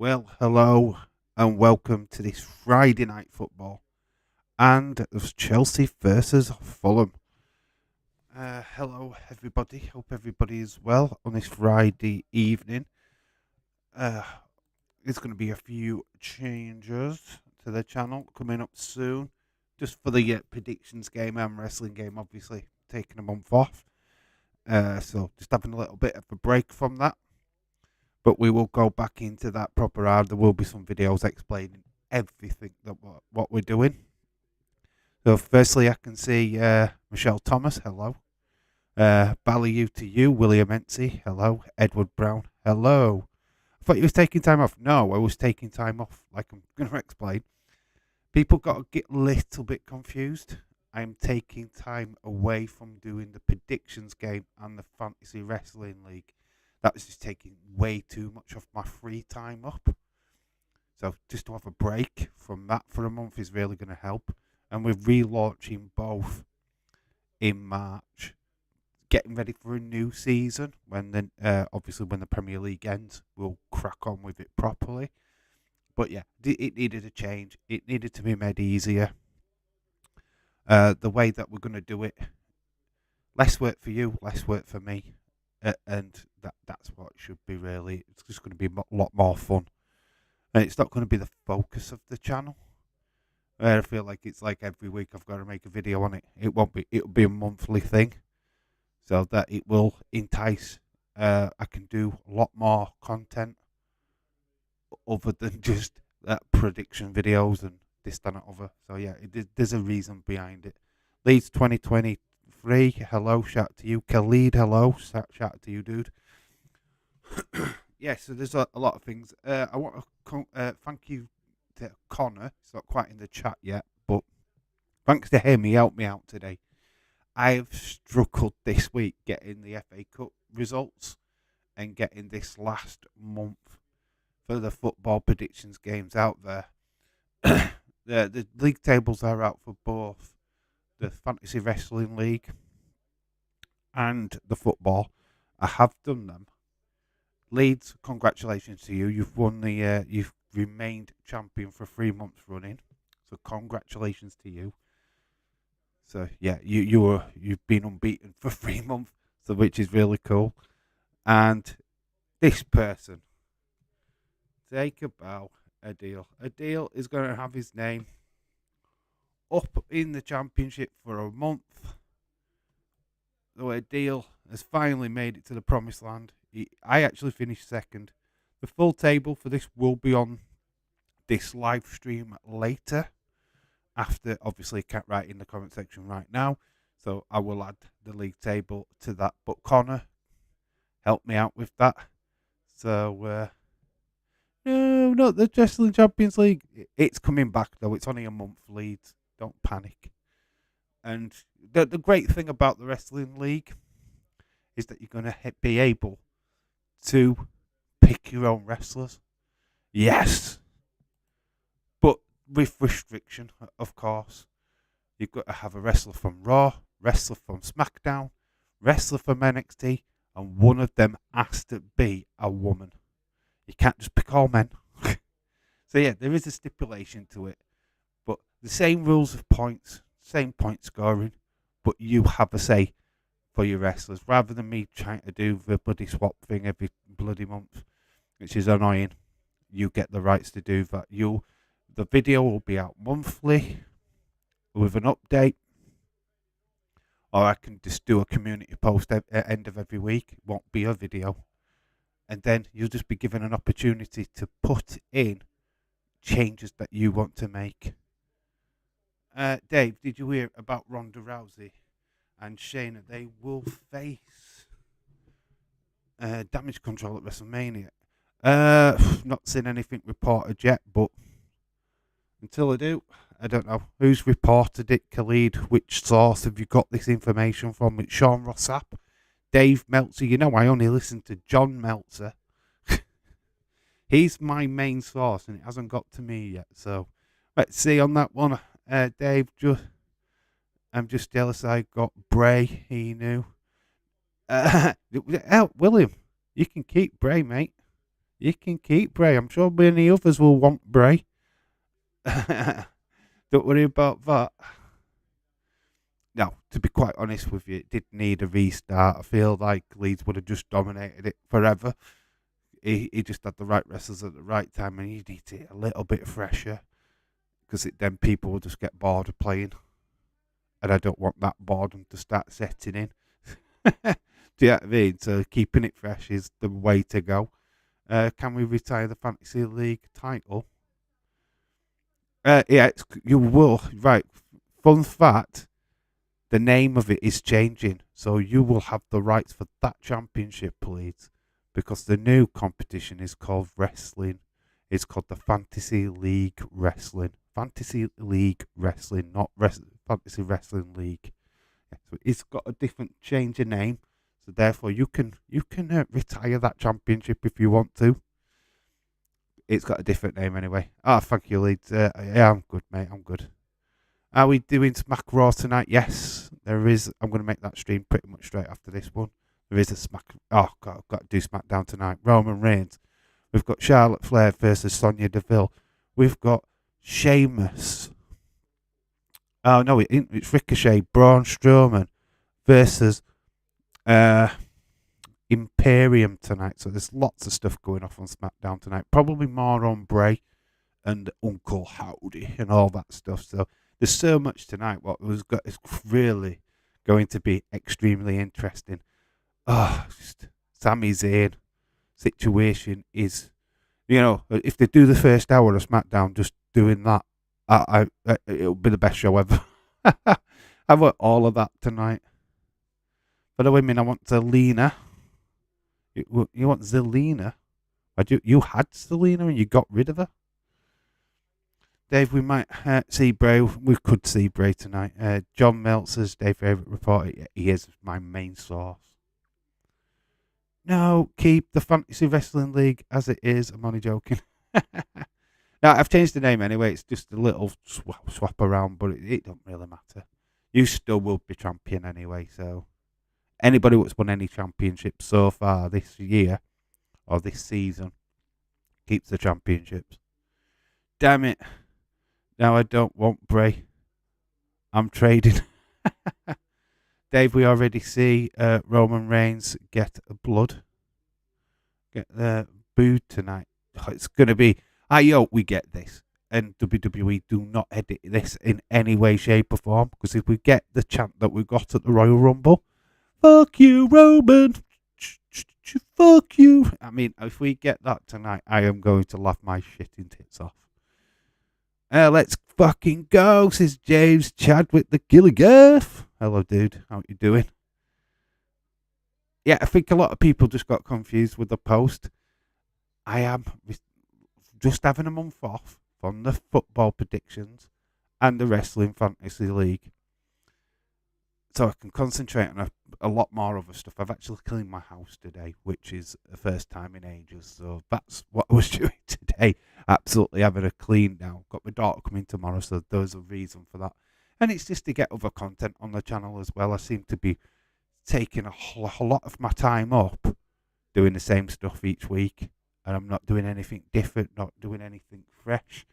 Well, hello and welcome to this Friday night football and it's Chelsea versus Fulham. Hello, everybody. Hope everybody is well on this Friday evening. Uh, there's going to be a few changes to the channel coming up soon, just for the predictions game and wrestling game. Obviously, taking a month off, so just having a little bit of a break from that. But we will go back into that proper hard. There will be some videos explaining everything that what we're doing. So firstly, I can see Michelle Thomas, hello. Ballyou to you, William Ency, hello. Edward Brown, hello. I thought you was taking time off. No, I was taking time off, like I'm going to explain. People got to get a little bit confused. I am taking time away from doing the predictions game and the fantasy wrestling league. That was just taking way too much of my free time up. So just to have a break from that for a month is really going to help. And we're relaunching both in March, getting ready for a new season. When then, obviously, when the Premier League ends, we'll crack on with it properly. But yeah, it needed a change. It needed to be made easier. The way that we're going to do it, less work for you, less work for me. And that's what it should be, really. It's just going to be a lot more fun. And it's not going to be the focus of the channel. I feel like it's like every week I've got to make a video on it. It won't be. It'll be a monthly thing. So that it will entice. I can do a lot more content other than just prediction videos and this, that, and other. So yeah, there's a reason behind it. Leeds 2023, hello, shout to you. Khalid, hello, shout to you, dude. Yeah, so there's a lot of things. I want to thank you to Connor. It's not quite in the chat yet, but thanks to him, he helped me out today. I've struggled this week getting the FA Cup results and getting this last month for the football predictions games out there. The league tables are out for both the Fantasy Wrestling League and the football. I have done them. Leeds, congratulations to you. You've won the. You've remained champion for 3 months running. So congratulations to you. So yeah, you've been unbeaten for 3 months, so which is really cool. And this person, take a bow, Adil. Adil is going to have his name up in the championship for a month. So Adil has finally made it to the promised land. I actually finished second. The full table for this will be on this live stream later. After, obviously, I can't write in the comment section right now. So I will add the league table to that. But Connor helped me out with that. So, no, not the Wrestling Champions League. It's coming back, though. It's only a month lead. Don't panic. And the great thing about the Wrestling League is that you're going to be able to pick your own wrestlers. Yes. But with restriction, of course. You've got to have a wrestler from Raw, wrestler from SmackDown, wrestler from NXT, and one of them has to be a woman. You can't just pick all men. So yeah, there is a stipulation to it. But the same rules of points, same point scoring, but you have a say for your wrestlers, rather than me trying to do the bloody swap thing every bloody month, which is annoying. You get the rights to do that. The video will be out monthly with an update, or I can just do a community post at the end of every week. It won't be a video. And then you'll just be given an opportunity to put in changes that you want to make. Dave, did you hear about Ronda Rousey and Shayna? They will face Damage Control at WrestleMania. Not seen anything reported yet, but until I do, I don't know. Who's reported it, Khalid? Which source have you got this information from? It's Sean Rossap, Dave Meltzer. You know, I only listen to John Meltzer. He's my main source, and it hasn't got to me yet. So let's see on that one. Dave, I'm just jealous I got Bray. He knew. William, you can keep Bray, mate. You can keep Bray. I'm sure many others will want Bray. Don't worry about that. No, to be quite honest with you, it did need a restart. I feel like Leeds would have just dominated it forever. He just had the right wrestlers at the right time, and he needs it a little bit fresher because then people will just get bored of playing, and I don't want that boredom to start setting in. Do you know what I mean? So keeping it fresh is the way to go. Can we retire the Fantasy League title? Yeah, you will. Right. Fun fact, the name of it is changing. So you will have the rights for that championship, please. Because the new competition is called wrestling. It's called the Fantasy League Wrestling. Fantasy League Wrestling, not Fantasy Wrestling League. Yeah, so it's got a different change of name. So therefore, you can retire that championship if you want to. It's got a different name anyway. Thank you, Leeds. Yeah, I'm good, mate. I'm good. Are we doing Smack Raw tonight? Yes, there is. I'm going to make that stream pretty much straight after this one. There is a Smack. Oh, God, I've got to do SmackDown tonight. Roman Reigns. We've got Charlotte Flair versus Sonya Deville. We've got Sheamus. Oh, no, it's Ricochet. Braun Strowman versus Imperium tonight. So there's lots of stuff going off on SmackDown tonight. Probably more on Bray and Uncle Howdy and all that stuff. So there's so much tonight. It's really going to be extremely interesting. Just Sami Zayn situation is, if they do the first hour of SmackDown just doing that, it'll be the best show ever. I want all of that tonight. For the women, I want Zelina. You want Zelina? You had Zelina and you got rid of her? Dave, we might see Bray. We could see Bray tonight. John Meltzer's Dave favourite reporter. He is my main source. No, keep the Fantasy Wrestling League as it is. I'm only joking. No, I've changed the name anyway. It's just a little swap around, but it don't really matter. You still will be champion anyway. So anybody that's won any championship so far this year or this season keeps the championships. Damn it. Now I don't want Bray. I'm trading. Dave, we already see Roman Reigns get booed tonight. It's going to be, I hope we get this. And WWE do not edit this in any way, shape or form. Because if we get the chant that we got at the Royal Rumble, fuck you, Roman. Fuck you. I mean, if we get that tonight, I am going to laugh my shitting tits off. Let's fucking go, says James Chadwick the Gilligaff. Hello, dude. How you doing? Yeah, I think a lot of people just got confused with the post. I am just having a month off from the football predictions and the wrestling fantasy league. So I can concentrate on a lot more other stuff. I've actually cleaned my house today, which is the first time in ages. So that's what I was doing today. Absolutely having a clean now. Got my daughter coming tomorrow, so there's a reason for that. And it's just to get other content on the channel as well. I seem to be taking a lot of my time up doing the same stuff each week. And I'm not doing anything different, not doing anything fresh.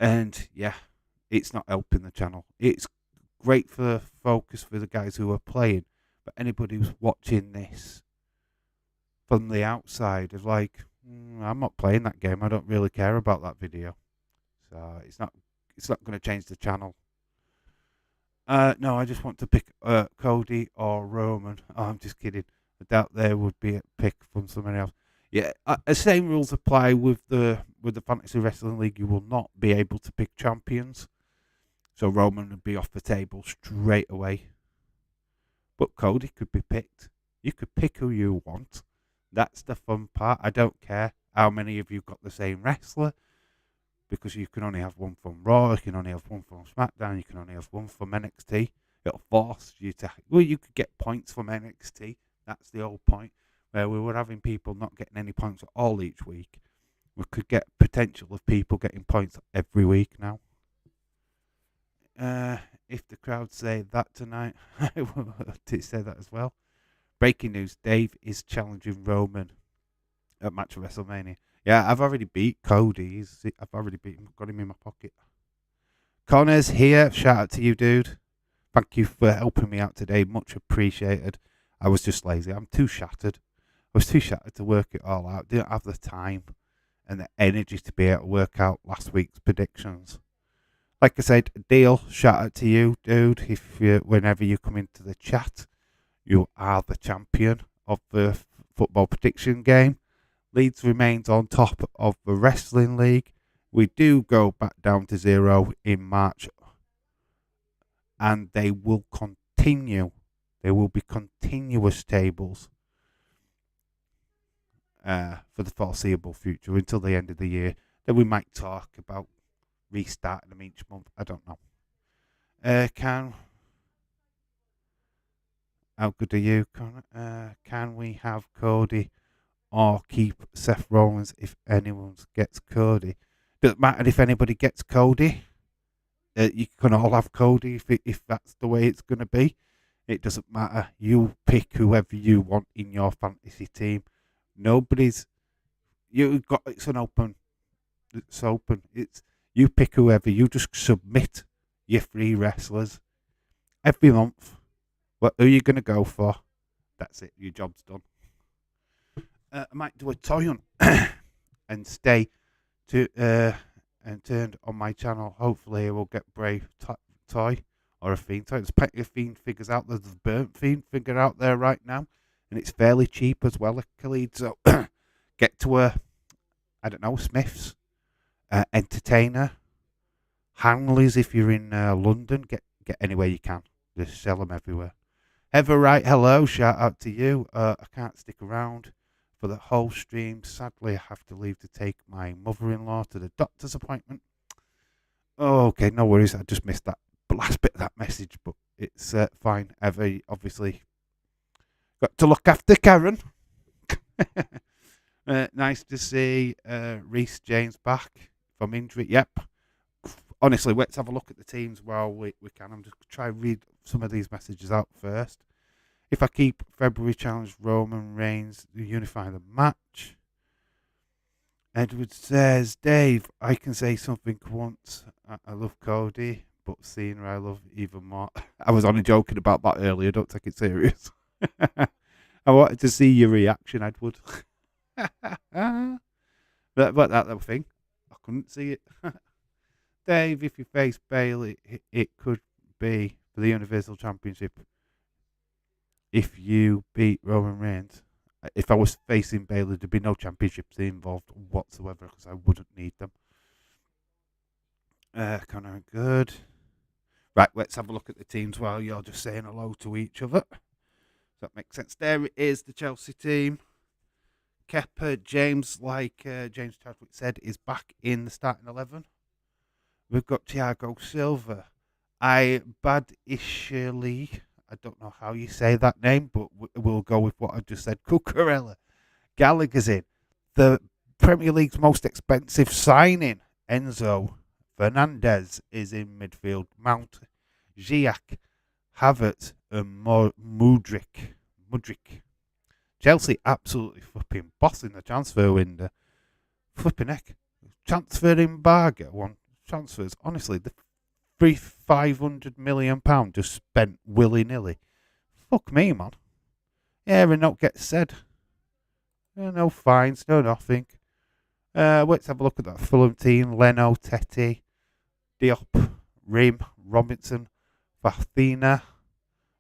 And yeah, it's not helping the channel. It's great for focus for the guys who are playing, but anybody who's watching this from the outside is like, I'm not playing that game. I don't really care about that video. So it's not going to change the channel. No, I just want to pick Cody or Roman. Oh, I'm just kidding. I doubt there would be a pick from somebody else. Yeah, the same rules apply with the Fantasy Wrestling League. You will not be able to pick champions. So Roman would be off the table straight away. But Cody could be picked. You could pick who you want. That's the fun part. I don't care how many of you got the same wrestler. Because you can only have one from Raw. You can only have one from SmackDown. You can only have one from NXT. It'll force you to... Well, you could get points from NXT. That's the whole point. Where we were having people not getting any points at all each week. We could get potential of people getting points every week now. If the crowd say that tonight, I will say that as well. Breaking news, Dave is challenging Roman match of WrestleMania. Yeah, I've already beat Cody. I've already beat him. Got him in my pocket. Connor's here. Shout out to you, dude. Thank you for helping me out today. Much appreciated. I was just lazy. I'm too shattered. I was too shattered to work it all out. Didn't have the time and the energy to be able to work out last week's predictions. Like I said, Deal, shout out to you, dude. Whenever you come into the chat, you are the champion of the football prediction game. Leeds remains on top of the wrestling league. We do go back down to 0 in March, and they will continue. There will be continuous tables for the foreseeable future until the end of the year. Then we might talk about restarting them each month. I don't know. How good are you, Connor? Can we have Cody or keep Seth Rollins if anyone gets Cody? Doesn't matter if anybody gets Cody. You can all have Cody if that's the way it's going to be. It doesn't matter. You pick whoever you want in your fantasy team. It's open. It's you pick whoever. You just submit your free wrestlers every month. Who are you going to go for? That's it. Your job's done. I might do a toy hunt and stay and turned on my channel. Hopefully, I will get Brave toy or a Fiend toy. There's plenty of Fiend figures out there. There's a Burnt Fiend figure out there right now, and it's fairly cheap as well, Khalid. So get to I don't know, Smith's, Entertainer, Hanley's if you're in London. Get anywhere you can. Just sell them everywhere. Ever right, hello, shout out to you. I can't stick around for the whole stream. Sadly, I have to leave to take my mother-in-law to the doctor's appointment. Oh, okay, no worries. I just missed that last bit of that message, but it's fine. Ever, obviously, got to look after Karen. Nice to see Reece James back from injury. Yep. Honestly, let's have a look at the teams while we can. I'm just going to try and read some of these messages out first. If I keep February challenge Roman Reigns, unify the match. Edward says, Dave, I can say something once. I love Cody, but seeing her I love even more. I was only joking about that earlier. Don't take it serious. I wanted to see your reaction, Edward. But that little thing, I couldn't see it. Dave, if you face Bailey, it could be for the Universal Championship. If you beat Roman Reigns, if I was facing Bailey, there'd be no championships involved whatsoever because I wouldn't need them. Connor, good. Right, let's have a look at the teams while you're just saying hello to each other. Does that make sense? There it is, the Chelsea team. Kepa, James, like James Chadwick said, is back in the starting 11. We've got Thiago Silva. Ishili. I don't know how you say that name, but we'll go with what I just said. Cucurella. Gallagher's in. The Premier League's most expensive signing, Enzo Fernandez, is in midfield. Mount, Ziyech, Havertz, and Mudryk. Chelsea absolutely flipping bossing the transfer window. Flipping heck. Transfer embargo on transfers. Honestly, the £500 million just spent willy-nilly. Fuck me, man. Yeah, and not get said. No fines, no nothing. Let's have a look at that Fulham team. Leno, Tete, Diop, Rim, Robinson, Fathina.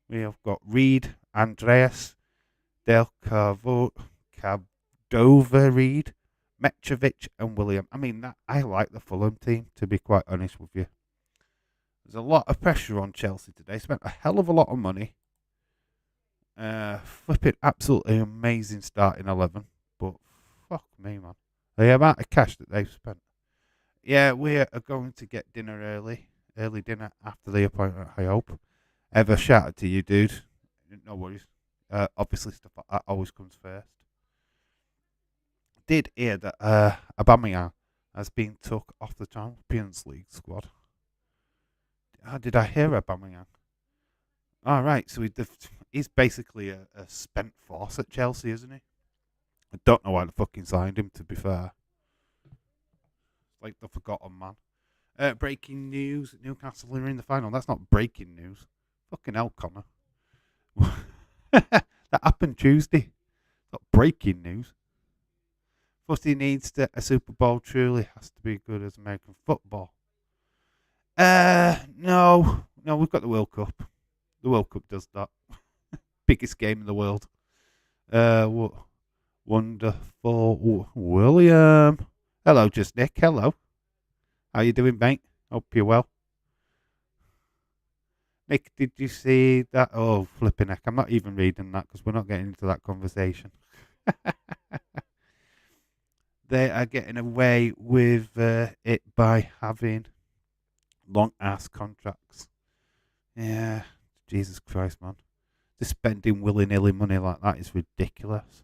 We have got Reed, Andreas, Del Cardova Reed, Mitrovic and William. I mean, I like the Fulham team, to be quite honest with you. There's a lot of pressure on Chelsea today. Spent a hell of a lot of money. Flipping absolutely amazing starting 11. But fuck me, man. The amount of cash that they've spent. Yeah, we are going to get dinner early. Early dinner after the appointment, I hope. Ever shout out to you, dude. No worries. Obviously, stuff like that always comes first. Did hear that Aubameyang has been took off the Champions League squad. How did I hear Aubameyang? All right, so he's basically a spent force at Chelsea, isn't he? I don't know why they fucking signed him, to be fair. Like the forgotten man. Breaking news: Newcastle are in the final. That's not breaking news. Fucking hell, Connor. That happened Tuesday. Not breaking news. Footy needs a Super Bowl. Truly has to be good as American football. No, we've got the World Cup. The World Cup does that. Biggest game in the world. Wonderful William. Hello, just Nick. Hello. How you doing, mate? Hope you're well. Nick, did you see that? Oh, flipping heck. I'm not even reading that because we're not getting into that conversation. They are getting away with it by having long ass contracts. Yeah, Jesus Christ, man. Just spending willy nilly money like that is ridiculous.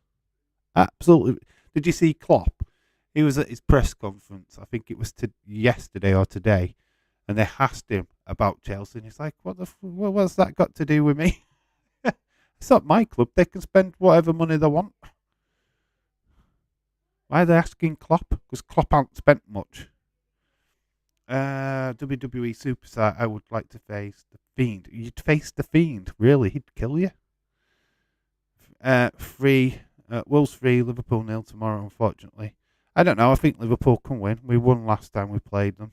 Absolutely. Did you see Klopp? He was at his press conference. I think it was yesterday or today, and they asked him about Chelsea, and he's like, "What's that got to do with me? It's not my club. They can spend whatever money they want." Why are they asking Klopp? Because Klopp hasn't spent much. WWE superstar, I would like to face the Fiend. You'd face the Fiend, really? He'd kill you. Wolves 3, Liverpool 0 tomorrow, unfortunately. I don't know, I think Liverpool can win. We won last time we played them.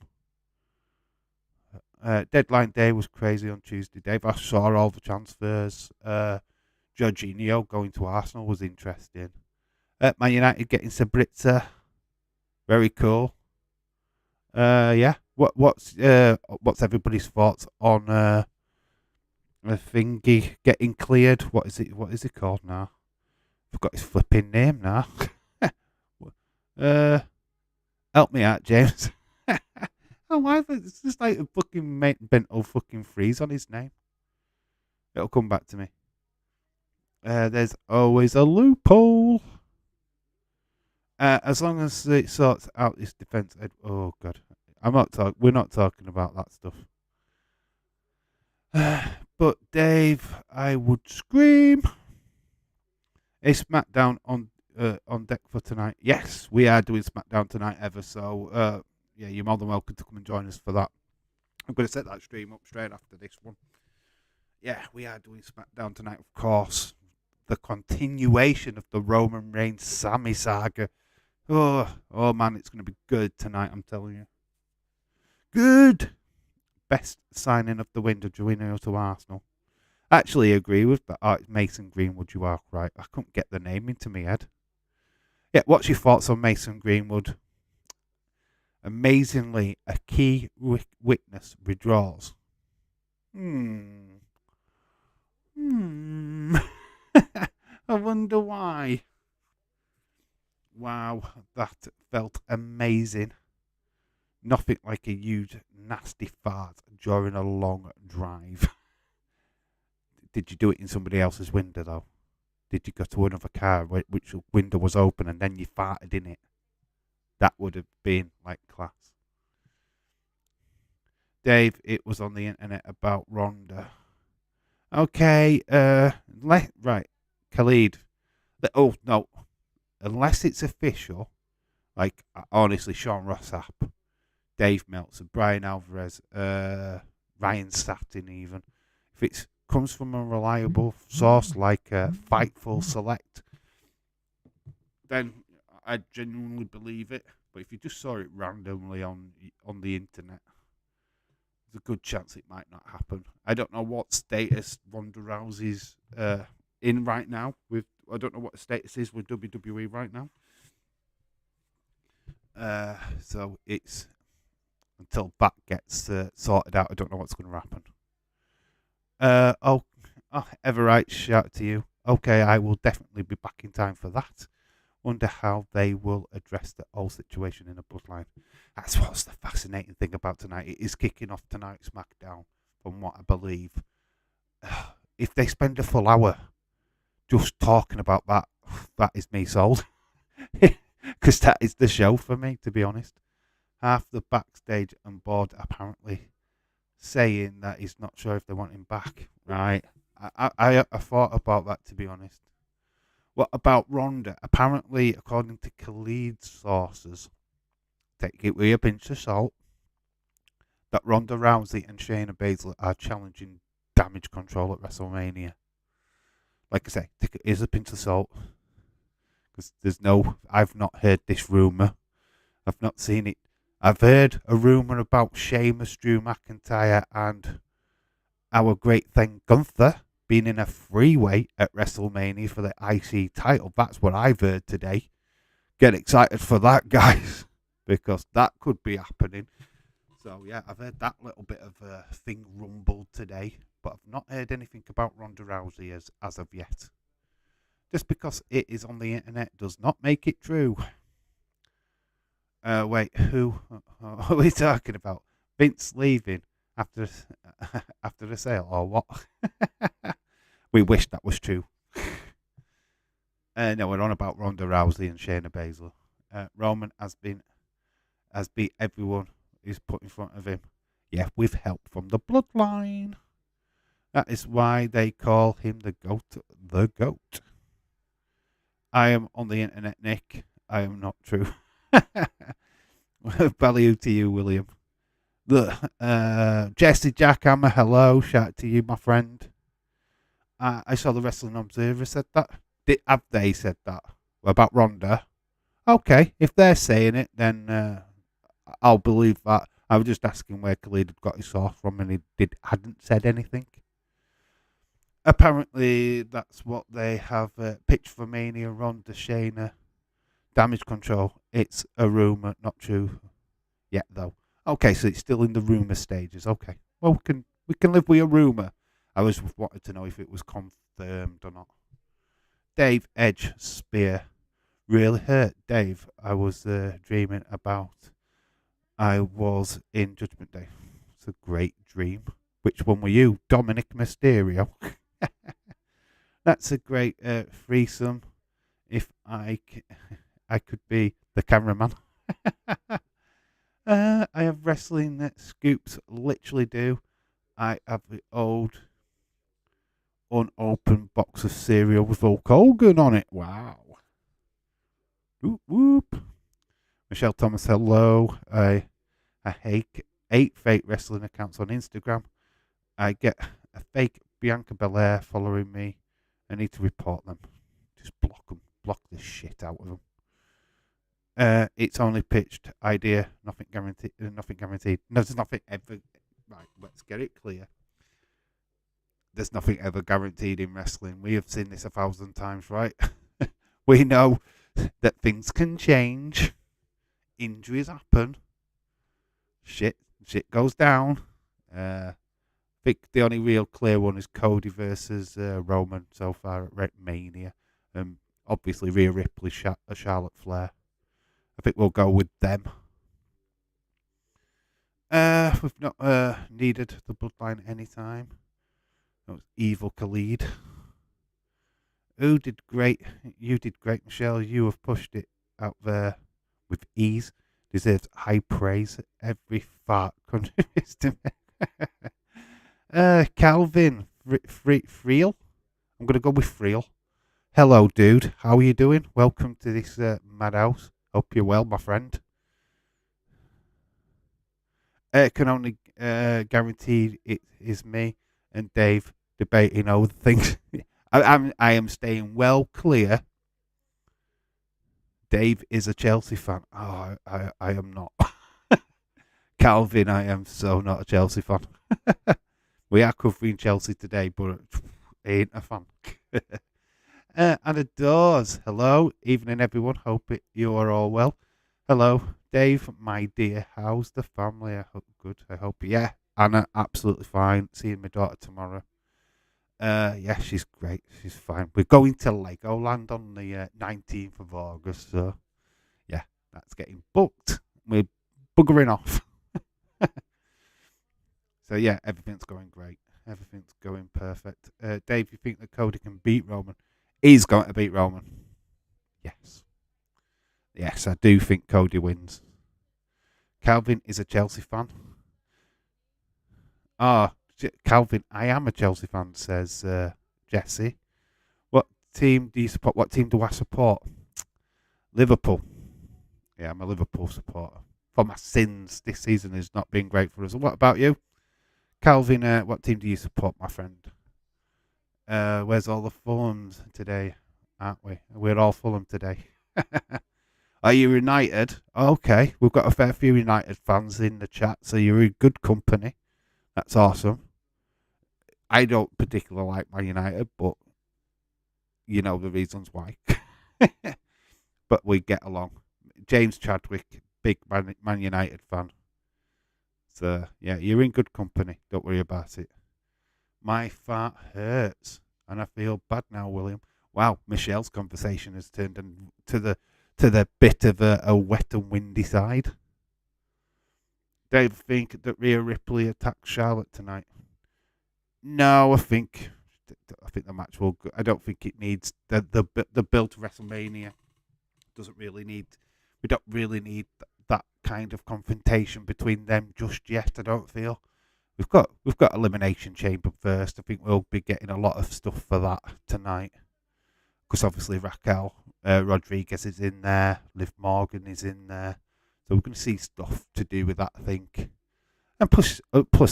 Deadline day was crazy on Tuesday, Dave. I saw all the transfers. Jorginho going to Arsenal was interesting. Man United getting Sabritzer. Very cool. Yeah. What's everybody's thoughts on a thingy getting cleared? What is it called now? Forgot his flipping name now. Help me out, James. Oh, why? It's just like a fucking bento fucking freeze on his name. It'll come back to me. There's always a loophole. As long as it sorts out this defense. Oh God, we're not talking about that stuff. But Dave, I would scream. A SmackDown on deck for tonight. Yes, we are doing SmackDown tonight, ever. So yeah, you're more than welcome to come and join us for that. I'm going to set that stream up straight after this one. Yeah, we are doing SmackDown tonight, of course. The continuation of the Roman Reigns Sami saga. Oh man, it's going to be good tonight, I'm telling you. Good. Best signing of the window, Jorginho to Arsenal. I actually agree with that. It's Mason Greenwood, you are right. I couldn't get the name into my head. Yeah, what's your thoughts on Mason Greenwood? Amazingly, a key witness withdraws. I wonder why. Wow, that felt amazing. Nothing like a huge, nasty fart during a long drive. Did you do it in somebody else's window, though? Did you go to another car which window was open and then you farted in it? That would have been like class. Dave, it was on the internet about Ronda. Okay, right. Khalid. Oh, no. Unless it's official, like, honestly, Sean Rossap, Dave Meltzer, Brian Alvarez, Ryan Satin even. If it comes from a reliable source like Fightful Select, then I genuinely believe it. But if you just saw it randomly on the internet, there's a good chance it might not happen. I don't know what status Ronda Rousey's in right now. I don't know what the status is with WWE right now. So it's until that gets sorted out. I don't know what's going to happen. Everright, shout to you. Okay, I will definitely be back in time for that. Wonder how they will address the whole situation in the bloodline. That's what's the fascinating thing about tonight. It is kicking off tonight, SmackDown, from what I believe. If they spend a full hour just talking about that, that is me sold. Because that is the show for me, to be honest. Half the backstage and board apparently saying that he's not sure if they want him back. Right. I thought about that, to be honest. What about Ronda? Apparently, according to Khalid's sources, take it with a pinch of salt, that Ronda Rousey and Shayna Baszler are challenging Damage Control at WrestleMania. Like I say, take it with a pinch of salt, because I've not heard this rumor. I've not seen it. I've heard a rumor about Sheamus, Drew McIntyre, and our great thing Gunther being in a freeway at WrestleMania for the IC title. That's what I've heard today. Get excited for that, guys, because that could be happening. So yeah, I've heard that little bit of a thing rumbled today, but I've not heard anything about Ronda Rousey as of yet. Just because it is on the internet does not make it true. Wait, who are we talking about? Vince leaving after the sale, or what? We wish that was true. No, we're on about Ronda Rousey and Shayna Baszler. Roman has beat everyone who's put in front of him. Yeah, with help from the bloodline. That is why they call him the GOAT. The GOAT. I am on the internet, Nick. I am not true. Value to you, William. Jesse Jackhammer, hello. Shout out to you, my friend. I saw the Wrestling Observer said that. Have they said that? About Ronda? Okay, if they're saying it, then I'll believe that. I was just asking where Khalid had got his source from, and he hadn't said anything. Apparently, that's what they have pitched for Mania. Ronda, Shayna, Damage Control. It's a rumor, not true yet, though. Okay, so it's still in the rumor stages. Okay, well we can live with a rumor. I was wanted to know if it was confirmed or not. Dave Edge Spear really hurt. Dave, I was dreaming about. I was in Judgment Day. It's a great dream. Which one were you? Dominic Mysterio. That's a great threesome. If I could be the cameraman. I have wrestling scoops. Literally do. I have the old unopened box of cereal with Hulk Hogan on it. Wow. Whoop whoop. Michelle Thomas, hello. I hate 8 fake wrestling accounts on Instagram. I get a fake Bianca Belair following me. I need to report them. Just block them. Block the shit out of them. It's only pitched idea. Nothing guaranteed. Nothing guaranteed. No, there's nothing ever. Right, let's get it clear. There's nothing ever guaranteed in wrestling. We have seen this 1,000 times, right? We know that things can change. Injuries happen. Shit goes down. I think the only real clear one is Cody versus Roman so far at Mania. Obviously, Rhea Ripley, Charlotte Flair. I think we'll go with them. We've not needed the bloodline anytime. That was Evil Khalid. Who did great? You did great, Michelle. You have pushed it out there with ease. Deserves high praise. Every fart contributes to me. Calvin Friel. I'm going to go with Friel. Hello, dude. How are you doing? Welcome to this madhouse. Hope you're well, my friend. Can only guarantee it is me and Dave debating over things. I am staying well clear. Dave is a Chelsea fan. Oh, I am not. Calvin, I am so not a Chelsea fan. We are covering Chelsea today, but I ain't a fan. Anna Dawes, hello. Evening, everyone. Hope you are all well. Hello, Dave, my dear. How's the family? I hope good. I hope, yeah. Anna, absolutely fine. Seeing my daughter tomorrow. Yeah, she's great. She's fine. We're going to Legoland on the 19th of August, so yeah, that's getting booked. We're buggering off. So yeah, everything's going great. Everything's going perfect. Dave, you think that Cody can beat Roman? He's going to beat Roman. Yes. Yes, I do think Cody wins. Calvin is a Chelsea fan. Calvin, I am a Chelsea fan, says Jesse. What team do you support? What team do I support? Liverpool. Yeah, I'm a Liverpool supporter. For my sins, this season has not been great for us. And what about you? Calvin, what team do you support, my friend? Where's all the Fulhams today, aren't we? We're all Fulham today. Are you United? Okay, we've got a fair few United fans in the chat, so you're in good company. That's awesome. I don't particularly like Man United, but you know the reasons why. But we get along. James Chadwick, big Man United fan. So, yeah, you're in good company. Don't worry about it. My fart hurts, and I feel bad now, William. Wow, Michelle's conversation has turned to the bit of a wet and windy side. Dave, think that Rhea Ripley attacks Charlotte tonight? No, I think the match will. I don't think it needs the build to WrestleMania. Doesn't really need. We don't really need that kind of confrontation between them just yet. I don't feel. We've got Elimination Chamber first. I think we'll be getting a lot of stuff for that tonight. Because obviously Raquel Rodriguez is in there, Liv Morgan is in there, so we're going to see stuff to do with that, I think. And plus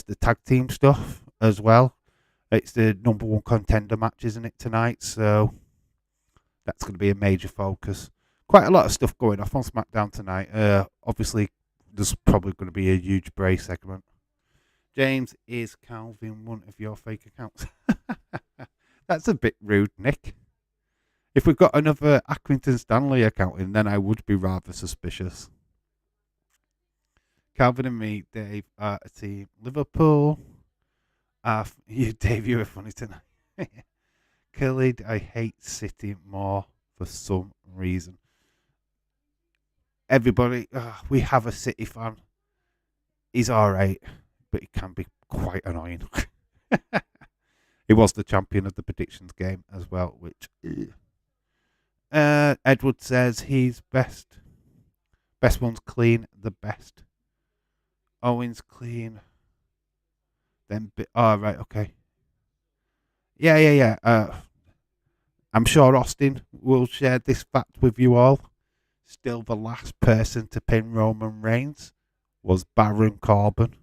the tag team stuff as well. It's the number one contender match, isn't it, tonight? So that's going to be a major focus. Quite a lot of stuff going off on SmackDown tonight. Obviously, there's probably going to be a huge Bray segment. James, is Calvin one of your fake accounts? That's a bit rude, Nick. If we've got another Accrington Stanley account in, then I would be rather suspicious. Calvin and me, Dave, are a team. Liverpool. Dave, you were funny tonight. Khalid, I hate City more for some reason. Everybody, we have a City fan. He's alright, but he can be quite annoying. He was the champion of the predictions game as well, which... Edward says he's best. Best one's clean, the best. Owen's clean. Then, right, okay. Yeah. I'm sure Austin will share this fact with you all. Still the last person to pin Roman Reigns was Baron Corbin.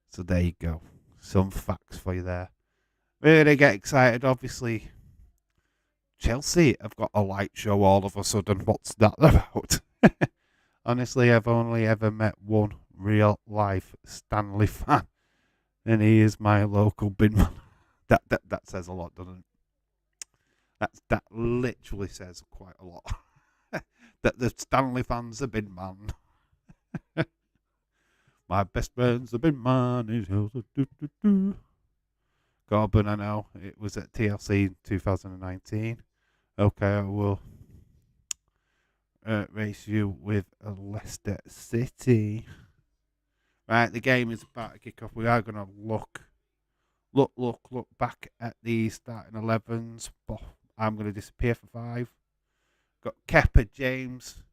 So there you go. Some facts for you there. Really get excited, obviously. Chelsea have got a light show all of a sudden. What's that about? Honestly, I've only ever met one real life Stanley fan, and he is my local bin man. That says a lot, doesn't it? That literally says quite a lot. That the Stanley fans have been man. My best friend's a bin man. Corbin, I know. It was at TLC in 2019. Okay, I will race you with a Leicester City. Right, the game is about to kick off. We are going to look back at the starting 11s. I'm going to disappear for 5. Got Kepa, James,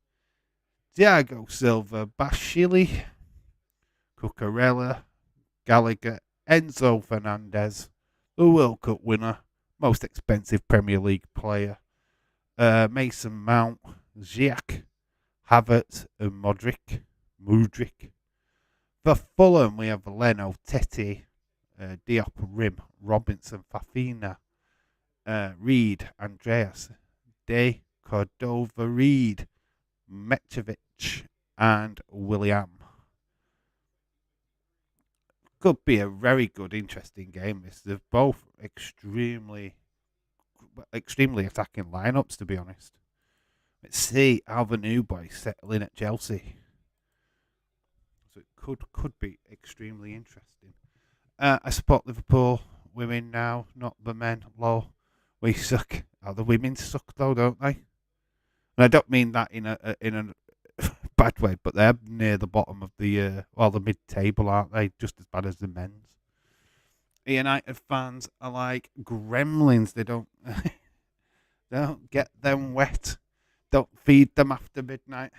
Thiago Silva, Bashili, Cucurella, Gallagher, Enzo Fernandez, the World Cup winner, most expensive Premier League player, Mason Mount, Ziyech, Havertz, and Mudryk. For Fulham, we have Leno, Tete, Diop, Rim, Robinson, Fafina, Reed, Andreas, De Cordova, Reed, Metjevic, and William. Could be a very good, interesting game. They're both extremely attacking lineups, to be honest. Let's see how the new boys settle in at Chelsea. So it could be extremely interesting. I support Liverpool women now, not the men. Lol, we suck. Oh, the women suck though, don't they? And I don't mean that in a bad way, but they're near the bottom of the mid-table, aren't they? Just as bad as the men's. United fans are like gremlins. They don't get them wet. Don't feed them after midnight,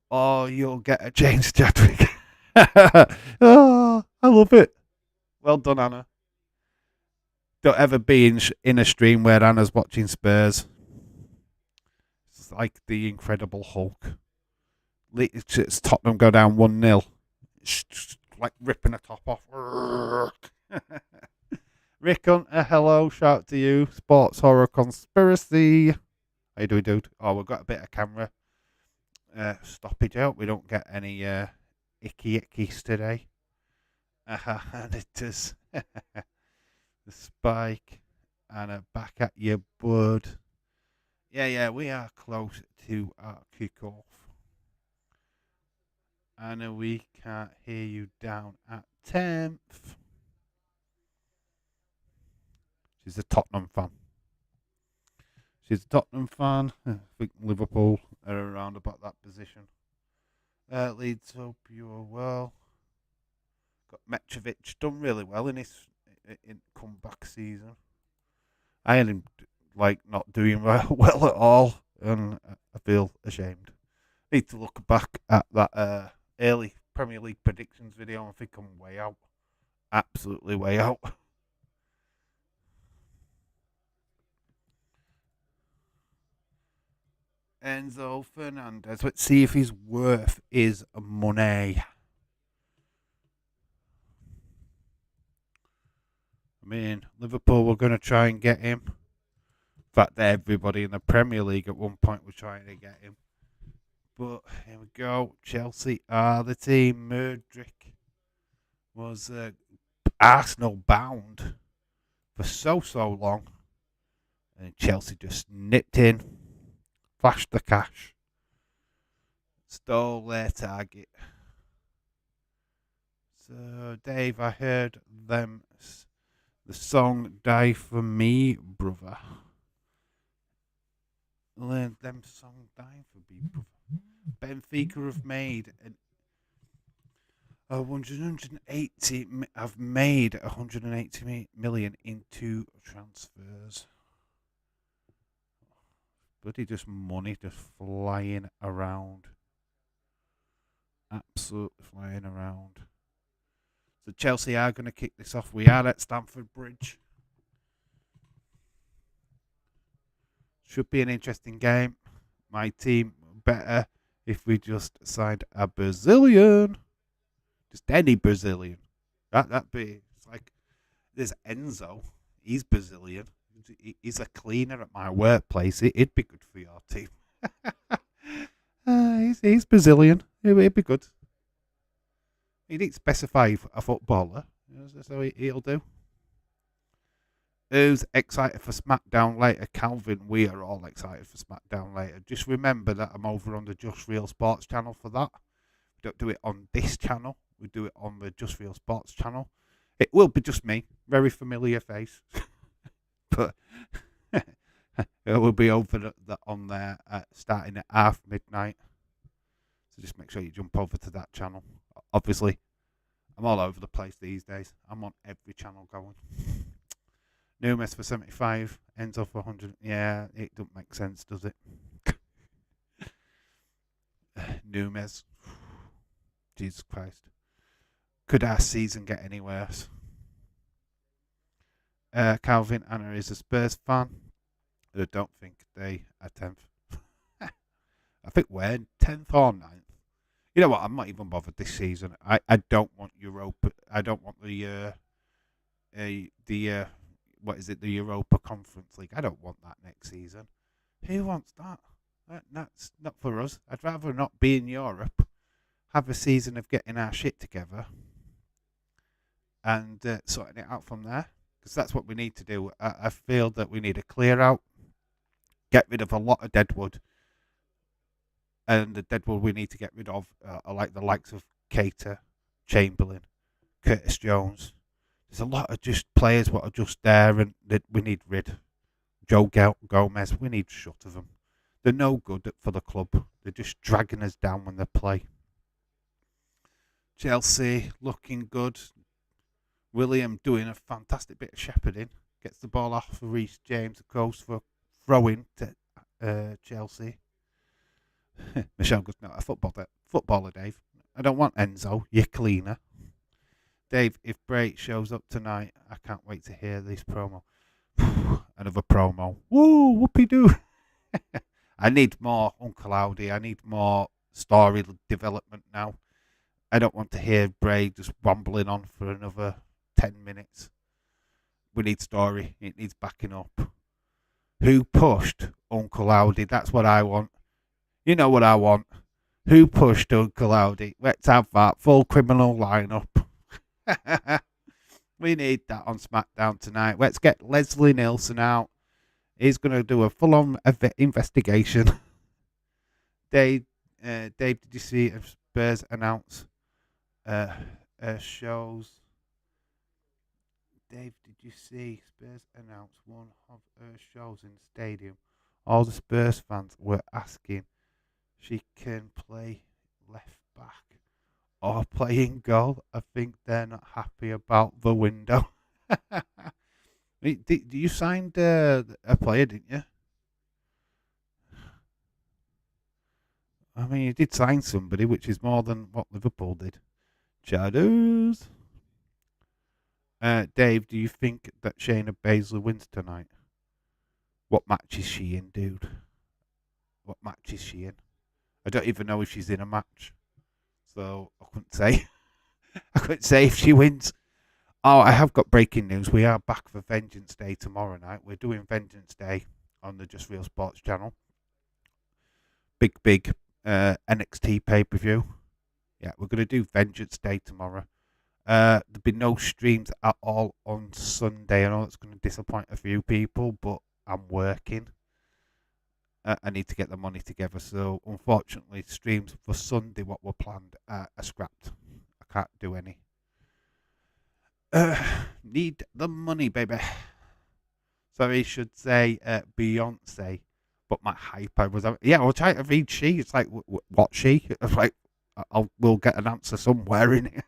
or you'll get a James Chadwick. Oh, I love it. Well done, Anna. Don't ever be in a stream where Anna's watching Spurs. It's like the Incredible Hulk. It's Tottenham go down 1-0. It's like ripping the top off. Rick Hunter, hello. Shout out to you. Sports Horror Conspiracy. How you doing, dude? Oh, we've got a bit of camera stoppage out. We don't get any ickies today. And it is the spike and a back at you, bud. Yeah, we are close to our kickoff. Anna, we can't hear you down at 10th. She's a Tottenham fan. I think Liverpool are around about that position. Leeds, hope you are well. Got Mitrovic done really well in his comeback season. I had him not doing well at all, and I feel ashamed. Need to look back at that early Premier League predictions video. I think I'm way out, absolutely way out. Enzo Fernandez. Let's see if he's worth his money. I mean, Liverpool were going to try and get him. In fact, everybody in the Premier League at one point was trying to get him. But here we go. Chelsea are the team. Mudryk was Arsenal bound for so long. And Chelsea just nipped in, flashed the cash, stole their target. So, Dave, I heard the song Die For Me, brother. Learned them song Die For Me, brother. Benfica have made 180. I've made 180 million in 2 transfers. Bloody just money just flying around. Absolutely flying around. So Chelsea are going to kick this off. We are at Stamford Bridge. Should be an interesting game. My team better if we just signed a Brazilian. Just any Brazilian. That'd be, it's like, there's Enzo. He's Brazilian. He's a cleaner at my workplace. It'd be good for your team. He's Brazilian. It'd be good. He didn't specify a footballer, so he'll do. Who's excited for SmackDown later? Calvin, we are all excited for SmackDown later. Just remember that I'm over on the Just Real Sports channel for that. We don't do it on this channel. We do it on the Just Real Sports channel. It will be just me. Very familiar face. But it will be over on there starting at midnight. So just make sure you jump over to that channel. Obviously, I'm all over the place these days. I'm on every channel going. Numes for 75, Enzo for 100. Yeah, it don't make sense, does it? Numes. Jesus Christ. Could our season get any worse? Calvin Anna is a Spurs fan. I don't think they are 10th. I think we're 10th or 9th. You know what? I'm not even bothered this season. I don't want Europa. I don't want the what is it? The Europa Conference League. I don't want that next season. Who wants that? That's not for us. I'd rather not be in Europe. Have a season of getting our shit together and sorting it out from there. Because that's what we need to do. I feel that we need to clear out, get rid of a lot of deadwood. And the deadwood we need to get rid of are like the likes of Keita, Chamberlain, Curtis Jones. There's a lot of just players what are just there and that we need rid. Joe Gomez, we need shut of them. They're no good for the club. They're just dragging us down when they play. Chelsea looking good. William doing a fantastic bit of shepherding. Gets the ball off for Reece James, of course, for throwing to Chelsea. Michelle goes, no, a footballer, Dave. I don't want Enzo, you're cleaner. Dave, if Bray shows up tonight, I can't wait to hear this promo. another promo. Woo, whoopee doo. I need more Uncle Howdy. I need more story development now. I don't want to hear Bray just rambling on for another 10 minutes. We need story. It needs backing up. Who pushed Uncle Howdy? That's what I want. You know what I want. Who pushed Uncle Howdy? Let's have that full criminal lineup. We need that on SmackDown tonight. Let's get Leslie Nielsen out. He's going to do a full-on investigation. Dave, did you see Spurs announce shows? Dave, did you see Spurs announce one of her shows in the stadium? All the Spurs fans were asking she can play left back or play in goal. I think they're not happy about the window. You signed a player, didn't you? I mean, you did sign somebody, which is more than what Liverpool did. Shadows. Dave, do you think that Shayna Baszler wins tonight? What match is she in, dude? What match is she in? I don't even know if she's in a match. So I couldn't say. I couldn't say if she wins. Oh, I have got breaking news. We are back for Vengeance Day tomorrow night. We're doing Vengeance Day on the Just Real Sports channel. Big NXT pay-per-view. Yeah, we're going to do Vengeance Day tomorrow. There'll be no streams at all on Sunday. I know it's going to disappoint a few people, but I'm working. I need to get the money together. So, unfortunately, streams for Sunday, what were planned, are scrapped. I can't do any. Need the money, baby. Sorry, should say Beyonce, but my hype I was. Yeah, I was trying to read she. It's like, what she? It's like, we'll get an answer somewhere in it.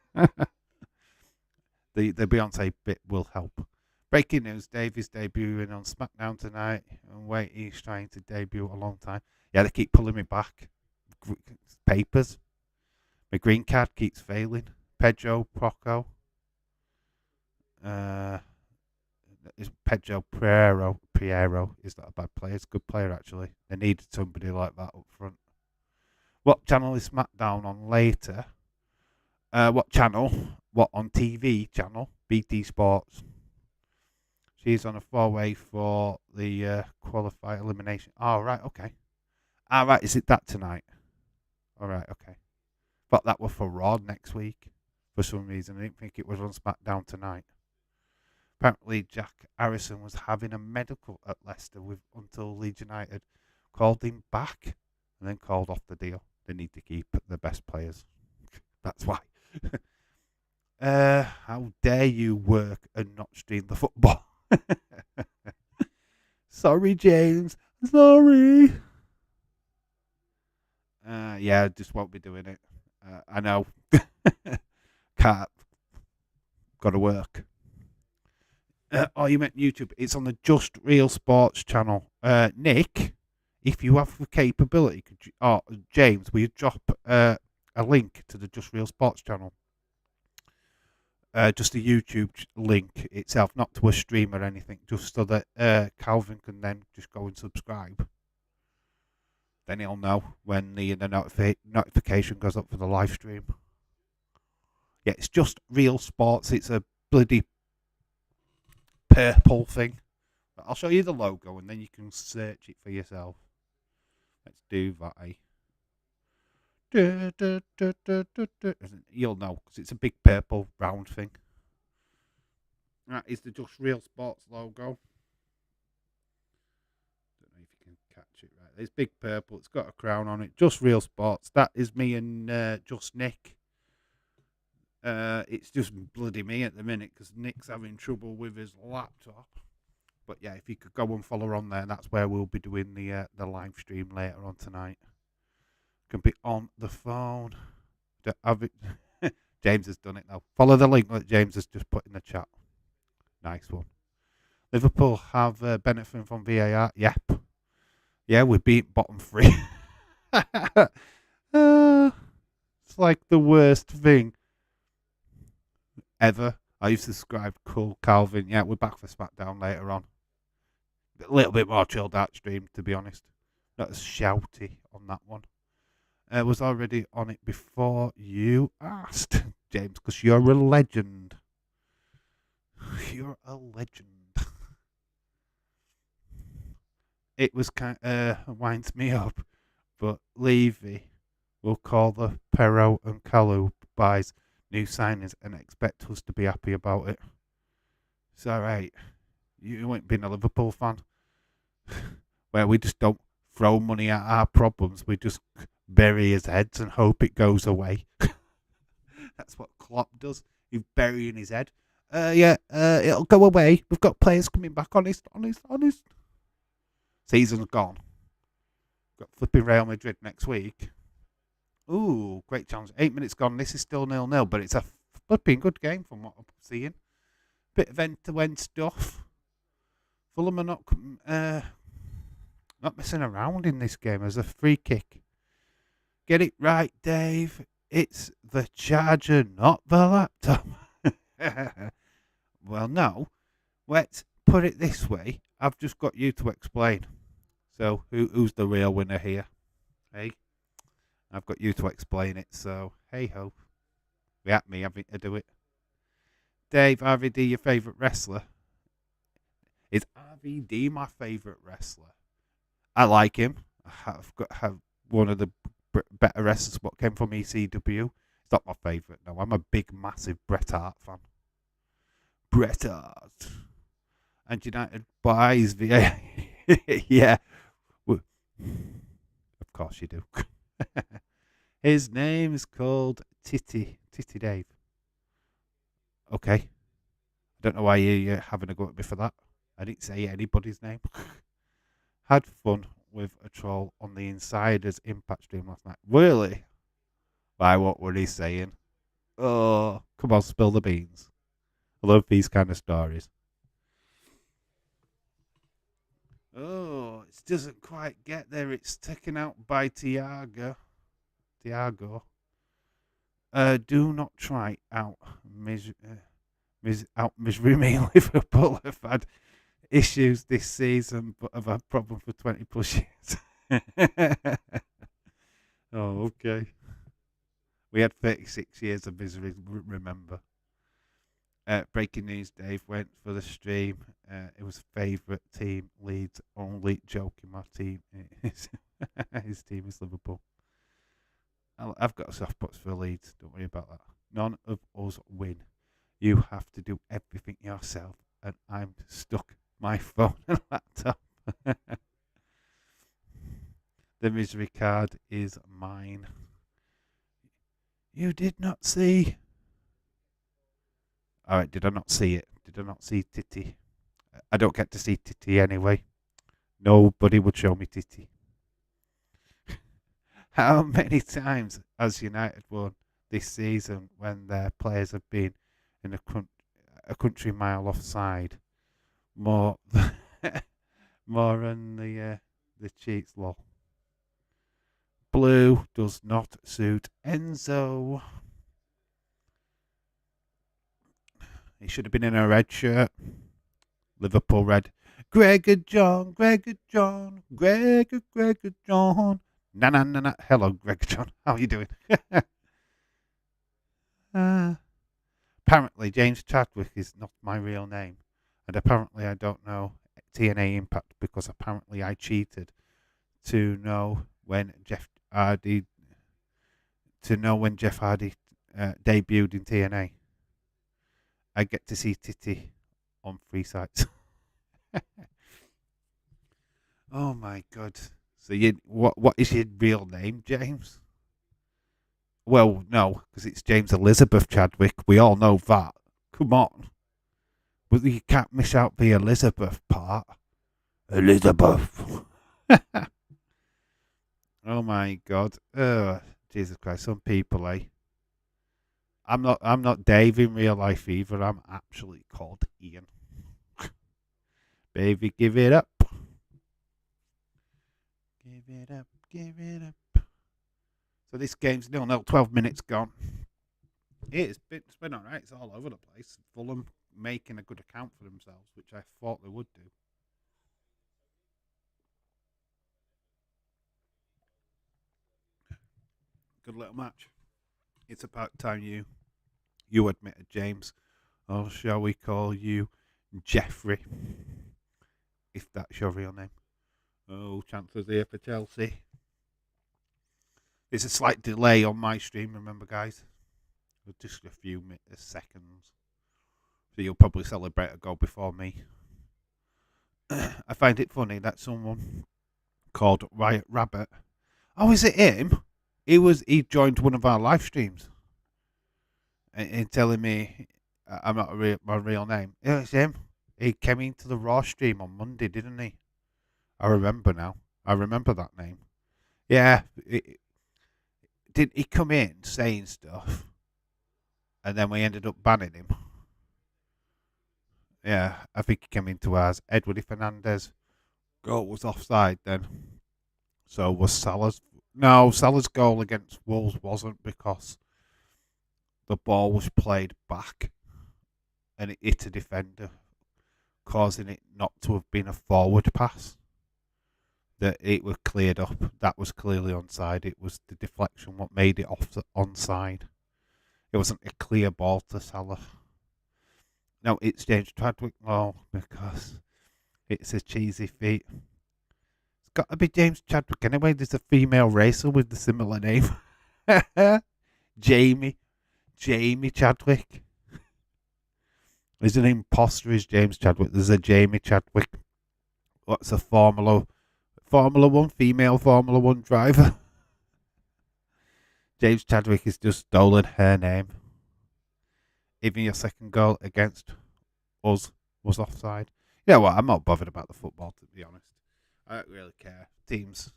The Beyonce bit will help. Breaking news, Dave is debuting on SmackDown tonight. And wait, he's trying to debut a long time. Yeah, they keep pulling me back. Papers. My green card keeps failing. Pedro Porco. Is Pedro Piero is not a bad player. It's a good player, actually. They needed somebody like that up front. What channel is SmackDown on later? What channel? What on TV channel? BT Sports. She's on a 4-way for the qualified elimination. Oh, right, okay. Ah, right, is it that tonight? All right, okay. Thought that was for Raw next week for some reason. I didn't think it was on SmackDown tonight. Apparently, Jack Harrison was having a medical at Leicester until Leeds United called him back and then called off the deal. They need to keep the best players. That's why. How dare you work and not stream the football? Sorry, James. Sorry. Yeah, I just won't be doing it. I know. Can't. Got to work. Oh, you meant YouTube. It's on the Just Real Sports channel. Nick, if you have the capability, could you, James, will you drop a link to the Just Real Sports channel? Just a YouTube link itself, not to a stream or anything, just so that Calvin can then just go and subscribe. Then he'll know when the notification goes up for the live stream. Yeah, it's Just Real Sports. It's a bloody purple thing. But I'll show you the logo and then you can search it for yourself. Let's do that, eh? You'll know because it's a big purple round thing. That is the Just Real Sports logo. Don't know if you can catch it right. It's big purple. It's got a crown on it. Just Real Sports. That is me and Just Nick. It's just bloody me at the minute because Nick's having trouble with his laptop. But yeah, if you could go and follow on there, that's where we'll be doing the live stream later on tonight. Can be on the phone. James has done it now. Follow the link that James has just put in the chat. Nice one. Liverpool have benefiting from VAR. Yep. Yeah, we beat bottom three. It's like the worst thing ever. I used to subscribe. Cool, Calvin. Yeah, we're back for SmackDown later on. A little bit more chilled out stream, to be honest. Not as shouty on that one. Was already on it before you asked, James, because you're a legend. You're a legend. It was winds me up, but Levy will call the Perot and Kalu buys new signings and expect us to be happy about it. It's alright. You ain't been a Liverpool fan. Where we just don't throw money at our problems. We just bury his heads and hope it goes away. That's what Klopp does. He's burying his head. It'll go away. We've got players coming back. Honest. Season's gone. Got flipping Real Madrid next week. Ooh, great challenge. 8 minutes gone. This is still 0-0, but it's a flipping good game from what I'm seeing. Bit of end-to-end stuff. Fulham are not messing around in this game as a free kick. Get it right, Dave. It's the charger, not the laptop. Well, no. Let's put it this way. I've just got you to explain. So, who's the real winner here? Hey? I've got you to explain it, so hey ho. We at me having to do it. Dave, RVD, your favourite wrestler? Is RVD my favourite wrestler? I like him. Have one of the better wrestlers what came from ECW. It's not my favourite, no. I'm a big, massive Bret Hart fan. Bret Hart. And United buys VA. Yeah. Of course you do. His name is called Titty Dave. Okay. I don't know why you're having a go at me for that. I didn't say anybody's name. Had fun with a troll on the Insider's Impact stream last night. Really? Why, what were he saying? Oh, come on, spill the beans. I love these kind of stories. Oh, it doesn't quite get there. It's taken out by Tiago. Do not try out misery me. Liverpool have had issues this season, but have had problems for 20 plus years. Oh, okay. We had 36 years of misery, remember. Breaking news, Dave went for the stream. It was favourite team, Leeds. Only joking, my team is his team is Liverpool. I've got a soft spot for Leeds, don't worry about that. None of us win. You have to do everything yourself, and I'm stuck my phone and laptop. The misery card is mine. You did not see. Alright, did I not see it? Did I not see Titty? I don't get to see Titty anyway. Nobody would show me Titty. How many times has United won this season when their players have been in a country mile offside? More than the cheats law. Blue does not suit Enzo. He should have been in a red shirt. Liverpool red. Gregor John. Na. Hello, Gregor John. How are you doing? Apparently, James Chadwick is not my real name. And apparently, I don't know TNA Impact because apparently I cheated to know when Jeff Hardy debuted in TNA. I get to see Titty on free sites. Oh my god! So what is your real name, James? Well, no, because it's James Elizabeth Chadwick. We all know that. Come on, but you can't miss out the Elizabeth part. Elizabeth. Oh my god! Oh, Jesus Christ! Some people, eh? I'm not Dave in real life either. I'm actually called Ian. Baby, give it up. Give it up. So this game's 0-0, 12 minutes gone. It's been alright. It's all over the place. Fulham making a good account for themselves, which I thought they would do. Good little match. It's about time you admitted, James. Or shall we call you Jeffrey? If that's your real name. Oh, chances here for Chelsea. There's a slight delay on my stream, remember, guys? Just a few seconds. So you'll probably celebrate a goal before me. I find it funny that someone called Riot Rabbit. Oh, is it him? He joined one of our live streams and telling me I'm not my real name. Yeah, it's him. He came into the Raw stream on Monday, didn't he? I remember now. I remember that name. Yeah. Did he come in saying stuff, and then we ended up banning him? Yeah, I think he came into ours. Edward Fernandez goal was offside then. So was Salah's. No, Salah's goal against Wolves wasn't because the ball was played back and it hit a defender, causing it not to have been a forward pass. That it was cleared up. That was clearly onside. It was the deflection what made it onside. It wasn't a clear ball to Salah. No, it's James Chadwick. Oh, because it's a cheesy feat. It's got to be James Chadwick anyway. There's a female racer with the similar name. Jamie Chadwick. There's an imposter is James Chadwick. There's a Jamie Chadwick. What's a Formula 1 female Formula 1 driver? James Chadwick has just stolen her name. Even your second goal against us was offside. Yeah, well, I'm not bothered about the football, to be honest. I don't really care. Teams,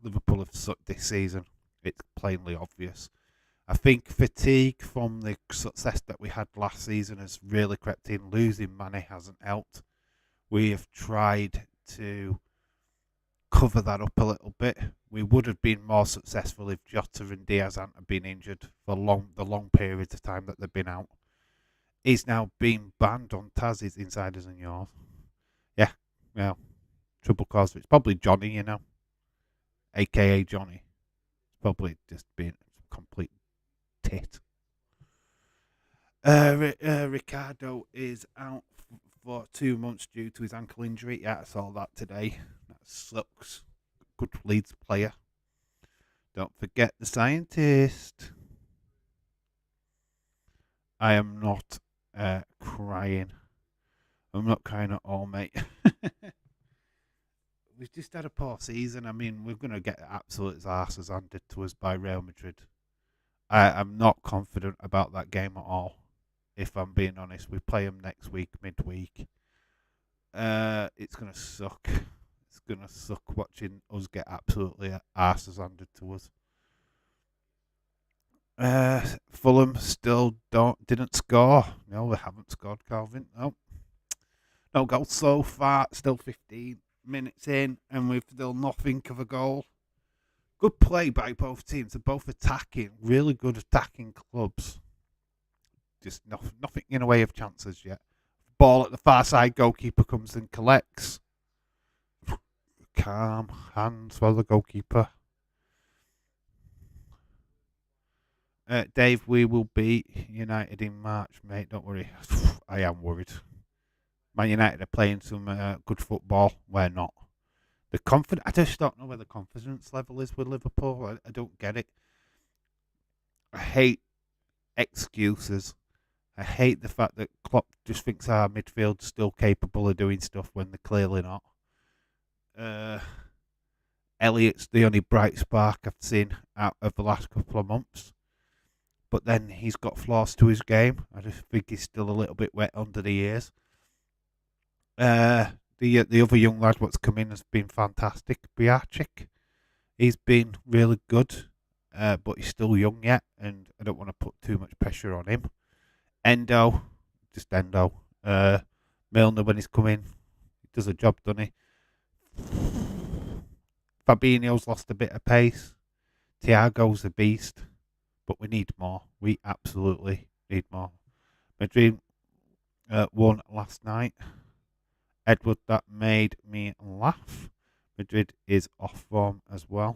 Liverpool have sucked this season. It's plainly obvious. I think fatigue from the success that we had last season has really crept in. Losing Mane hasn't helped. We have tried to cover that up a little bit. We would have been more successful if Jota and Diaz hadn't been injured for the long periods of time that they've been out. He's now been banned on Taz's Insiders and Yours. Yeah, trouble caused. It's probably Johnny, a.k.a. Johnny. It's probably just been a complete tit. Ricardo is out for 2 months due to his ankle injury. Yeah, I saw that today. That sucks. Good Leeds player. Don't forget the scientist. I am not crying. I'm not crying at all, mate. We've just had a poor season. I mean, we're going to get absolute arses handed to us by Real Madrid. I'm not confident about that game at all, if I'm being honest. We play them next week, midweek. It's going to suck. It's going to suck watching us get absolutely arses handed to us. Fulham still didn't score. No, they haven't scored, Calvin. No goal so far. Still 15 minutes in, and we've still nothing of a goal. Good play by both teams. They're both attacking, really good attacking clubs. Just nothing in the way of chances yet. Ball at the far side, goalkeeper comes and collects. Calm hands for the goalkeeper. Dave, we will beat United in March, mate. Don't worry. I am worried. Man United are playing some good football. We're not. I just don't know where the confidence level is with Liverpool. I don't get it. I hate excuses. I hate the fact that Klopp just thinks our midfield's still capable of doing stuff when they're clearly not. Elliott's the only bright spark I've seen out of the last couple of months. But then he's got flaws to his game. I just think he's still a little bit wet under the ears. The other young lad what's come in has been fantastic. Biarchik. He's been really good, but he's still young yet, and I don't want to put too much pressure on him. Endo. Milner, when he's come in, he does a job, doesn't he? Fabinho's lost a bit of pace. Thiago's a beast, but we need more. We absolutely need more. Madrid won last night. Edward, that made me laugh. Madrid is off form as well.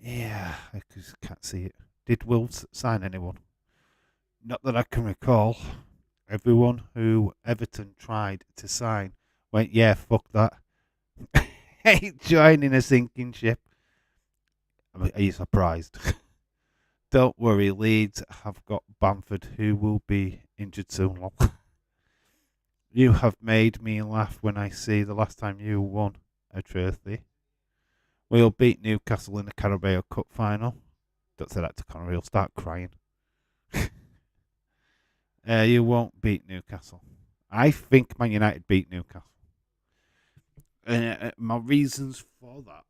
Yeah, I just can't see it. Did Wolves sign anyone? Not that I can recall. Everyone who Everton tried to sign went, yeah, fuck that. Ain't joining a sinking ship. I mean, are you surprised? Don't worry, Leeds have got Bamford, who will be injured soon. Lol. You have made me laugh when I see the last time you won a trophy. We'll beat Newcastle in the Carabao Cup final. Don't say that to Connor, he'll start crying. You won't beat Newcastle. I think Man United beat Newcastle. My reasons for that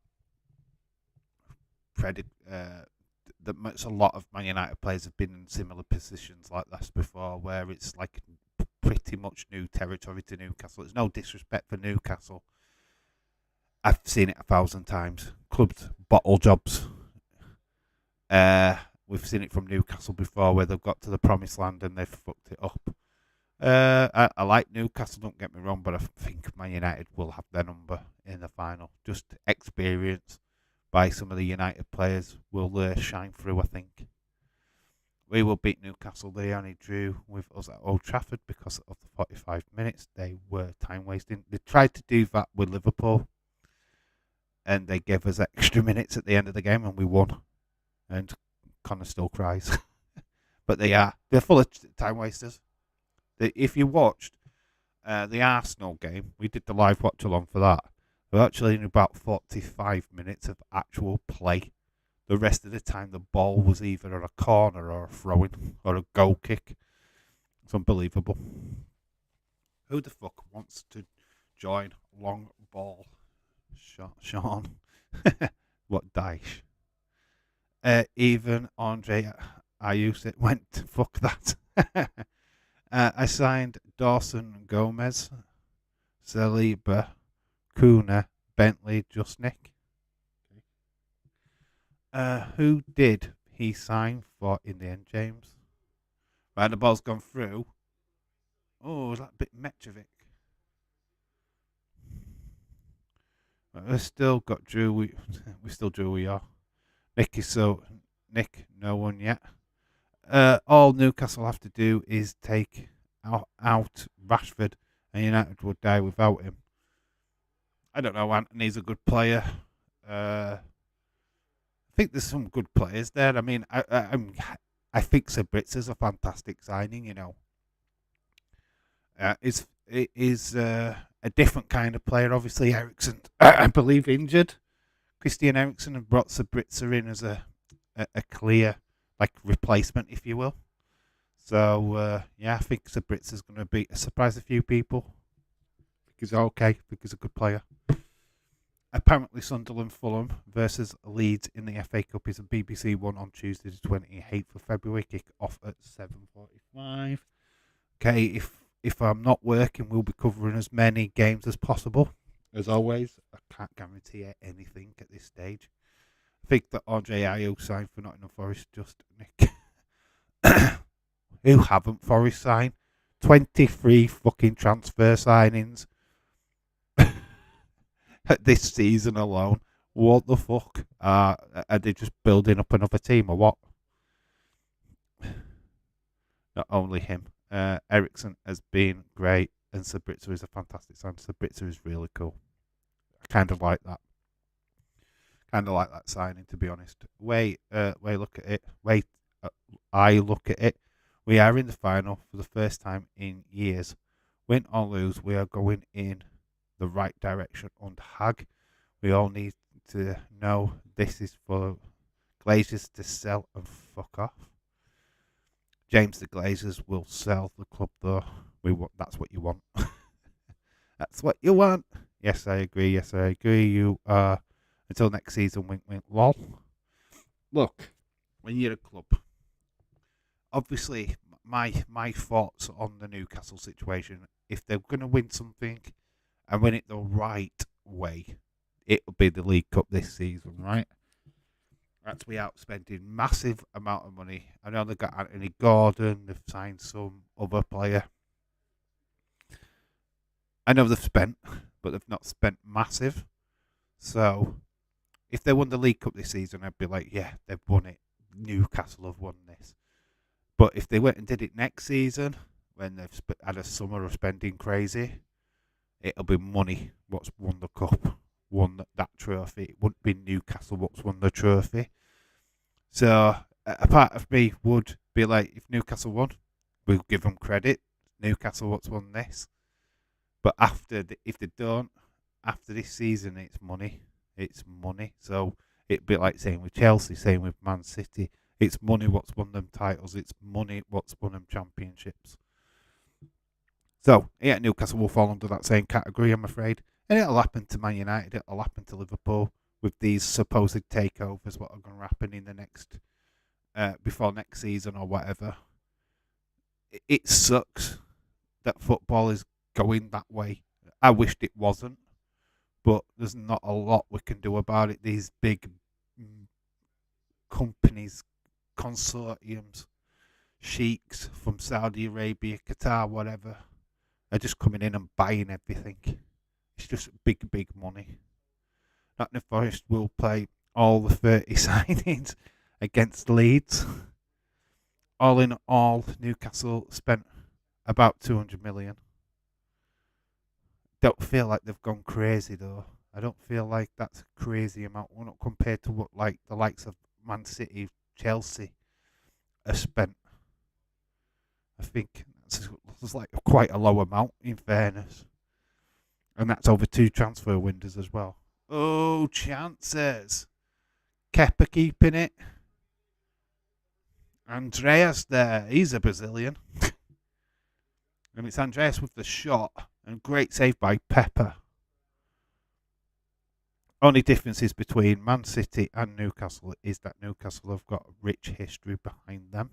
that a lot of Man United players have been in similar positions like this before, where it's like pretty much new territory to Newcastle. It's no disrespect for Newcastle. I've seen it 1,000 times. Clubs bottle jobs. We've seen it from Newcastle before, where they've got to the promised land and they've fucked it up. I like Newcastle, don't get me wrong, but I think Man United will have their number in the final. Just experience by some of the United players will shine through, I think. We will beat Newcastle. They only drew with us at Old Trafford because of the 45 minutes. They were time wasting. They tried to do that with Liverpool, and they gave us extra minutes at the end of the game, and we won. And Connor still cries. But they're full of time wasters. If you watched the Arsenal game, we did the live watch along for that. We're actually in about 45 minutes of actual play. The rest of the time, the ball was either on a corner or a throw-in or a goal kick. It's unbelievable. Who the fuck wants to join long ball? Sean. What Daesh? Even Andre Ayuso went, fuck that. I signed Dawson Gomez, Saliba, Kuna, Bentley, just Nick. Who did he sign for in the end, James? Right, the ball's gone through. Oh, that bit Metrovic. We've still got Drew. We still Drew. We are. Nick, no one yet. All Newcastle have to do is take out Rashford, and United would die without him. I don't know. Anthony's a good player. I think there's some good players there. I mean, I think Sabitza's a fantastic signing. You know, it is a different kind of player. Obviously, Ericsson, I believe, injured. Christian Eriksen and brought Sabitzer in as a clear replacement, if you will. So yeah, I think Sabritzer's going to surprise a few people. I think he's okay. I think he's a good player. Apparently, Sunderland Fulham versus Leeds in the FA Cup is a BBC one on Tuesday, the 28th of February. Kick off at 7:45. Okay, if I'm not working, we'll be covering as many games as possible. As always, I can't guarantee anything at this stage. I think that Andre Ayew signed for Nottingham Forest, just Nick. Who haven't Forest signed? 23 fucking transfer signings this season alone. What the fuck? Are they just building up another team or what? Not only him. Ericsson has been great, and Sabitzer is a fantastic sign. Sabitzer is really cool. I kind of like that. Kind of like that signing, to be honest. Look at it. I look at it. We are in the final for the first time in years. Win or lose, we are going in the right direction under Hag. We all need to know this is for Glazers to sell and fuck off. James, the Glazers will sell the club, though. That's what you want. That's what you want. Yes, I agree. You are. Until next season, wink, wink, lol. Look, when you're a club, obviously, my thoughts on the Newcastle situation, if they're going to win something and win it the right way, it'll be the League Cup this season, right? That's without spending massive amount of money. I know they've got Anthony Gordon, they've signed some other player. I know they've spent, but they've not spent massive. So, if they won the League Cup this season, I'd be like, yeah, they've won it. Newcastle have won this. But if they went and did it next season, when they've had a summer of spending crazy, it'll be money what's won the cup, won that trophy. It wouldn't be Newcastle what's won the trophy. So a part of me would be like, if Newcastle won, we'll give them credit. Newcastle what's won this. But if they don't, after this season, it's money. It's money. So it'd be like saying with Chelsea, saying with Man City, it's money what's won them titles. It's money what's won them championships. So, yeah, Newcastle will fall under that same category, I'm afraid. And it'll happen to Man United. It'll happen to Liverpool with these supposed takeovers, what are going to happen in the next, before next season or whatever. It sucks that football is going that way. I wished it wasn't, but there's not a lot we can do about it. These big companies, consortiums, sheiks from Saudi Arabia, Qatar, whatever, are just coming in and buying everything. It's just big, big money. Nottingham Forest will play all the 30 signings against Leeds. All in all, Newcastle spent about 200 million. Don't feel like they've gone crazy though. I don't feel like that's a crazy amount. We're not compared to what like the likes of Man City, Chelsea have spent. I think that's like quite a low amount in fairness. And that's over 2 transfer windows as well. Oh, chances. Kepa keeping it. Andreas there. He's a Brazilian. And it's Andreas with the shot. And great save by Pepper. Only differences between Man City and Newcastle is that Newcastle have got a rich history behind them.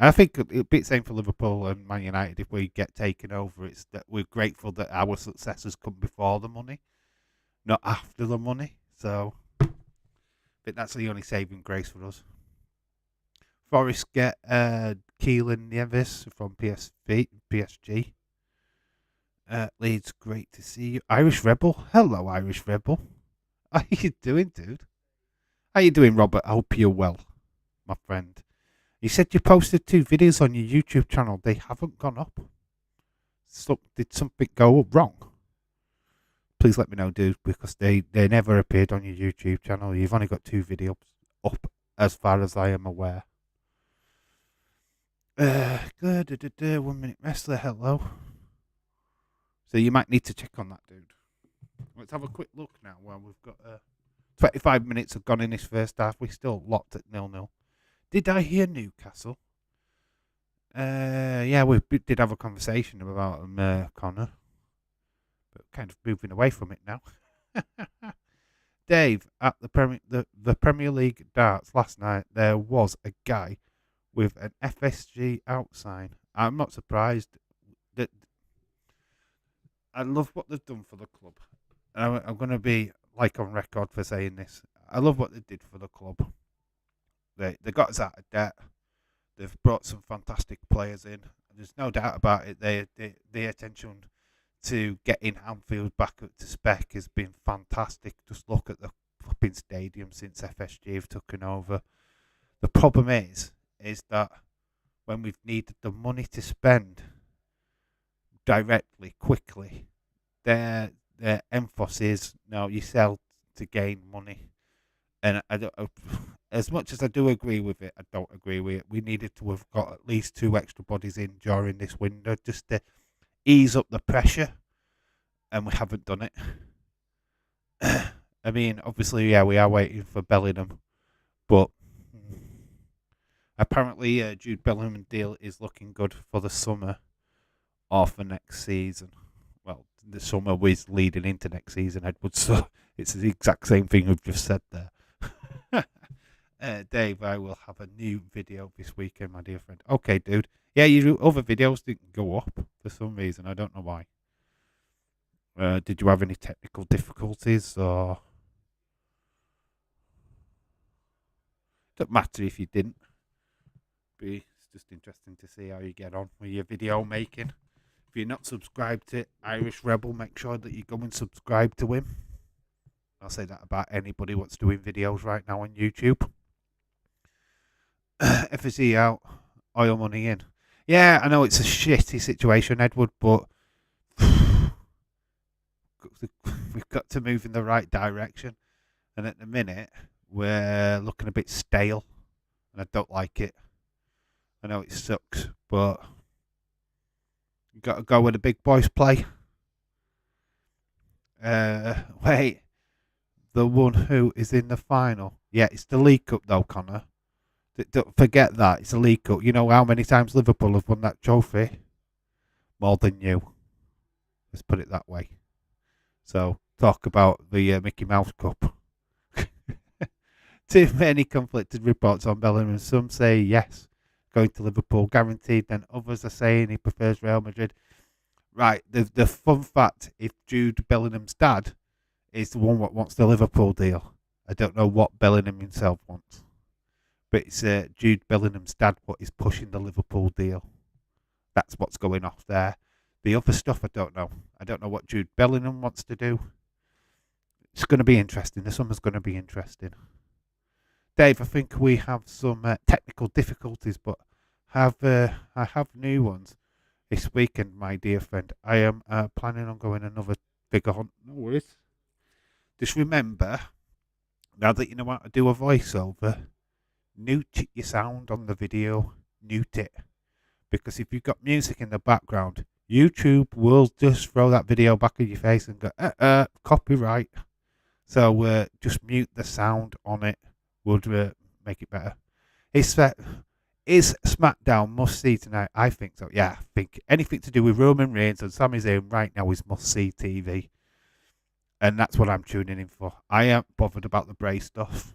I think it'll be the same for Liverpool and Man United if we get taken over. It's that we're grateful that our successes come before the money, not after the money. So I think that's the only saving grace for us. Forest get Keelan Neves from PSG. Leeds, great to see you. Irish Rebel. Hello, Irish Rebel. How you doing, dude? How you doing, Robert? I hope you're well, my friend. You said you posted 2 videos on your YouTube channel. They haven't gone up. So, did something go wrong? Please let me know, dude, because they never appeared on your YouTube channel. You've only got 2 videos up, as far as I am aware. 1 minute wrestler, hello. So you might need to check on that, dude. Let's have a quick look now. Well, we've got 25 minutes have gone in this first half. We're still locked at 0-0. Did I hear Newcastle? Yeah, we did have a conversation about Connor, but kind of moving away from it now. Dave, at the Premier League darts last night, there was a guy with an FSG out sign. I'm not surprised. That I love what they've done for the club. I'm going to be like on record for saying this. I love what they did for the club. They got us out of debt. They've brought some fantastic players in. There's no doubt about it. Their attention to getting Anfield back up to spec has been fantastic. Just look at the flipping stadium since FSG have taken over. The problem is that when we've needed the money to spend directly, quickly, their emphasis is, no, you sell to gain money. And I don't, as much as I do agree with it, I don't agree with it. We needed to have got at least 2 extra bodies in during this window just to ease up the pressure, and we haven't done it. I mean, obviously, yeah, we are waiting for Bellingham, but apparently Jude Bellingham deal is looking good for the summer or for next season. Well, the summer was leading into next season, Edward, so it's the exact same thing we've just said there. Dave, I will have a new video this weekend, my dear friend. Okay, dude. Yeah, your other videos didn't go up for some reason. I don't know why. Did you have any technical difficulties or? Don't matter if you didn't. But it's just interesting to see how you get on with your video making. If you're not subscribed to Irish Rebel, make sure that you go and subscribe to him. I'll say that about anybody what's doing videos right now on YouTube. FSE out, oil money in. Yeah, I know it's a shitty situation, Edward, but we've got to move in the right direction. And at the minute, we're looking a bit stale, and I don't like it. I know it sucks, but you got to go where the big boys play. Wait, the one who is in the final? Yeah, it's the League Cup though, Connor. Don't forget that it's a League Cup. You know how many times Liverpool have won that trophy? More than you. Let's put it that way. So talk about the Mickey Mouse Cup. Too many conflicted reports on Bellingham. Some say yes, going to Liverpool guaranteed. Then others are saying he prefers Real Madrid. Right. The fun fact: if Jude Bellingham's dad is the one that wants the Liverpool deal, I don't know what Bellingham himself wants, but it's Jude Bellingham's dad what is pushing the Liverpool deal. That's what's going off there. The other stuff I don't know. I don't know what Jude Bellingham wants to do. It's going to be interesting. The summer's going to be interesting. Dave, I think we have some technical difficulties, but I have new ones this weekend, my dear friend. I am planning on going another figure hunt. No worries. Just remember, now that you know how to do a voiceover, mute your sound on the video. Mute it. Because if you've got music in the background, YouTube will just throw that video back in your face and go, copyright. So just mute the sound on it. Would make it better. Is SmackDown must see tonight? I think so. Yeah, I think anything to do with Roman Reigns and Sami Zayn right now is must see TV. And that's what I'm tuning in for. I ain't bothered about the Bray stuff.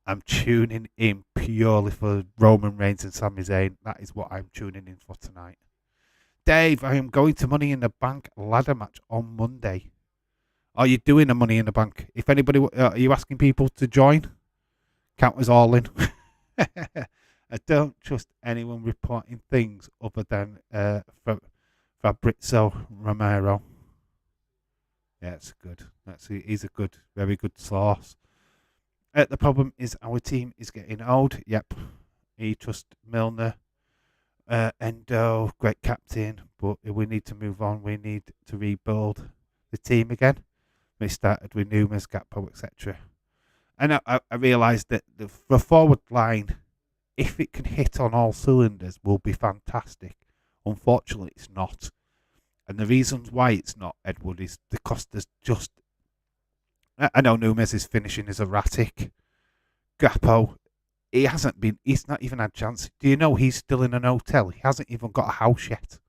I'm tuning in purely for Roman Reigns and Sami Zayn. That is what I'm tuning in for tonight. Dave, I am going to Money in the Bank ladder match on Monday. Are you doing a Money in the Bank? If anybody, are you asking people to join? Count us all in. I don't trust anyone reporting things other than Fabrizio Romero. Yeah, it's good. He's a good, very good source. The problem is our team is getting old. Yep. He trusts Milner. Endo, great captain, but we need to move on. We need to rebuild the team again. We started with Numas, Gakpo, etc. And I realised that the forward line, if it can hit on all cylinders, will be fantastic. Unfortunately, it's not. And the reasons why it's not, Edward, is because there's just... I know Numes' finishing is erratic. Gakpo, he's not even had a chance. Do you know he's still in an hotel? He hasn't even got a house yet.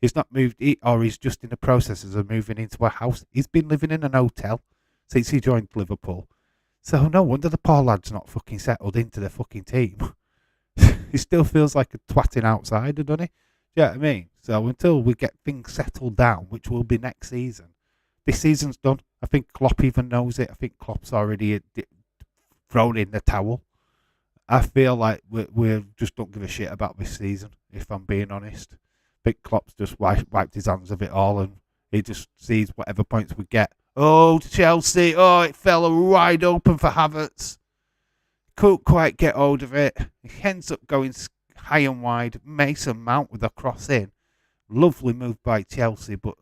He's not moved, or he's just in the processes of moving into a house. He's been living in an hotel since he joined Liverpool. So no wonder the poor lad's not fucking settled into the fucking team. He still feels like a twatting outsider, doesn't he? Do you know what I mean? So until we get things settled down, which will be next season, this season's done. I think Klopp even knows it. I think Klopp's already thrown in the towel. I feel like we just don't give a shit about this season, if I'm being honest. I think Klopp's just wiped his hands of it all, and he just sees whatever points we get. Oh, Chelsea. Oh, it fell wide open for Havertz. Couldn't quite get hold of it. He ends up going high and wide. Mason Mount with a cross in. Lovely move by Chelsea, but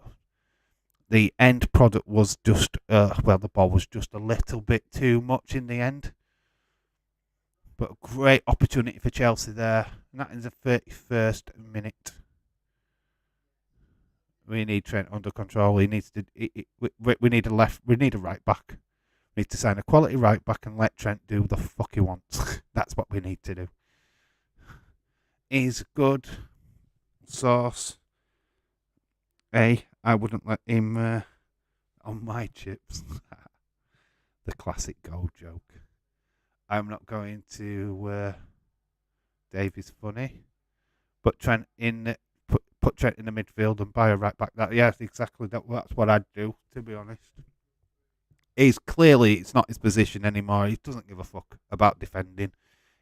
the end product was just, the ball was just a little bit too much in the end. But a great opportunity for Chelsea there. And that is the 31st minute. We need Trent under control. He needs to. We need a left. We need a right back. We need to sign a quality right back and let Trent do the fuck he wants. That's what we need to do. He's good. Sauce. I wouldn't let him on my chips. The classic goal joke. I'm not going to. Dave is funny, but Trent in. Put Trent in the midfield and buy a right back. That's exactly that's what I'd do, to be honest. It's not his position anymore. He doesn't give a fuck about defending.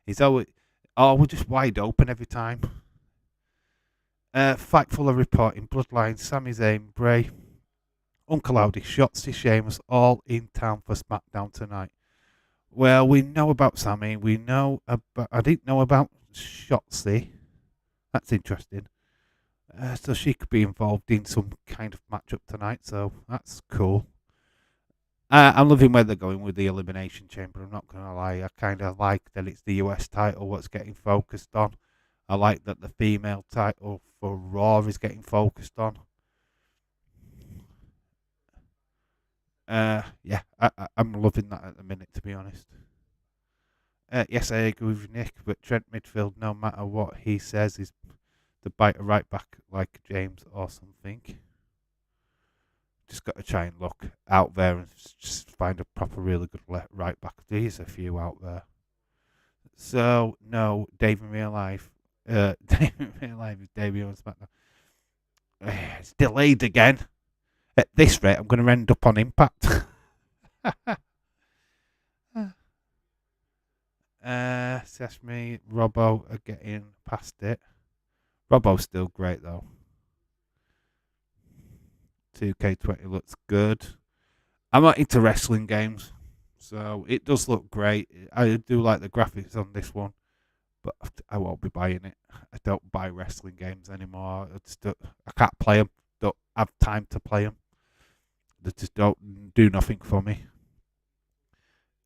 He's always, we're just wide open every time. Fact full of reporting. Bloodline, Sami Zayn, Bray. Uncle Howdy, Shotzi, Sheamus, all in town for SmackDown tonight. Well, we know about Sammy. We know about. I didn't know about Shotzi. That's interesting. So she could be involved in some kind of matchup tonight. So that's cool. I'm loving where they're going with the Elimination Chamber. I'm not going to lie. I kind of like that it's the US title what's getting focused on. I like that the female title for Raw is getting focused on. Yeah, I'm loving that at the minute, to be honest. Yes, I agree with Nick, but Trent Midfield, no matter what he says, is the biter right back like James or something. Just got to try and look out there and just find a proper, really good right back. There's a few out there. So, no, Dave in real life. Dave in real life is Davey on SmackDown. It's delayed again. At this rate, I'm going to end up on Impact. Sesame, Robbo are getting past it. Robbo's still great though. 2K20 looks good. I'm not into wrestling games, so it does look great. I do like the graphics on this one, but I won't be buying it. I don't buy wrestling games anymore. I can't play them. Don't have time to play them. They just don't do nothing for me.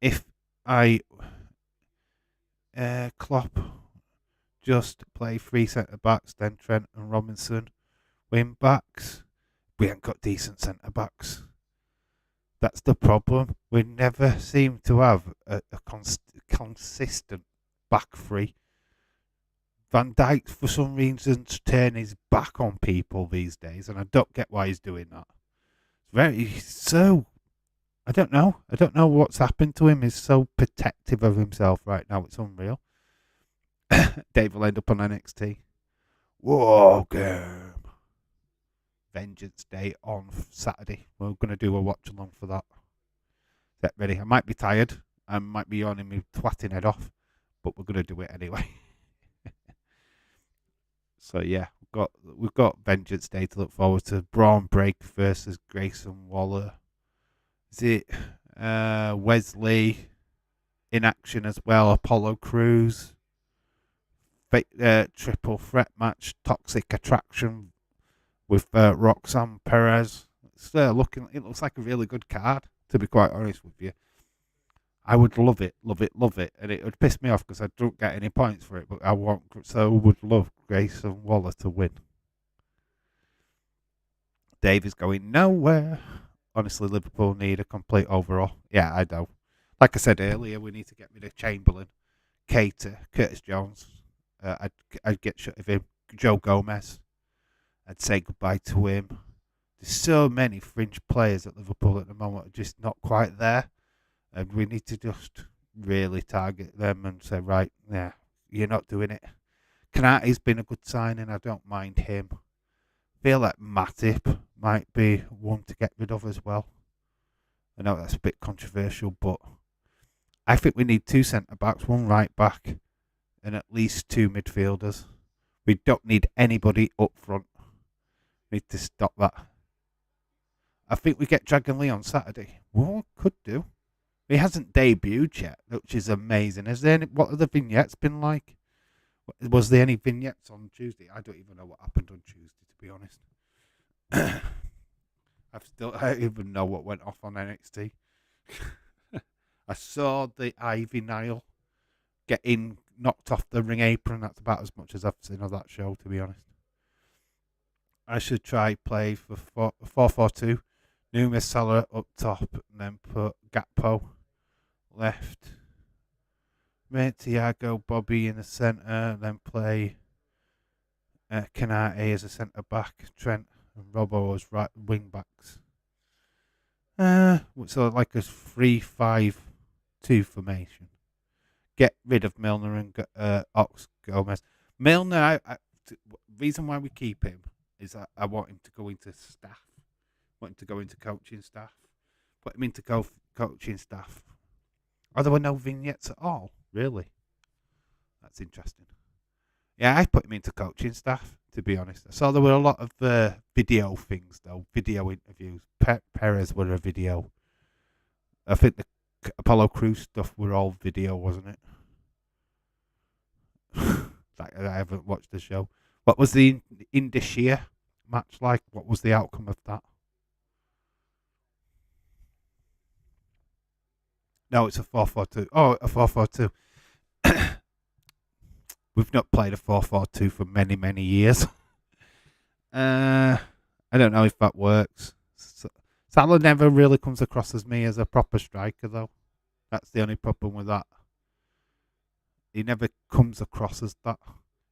If I Klopp just play 3 centre backs, then Trent and Robinson wing backs. We ain't got decent centre backs. That's the problem. We never seem to have a consistent back three. Van Dijk, for some reason, turning his back on people these days, and I don't get why he's doing that. I don't know. I don't know what's happened to him. He's so protective of himself right now. It's unreal. Dave will end up on NXT. Whoa, game. Vengeance Day on Saturday. We're going to do a watch along for that. Get ready. I might be tired. I might be yawning me twatting head off, but we're going to do it anyway. So yeah, we've got Vengeance Day to look forward to. Braun Break versus Grayson Waller. Is it Wesley in action as well? Apollo Crews. Triple threat match. Toxic Attraction with Roxanne Perez. It looks like a really good card, to be quite honest with you. I would love it, and it would piss me off because I don't get any points for it, but I would love Grayson Waller to win. Dave is going nowhere. Honestly, Liverpool need a complete overhaul. Yeah, I know. Like I said earlier, we need to get rid of Chamberlain, Cater, Curtis Jones. I'd get rid of him. Joe Gomez. I'd say goodbye to him. There's so many fringe players at Liverpool at the moment, are just not quite there. And we need to just really target them and say, right, yeah, you're not doing it. Kanate's been a good signing. I don't mind him. Feel like Matip might be one to get rid of as well. I know that's a bit controversial, but I think we need 2 centre-backs, 1 right-back, and at least 2 midfielders. We don't need anybody up front. We need to stop that. I think we get Dragon Lee on Saturday. Well, could do. He hasn't debuted yet, which is amazing. What have the vignettes been like? Was there any vignettes on Tuesday? I don't even know what happened on Tuesday, to be honest. I don't even know what went off on NXT. I saw the Ivy Nile getting knocked off the ring apron. That's about as much as I've seen of that show, to be honest. I should try play for 4-4-2. Numis Salah up top, and then put Gakpo left. Thiago, Bobby in the centre, then play Kanate as a centre back, Trent and Robbo as right wing backs. So like a 3-5-2 formation. Get rid of Milner and Ox Gomez. Milner, reason why we keep him is that I want him to go into staff. Want him to go into coaching staff. Put him into coaching staff. Oh, there were no vignettes at all? Really? That's interesting. Yeah, I put him into coaching staff, to be honest. I saw there were a lot of video things, though, video interviews. Perez were a video. I think the Apollo Crews stuff were all video, wasn't it? Like, I haven't watched the show. What was the Indishia match like? What was the outcome of that? No, it's a 4-4-2. Oh, a 4-4-2. We've not played a 4-4-2 for many, many years. I don't know if that works. Salah never really comes across as me as a proper striker, though. That's the only problem with that. He never comes across as that.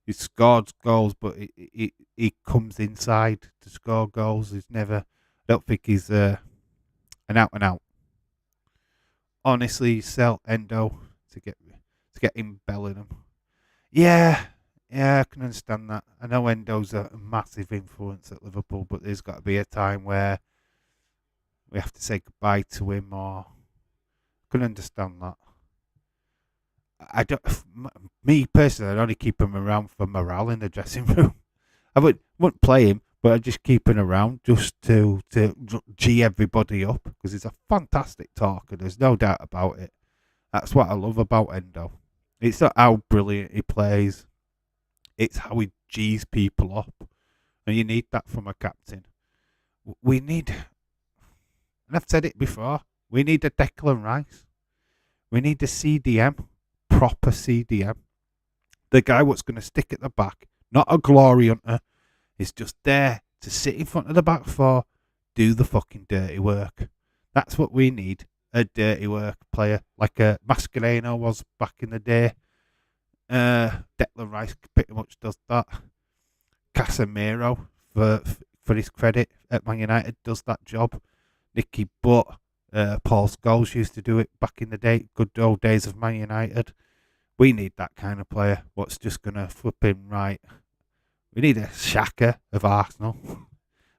He scores goals, but he comes inside to score goals. He's never. I don't think he's an out and out. Honestly, sell Endo to get him Bellingham. Yeah, yeah, I can understand that. I know Endo's a massive influence at Liverpool, but there's got to be a time where we have to say goodbye to him, or I can understand that. I don't. Me personally, I'd only keep him around for morale in the dressing room. I wouldn't play him, but I'd just keep him around just to g everybody up because he's a fantastic talker. There's no doubt about it. That's what I love about Endo. It's not how brilliant he plays; it's how he g's people up, and you need that from a captain. We need, and I've said it before, we need a Declan Rice. We need a CDM, proper CDM. The guy what's going to stick at the back, not a glory hunter, is just there to sit in front of the back four, do the fucking dirty work. That's what we need. A dirty work player like a Mascherano was back in the day. Declan Rice pretty much does that. Casemiro, for his credit, at Man United does that job. Nicky Butt, Paul Scholes used to do it back in the day, good old days of Man United. We need that kind of player. What's just going to flip him right? We need a Shaka of Arsenal.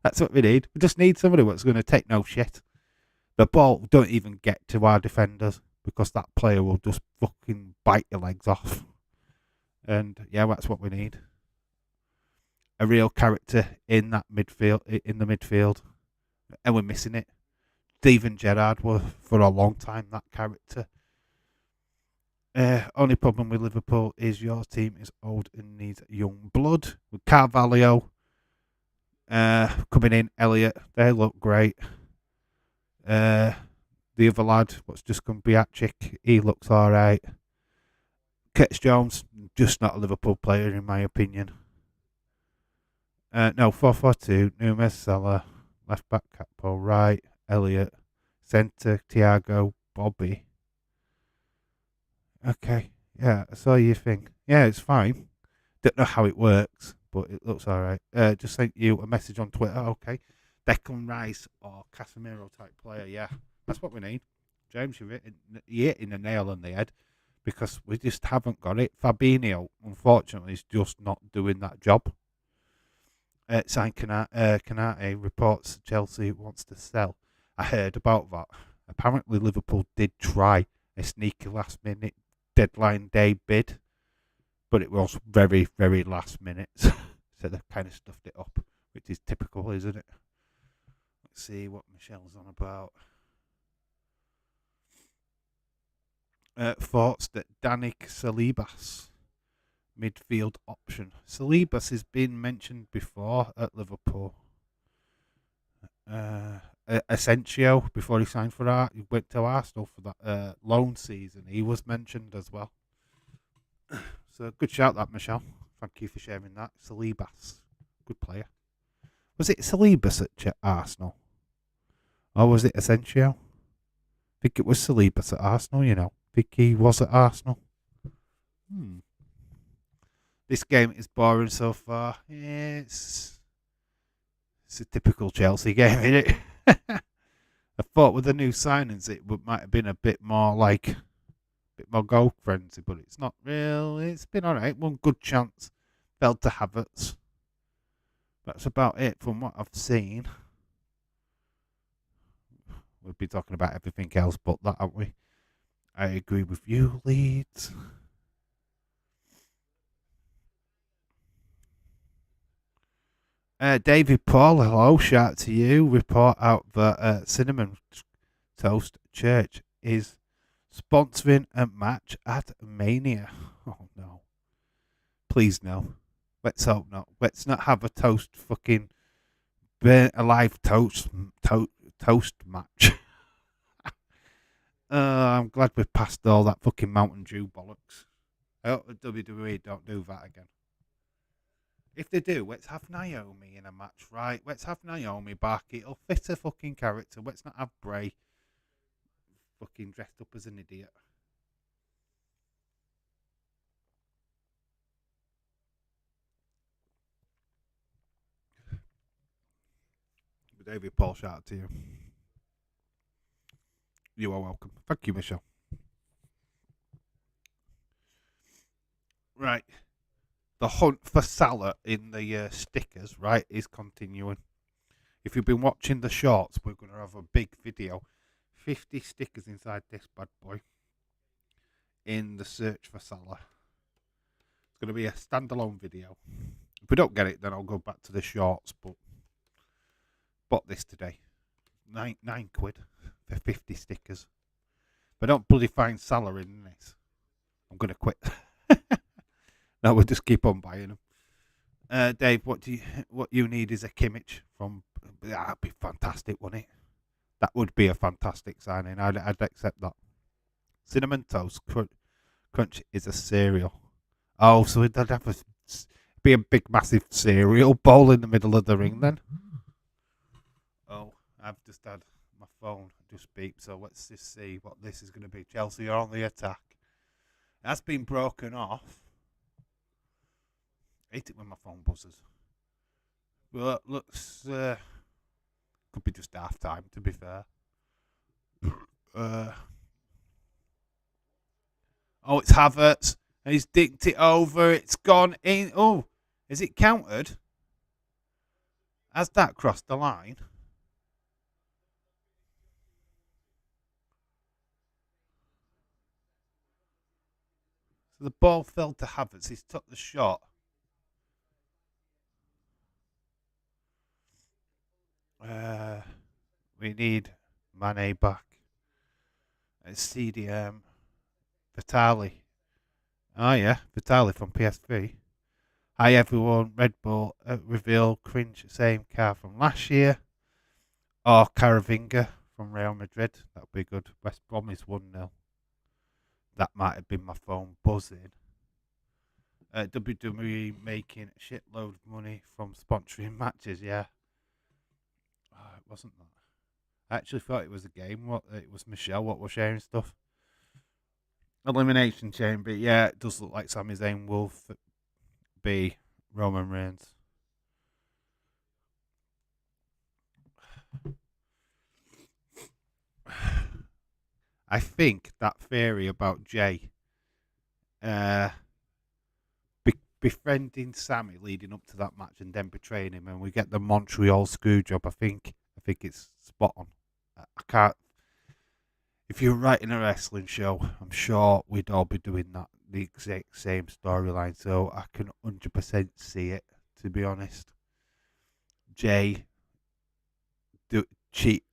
That's what we need. We just need somebody that's going to take no shit. The ball don't even get to our defenders because that player will just fucking bite your legs off. And yeah, that's what we need. A real character in that midfield, and we're missing it. Steven Gerrard was for a long time that character. Only problem with Liverpool is your team is old and needs young blood. With Carvalho coming in, Elliot, they look great. The other lad, what's just come, Biacic, he looks alright. Curtis Jones, just not a Liverpool player in my opinion. No, 4-4-2, Nunes, Salah, left back, Capo, right, Elliot, centre, Thiago, Bobby. Okay, yeah, I saw your thing. Yeah, it's fine. Don't know how it works, but it looks alright. Just sent you a message on Twitter. Okay, Declan Rice or Casemiro type player. Yeah, that's what we need. James, you're hitting the nail on the head because we just haven't got it. Fabinho, unfortunately, is just not doing that job. Signed Canate reports Chelsea wants to sell. I heard about that. Apparently, Liverpool did try a sneaky last minute deadline day bid, but it was very, very last minute. So they kind of stuffed it up, which is typical, isn't it? Let's see what Michelle's on about. Thoughts that Danik Salibas, midfield option. Salibas has been mentioned before at Liverpool. Asensio, before he signed for he went to Arsenal for that loan season. He was mentioned as well. So good shout that, Michelle. Thank you for sharing that. Salibas, good player. Was it Salibas at Arsenal? Or was it Asensio? I think it was Salibas at Arsenal, you know. I think he was at Arsenal. This game is boring so far. Yeah, it's a typical Chelsea game, isn't it? I thought with the new signings it might have been a bit more goal frenzy, but it's not real. It's been alright. One good chance. Fell to Havertz. That's about it from what I've seen. We'll be talking about everything else but that, aren't we? I agree with you, Leeds. David Paul, hello, shout out to you. Report out that Cinnamon Toast Church is sponsoring a match at Mania. Oh no. Please no. Let's hope not. Let's not have a toast fucking burn alive toast match. I'm glad we've passed all that fucking Mountain Dew bollocks. I hope the WWE don't do that again. If they do, let's have Naomi in a match, right? Let's have Naomi back. It'll fit her fucking character. Let's not have Bray fucking dressed up as an idiot. David Paul, shout out to you. You are welcome. Thank you, Michelle. Right. The hunt for Salah in the stickers, right, is continuing. If you've been watching the shorts, we're going to have a big video. 50 stickers inside this bad boy in the search for Salah. It's going to be a standalone video. If we don't get it, then I'll go back to the shorts, but bought this today. £9 for 50 stickers. If I don't bloody find Salah in this, I'm going to quit. No, we'll just keep on buying them. Dave, what you need is a Kimmich from. That'd be fantastic, wouldn't it? That would be a fantastic signing. I'd accept that. Cinnamon Toast Crunch is a cereal. Oh, so it'd have to be a big, massive cereal bowl in the middle of the ring then. Oh, I've just had my phone just beep, so let's just see what this is going to be. Chelsea are on the attack. That's been broken off. I hate it when my phone buzzes. But looks could be just half time, to be fair. Oh, it's Havertz. And he's dicked it over. It's gone in. Oh, is it countered? Has that crossed the line? So the ball fell to Havertz. He's took the shot. We need Mane back. It's CDM. Vitali. Oh yeah, Vitali from PSV. Hi everyone. Red Bull reveal cringe same car from last year. Or Caravinga from Real Madrid. That would be good. West Brom is 1-0. That might have been my phone buzzing. WWE making a shitload of money from sponsoring matches, yeah. Oh, it wasn't that. I actually thought it was a game. It was Michelle what was sharing stuff. Elimination Chamber, yeah, it does look like Sami Zayn will be Roman Reigns. I think that theory about Jay befriending Sammy leading up to that match and then betraying him, and we get the Montreal screw job. I think it's spot on. I can't. If you're writing a wrestling show, I'm sure we'd all be doing that, the exact same storyline. So I can 100% see it. To be honest, Jay, cheat,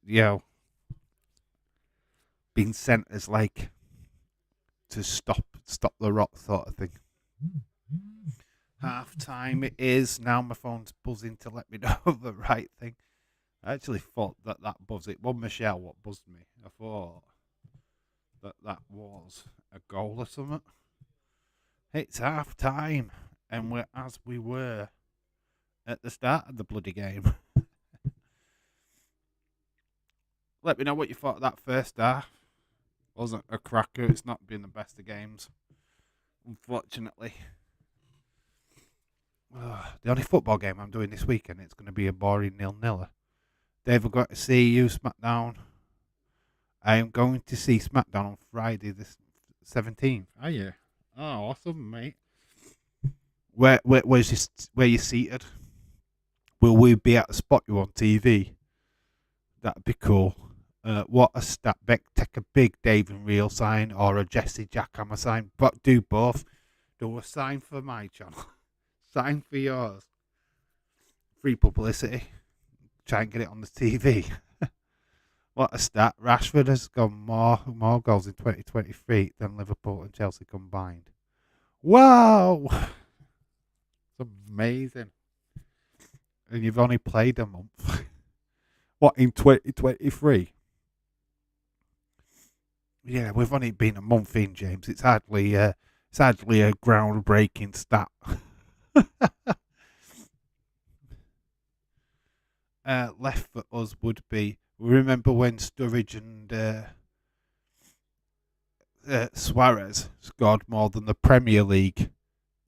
being sent as like to stop the Rock sort of thing. Half time it is. Now my phone's buzzing to let me know the right thing. I actually thought that buzz, it was Michelle what buzzed me. I thought that was a goal or something. It's half time, and we're as we were at the start of the bloody game. Let me know what you thought of that first half. Wasn't a cracker. It's not been the best of games, unfortunately. The only football game I'm doing this weekend, it's going to be a boring 0-0. Dave, I've got to see you SmackDown. I am going to see SmackDown on Friday the 17th. Are you? Oh, awesome, mate. Where you seated? Will we be at the spot you on TV? That'd be cool. What a stat Beck, take a big Dave and Real sign or a Jesse Jackhammer sign, but do both. Do a sign for my channel. Sign for yours. free publicity. Try and get it on the TV. What a stat. Rashford has got more goals in 2023 than Liverpool and Chelsea combined. Wow! It's amazing. And you've only played a month. What, in 2023? Yeah, we've only been a month in, James. It's hardly a groundbreaking stat. Left for us would be, remember when Sturridge and Suarez scored more than the Premier League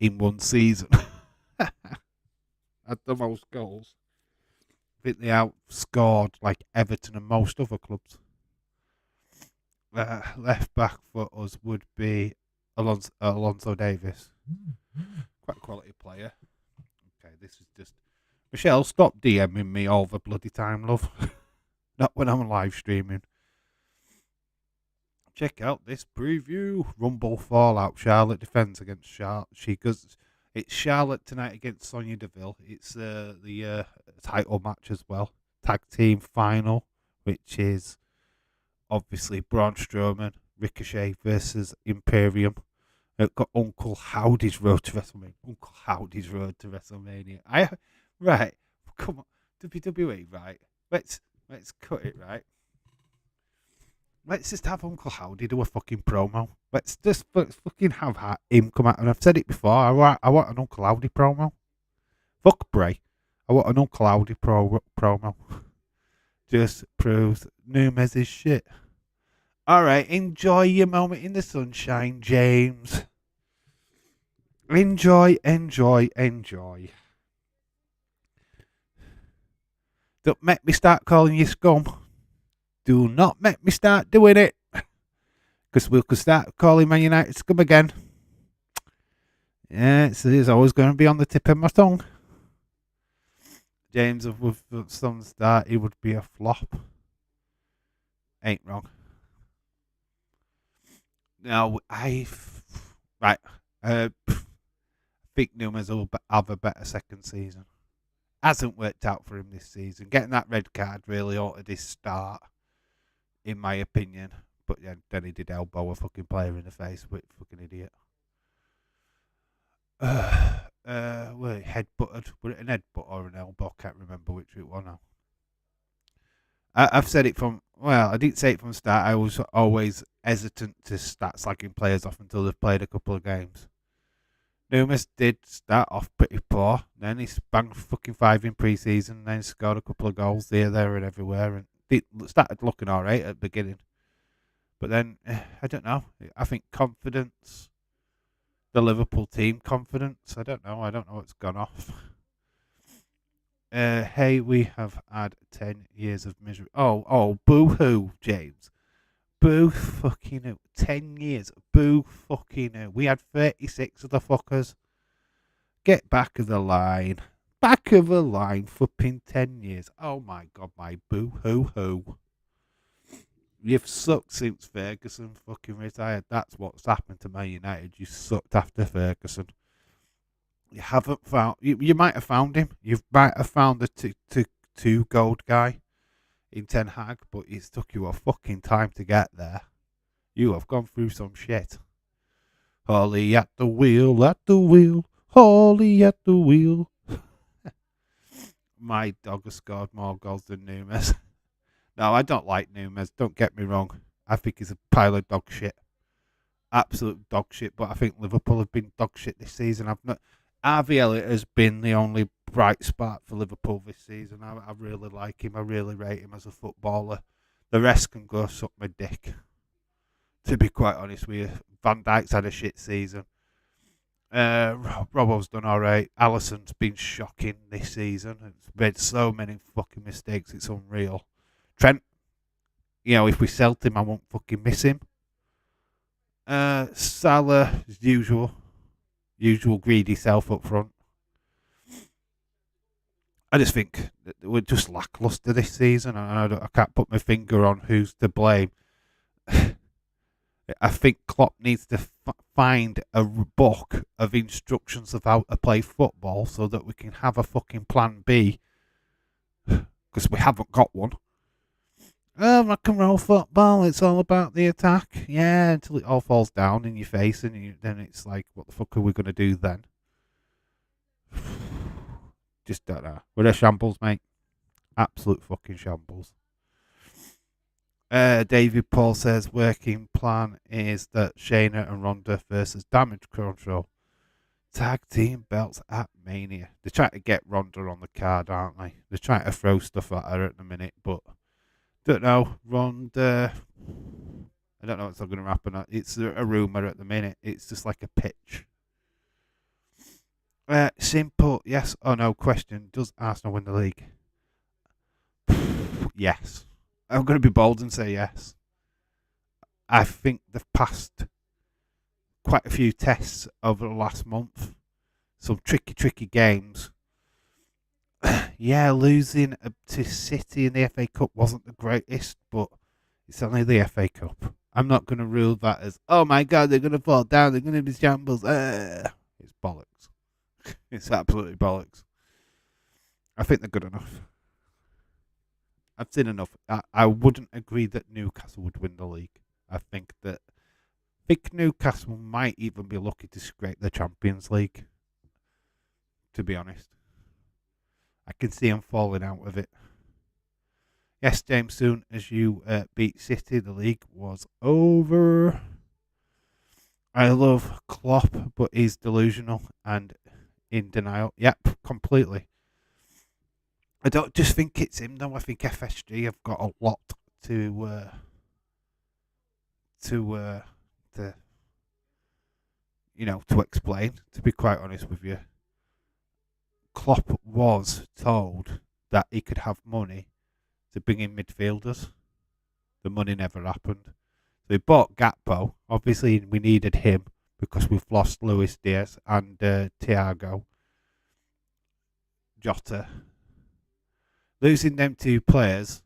in one season? Had the most goals. I think they outscored like Everton and most other clubs. Left back for us would be Alonso Davis. Quite a quality player. Okay, this is just... Michelle, stop DMing me all the bloody time, love. Not when I'm live streaming. Check out this preview. Rumble Fallout. Charlotte defends against Charlotte. It's Charlotte tonight against Sonya Deville. It's the title match as well. Tag team final, which is obviously Braun Strowman, Ricochet versus Imperium. It got Uncle Howdy's Road to WrestleMania. Uncle Howdy's Road to WrestleMania. Right, come on, WWE. Right, let's cut it. Right, let's just have Uncle Howdy do a fucking promo. Let's fucking have him come out. And I've said it before. I want an Uncle Howdy promo. Fuck Bray. I want an Uncle Howdy promo. Just proves Numes is shit. Alright, enjoy your moment in the sunshine, James. Enjoy. Don't make me start calling you scum. Do not make me start doing it. Because we could start calling Man United scum again. Yeah, it's always going to be on the tip of my tongue. James, with some start, he would be a flop. Ain't wrong. Now, I think Nunes will have a better second season. Hasn't worked out for him this season. Getting that red card really altered his start, in my opinion. But yeah, then he did elbow a fucking player in the face, with fucking idiot. Well, headbutted. Was it an headbutt or an elbow? Can't remember which it was now. I've said it I didn't say it from the start. I was always hesitant to start slagging players off until they've played a couple of games. Numes did start off pretty poor. Then he banged fucking 5 in pre-season. Then scored a couple of goals there, and everywhere. And it started looking alright at the beginning. But then, I don't know. I think confidence, the Liverpool team confidence, I don't know what's gone off. Hey, we have had 10 years of misery. Oh, boo-hoo, James. Boo fucking hoo. 10 years. Boo fucking hoo. We had 36 of the fuckers. Get back of the line. Back of the line. Flipping 10 years. Oh my god, my boo-hoo-hoo. You've sucked since Ferguson fucking retired. That's what's happened to Man United. You sucked after Ferguson. You haven't found... You might have found him. You might have found the two gold guy in Ten Hag, but it's took you a fucking time to get there. You have gone through some shit. Holly at the wheel, Holly at the wheel. My dog has scored more goals than Numes. No, I don't like Numes, don't get me wrong. I think he's a pile of dog shit. Absolute dog shit, but I think Liverpool have been dog shit this season. Harvey Elliott has been the only bright spot for Liverpool this season. I really like him. I really rate him as a footballer. The rest can go suck my dick. To be quite honest with you, Van Dijk's had a shit season. Robbo's done alright. Alisson's been shocking this season. It's made so many fucking mistakes. It's unreal. Trent, if we sold him, I won't fucking miss him. Salah, as usual greedy self up front. I just think that we're just lacklustre this season, and I can't put my finger on who's to blame. I think Klopp needs to find a book of instructions of how to play football so that we can have a fucking plan B, because we haven't got one. Rock and roll football, it's all about the attack. Yeah, until it all falls down in your face, and then it's like, what the fuck are we going to do then? Just don't know. We're a shambles, mate. Absolute fucking shambles. David Paul says working plan is that Shayna and Ronda versus Damage Control. Tag team belts at Mania. They're trying to get Ronda on the card, aren't they? They're trying to throw stuff at her at the minute, but don't know. Ronda, I don't know what's going to happen. It's a rumour at the minute. It's just like a pitch. Simple yes or no question. Does Arsenal win the league? Yes. I'm going to be bold and say yes. I think they've passed quite a few tests over the last month. Some tricky games. Yeah, losing to City in the FA Cup wasn't the greatest, but it's only the FA Cup. I'm not going to rule that as, oh my God, they're going to fall down, they're going to be shambles. It's bollocks. It's absolutely bollocks. I think they're good enough. I've seen enough. I wouldn't agree that Newcastle would win the league. I think Newcastle might even be lucky to scrape the Champions League, to be honest. I can see them falling out of it. Yes, James, soon as you beat City, the league was over. I love Klopp, but he's delusional and in denial. Yep, completely. I don't just think it's him, though. I think FSG have got a lot to explain, to be quite honest with you. Klopp was told that he could have money to bring in midfielders. The money never happened. So he bought Gakpo. Obviously, we needed him because we've lost Luis Diaz and Thiago Jota. Losing them two players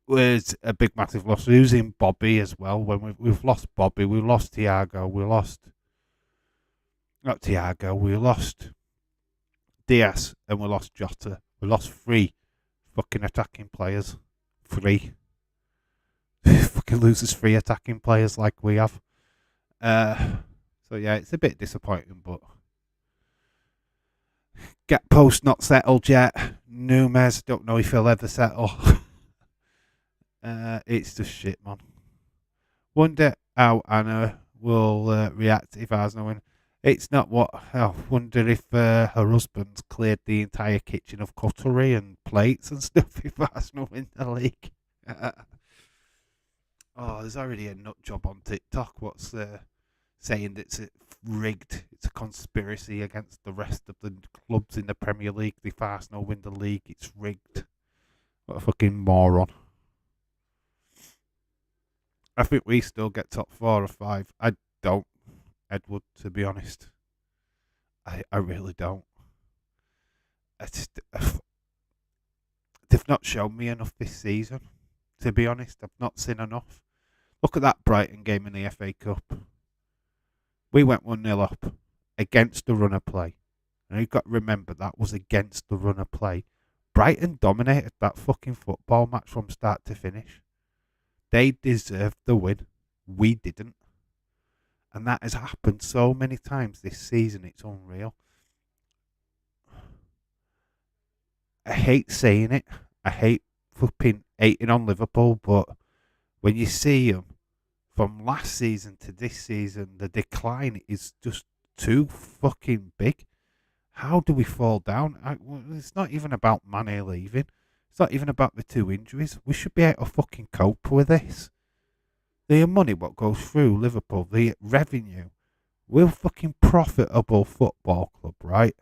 was a big, massive loss. Losing Bobby as well. When we've lost Bobby, we lost Thiago, we lost Diaz, and we lost Jota. We lost 3 fucking attacking players. 3. Fucking loses 3 attacking players like we have. So yeah, it's a bit disappointing, but Gakpo's not settled yet. Nunes, don't know if he'll ever settle. It's just shit, man. Wonder how Anna will react if Arsenal win. It's not what. I wonder if her husband's cleared the entire kitchen of cutlery and plates and stuff if Arsenal win the league. There's already a nut job on TikTok. What's saying that it's rigged? It's a conspiracy against the rest of the clubs in the Premier League. If Arsenal win the league, it's rigged. What a fucking moron. I think we still get top 4 or 5. I don't, Edward, to be honest. I really don't. They've not shown me enough this season, to be honest. I've not seen enough. Look at that Brighton game in the FA Cup. We went 1-0 up against the run of play. And you've got to remember that was against the run of play. Brighton dominated that fucking football match from start to finish. They deserved the win. We didn't. And that has happened so many times this season. It's unreal. I hate saying it. I hate flipping hating on Liverpool. But when you see them from last season to this season, the decline is just too fucking big. How do we fall down? It's not even about Mane leaving. It's not even about the 2 injuries. We should be able to fucking cope with this. The money what goes through Liverpool, the revenue. We're a fucking profitable football club, right?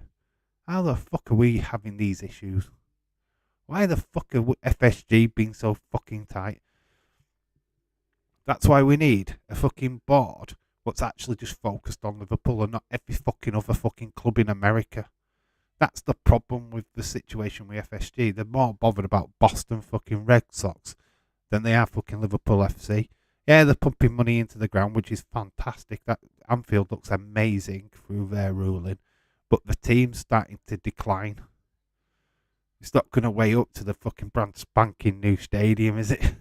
How the fuck are we having these issues? Why the fuck are FSG being so fucking tight? That's why we need a fucking board what's actually just focused on Liverpool and not every fucking other fucking club in America. That's the problem with the situation with FSG. They're more bothered about Boston fucking Red Sox than they are fucking Liverpool FC. Yeah, they're pumping money into the ground, which is fantastic. That Anfield looks amazing through their ruling, but the team's starting to decline. It's not going to weigh up to the fucking brand spanking new stadium, is it?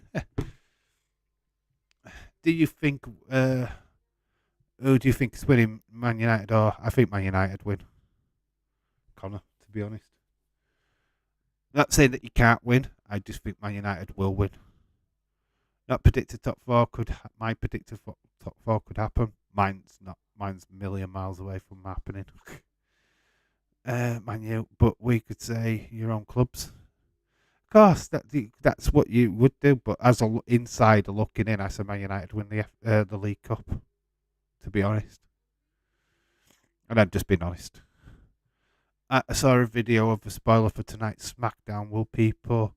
Do you think? Who do you think is winning, Man United or I think Man United win? Connor, to be honest. Not saying that you can't win. I just think Man United will win. Not predicted top four could. My predicted top four could happen. Mine's not. Mine's a million miles away from happening. Man U, but we could say your own clubs. Of course, that's what you would do. But as an insider looking in, I said Man United win the League Cup. To be honest, and I've just been honest. I saw a video of a spoiler for tonight's SmackDown. Will people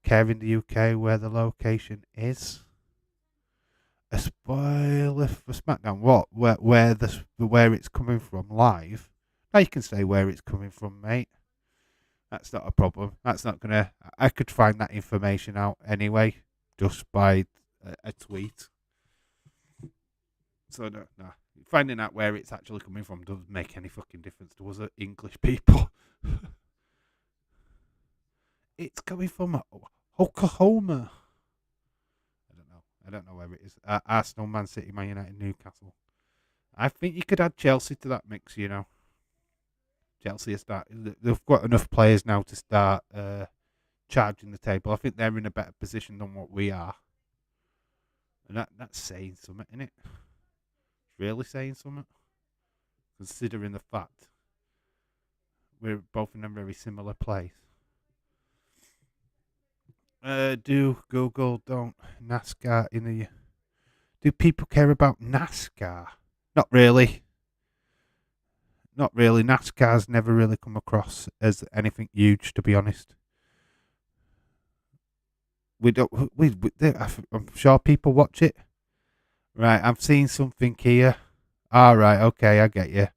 care in the UK where the location is? A spoiler for SmackDown? What? Where it's coming from live? Now you can say where it's coming from, mate. That's not a problem. That's not gonna. I could find that information out anyway, just by a tweet. So no. Finding out where it's actually coming from doesn't make any fucking difference to us English people. It's coming from Oklahoma. I don't know where it is. Arsenal, Man City, Man United, Newcastle. I think you could add Chelsea to that mix, you know. Chelsea they've got enough players now to start charging the table. I think they're in a better position than what we are. And that's saying something, isn't it? Really saying something? Considering the fact we're both in a very similar place. Do Google don't NASCAR in the... Do people care about NASCAR? Not really. Not really. NASCAR's never really come across as anything huge, to be honest. I'm sure people watch it. Right, I've seen something here. All right, okay, I get you.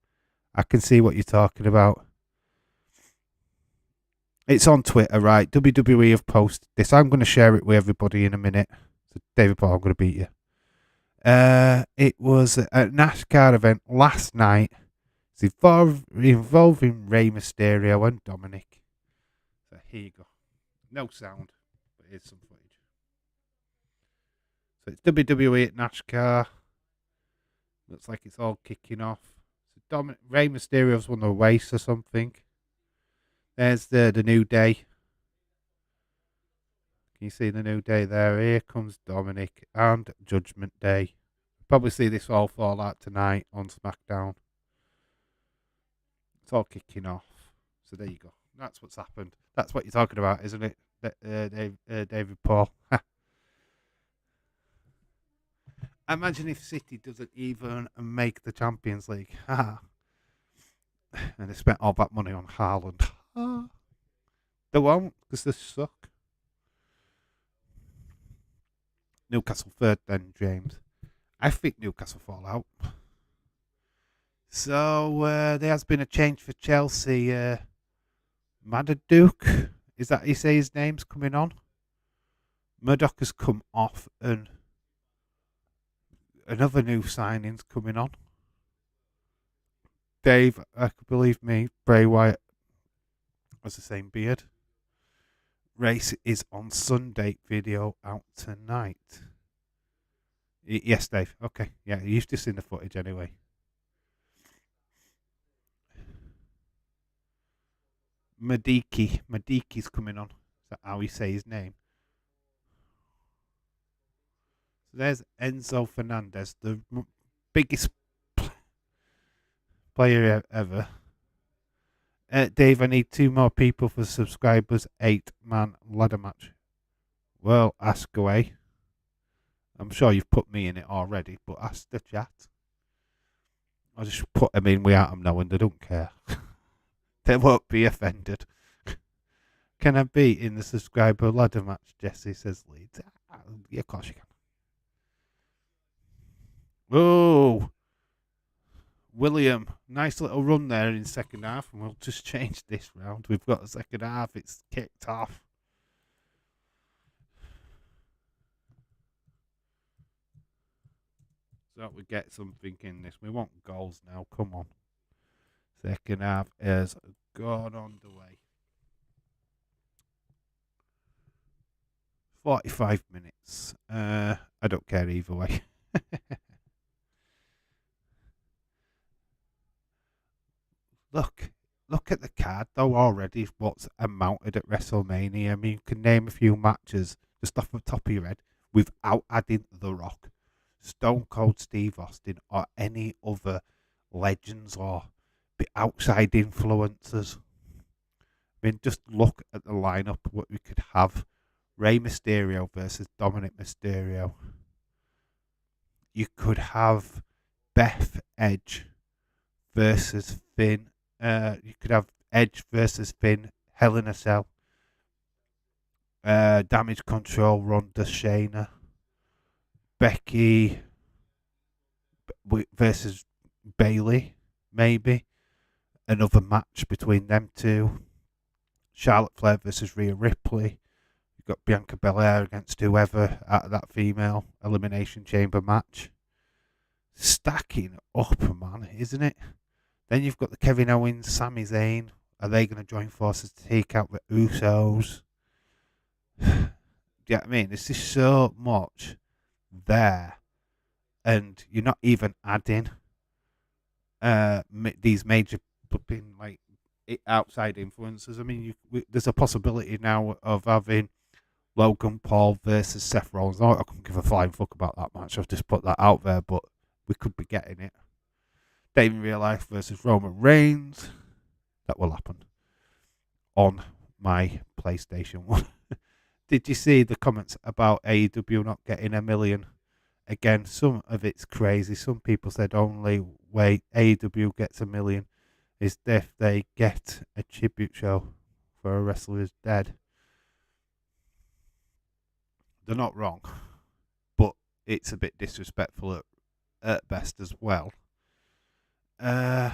I can see what you're talking about. It's on Twitter, right? WWE have posted this. I'm going to share it with everybody in a minute. So David Paul, I'm going to beat you. It was a NASCAR event last night. It's involving Rey Mysterio and Dominic. So here you go. No sound, but here's some footage. So it's WWE at NASCAR. Looks like it's all kicking off. So Rey Mysterio's won the race or something. There's the New Day. Can you see the New Day there? Here comes Dominic and Judgment Day. Probably see this all fall out tonight on SmackDown. It's all kicking off. So there you go. That's what's happened. That's what you're talking about, isn't it, David Paul? Imagine if City doesn't even make the Champions League. And they spent all that money on Haaland. They won't, because they suck. Newcastle third then, James. I think Newcastle fall out. So there has been a change for Chelsea. Madaduke, is that you say his name's coming on? Murdoch has come off and another new signing's coming on. Dave, believe me, Bray Wyatt has the same beard. Race is on Sunday. Video out tonight. Yes, Dave. Okay. Yeah, you've just seen the footage anyway. Madiki's coming on. Is that how you say his name? So there's Enzo Fernandez, the biggest player ever. Dave, I need 2 more people for subscribers. 8-man ladder match. Well, ask away. I'm sure you've put me in it already, but ask the chat. I'll just put them in without them knowing. They don't care. They won't be offended. Can I be in the subscriber ladder match? Jesse says Leeds. Yeah, of course you can. Oh, William, nice little run there in second half, and we'll just change this round. We've got a second half. It's kicked off. So we get something in this. We want goals now. Come on. Second half has gone on the way. 45 minutes. I don't care either way. look, look at the card though already. What's amounted at WrestleMania? I mean, you can name a few matches just off the top of your head without adding The Rock, Stone Cold Steve Austin, or any other legends or the outside influencers. I mean, just look at the lineup. What we could have: Rey Mysterio versus Dominic Mysterio. You could have Beth Edge versus Finn. You could have Edge versus Finn, Hell in a Cell, Damage Control, Ronda Shayna, Becky versus Bailey, maybe another match between them two. Charlotte Flair versus Rhea Ripley. You've got Bianca Belair against whoever out of that female elimination chamber match. Stacking up, man, isn't it? Then you've got the Kevin Owens, Sami Zayn. Are they going to join forces to take out the Usos? Do you know what I mean? There's just so much there. And you're not even adding these major like outside influences. I mean, there's a possibility now of having Logan Paul versus Seth Rollins. I couldn't give a flying fuck about that match. I've just put that out there, but we could be getting it. Damien Real Life versus Roman Reigns. That will happen on my PlayStation 1. Did you see the comments about AEW not getting $1 million? Again, some of it's crazy. Some people said only way AEW gets $1 million is if they get a tribute show for a wrestler who's dead. They're not wrong, but it's a bit disrespectful at best as well. I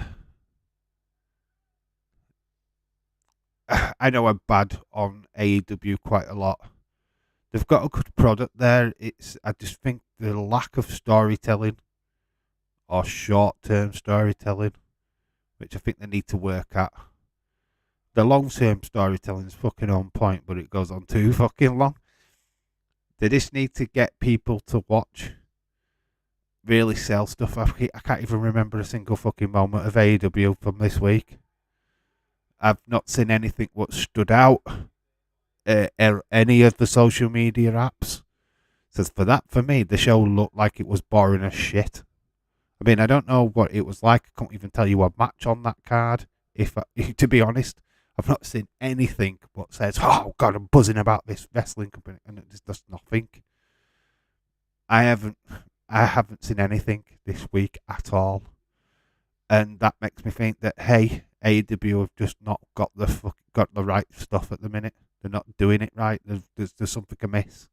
know I'm bad on AEW quite a lot. They've got a good product there. I just think the lack of storytelling or short-term storytelling, which I think they need to work at. The long-term storytelling is fucking on point, but it goes on too fucking long. They just need to get people to watch, really sell stuff. I can't even remember a single fucking moment of AEW from this week. I've not seen anything what stood out. Any of the social media apps. So for me, the show looked like it was boring as shit. I mean, I don't know what it was like. I can't even tell you a match on that card. To be honest, I've not seen anything what says, "Oh God, I'm buzzing about this wrestling company," and it's just nothing. I haven't seen anything this week at all, and that makes me think that hey, AEW have just not got the right stuff at the minute. They're not doing it right. There's something amiss.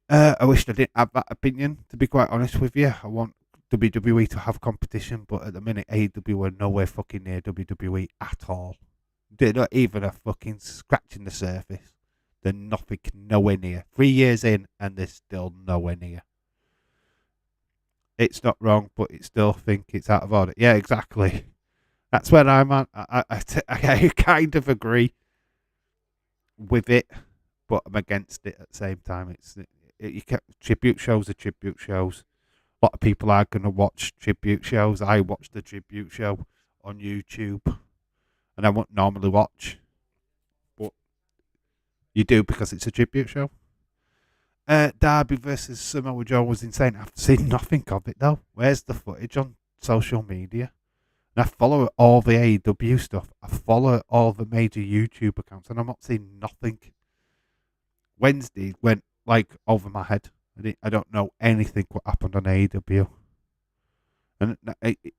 I wish I didn't have that opinion, to be quite honest with you. I want WWE to have competition, but at the minute, AEW are nowhere fucking near WWE at all. They're not even a fucking scratching the surface. They're nothing, nowhere near. 3 years in, and they're still nowhere near. It's not wrong, but I still think it's out of order. Yeah, exactly. That's where I'm at. I kind of agree with it, but I'm against it at the same time. Tribute shows are tribute shows. A lot of people are going to watch tribute shows. I watched the tribute show on YouTube, and I wouldn't normally watch, but you do because it's a tribute show. Darby versus Samoa Joe was insane. I've seen nothing of it though. Where's the footage on social media? And I follow all the AEW stuff. I follow all the major YouTube accounts, and I'm not seeing nothing. Wednesday went like over my head. I don't know anything what happened on AEW, and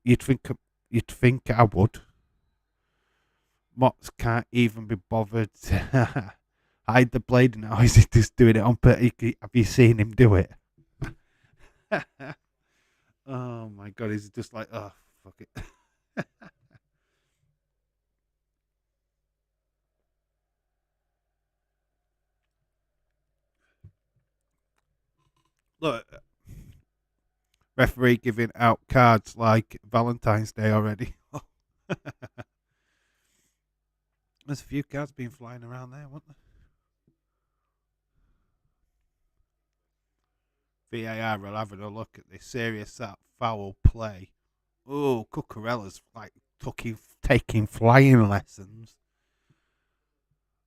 you'd think I would. Mox can't even be bothered to hide the blade now. Is he just doing it on purpose? Have you seen him do it? Oh my god, he's just like, oh fuck it. Look, Referee giving out cards like Valentine's Day already. There's a few cards being flying around there, weren't there? VAR are having a look at this serious foul play. Oh, Cucurella's like taking flying lessons.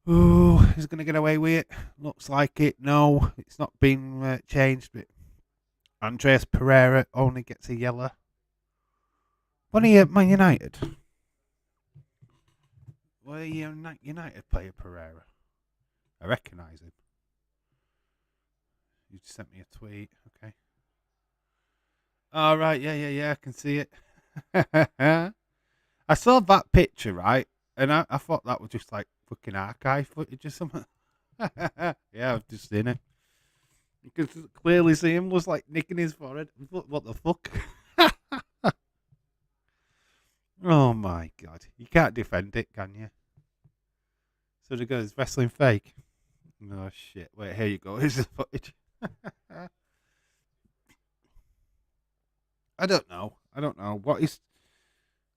Oh, he's going to get away with it. Looks like it. No, it's not been changed. But Andreas Pereira only gets a yellow. What are you at Man United? What are you United player Pereira? I recognise him. You just sent me a tweet. Okay. All right. Yeah. I can see it. I saw that picture, right? And I thought that was just like fucking archive footage or something. Yeah, I've just seen it. You can clearly see him was like nicking his forehead. What the fuck? Oh my god. You can't defend it, can you? So there goes wrestling fake. No shit. Wait, here you go. Here's the footage. I don't know. What is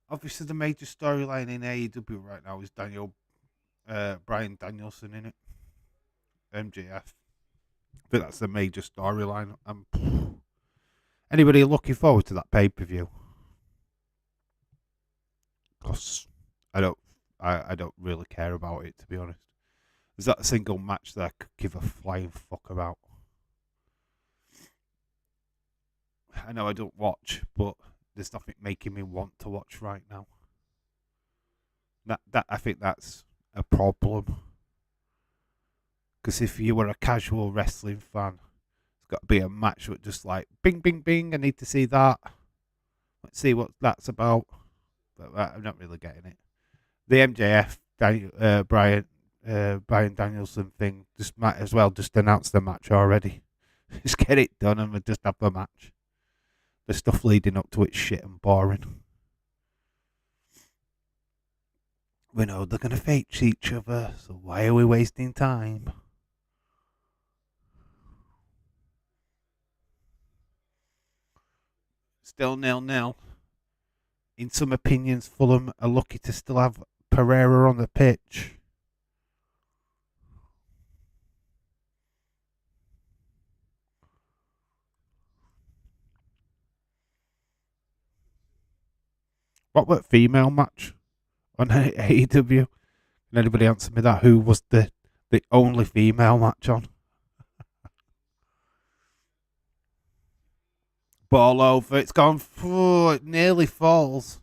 obviously the major storyline in AEW right now is Brian Danielson in it. MJF. I think that's the major storyline. Anybody looking forward to that pay-per-view? Because I don't really care about it, to be honest. There's that single match that I could give a flying fuck about. I know I don't watch, but there's nothing making me want to watch right now. That I think that's a problem. Because if you were a casual wrestling fan, it's got to be a match with just like bing, bing, bing. I need to see that. Let's see what that's about. But I'm not really getting it. The MJF Brian Danielson thing just might as well just announce the match already. Just get it done and we'll just have the match. The stuff leading up to it's shit and boring. We know they're going to face each other, so why are we wasting time? Still 0-0. In some opinions, Fulham are lucky to still have Pereira on the pitch. What was female match on AEW? Can anybody answer me that? Who was the only female match on? Ball over. It's gone. It nearly falls.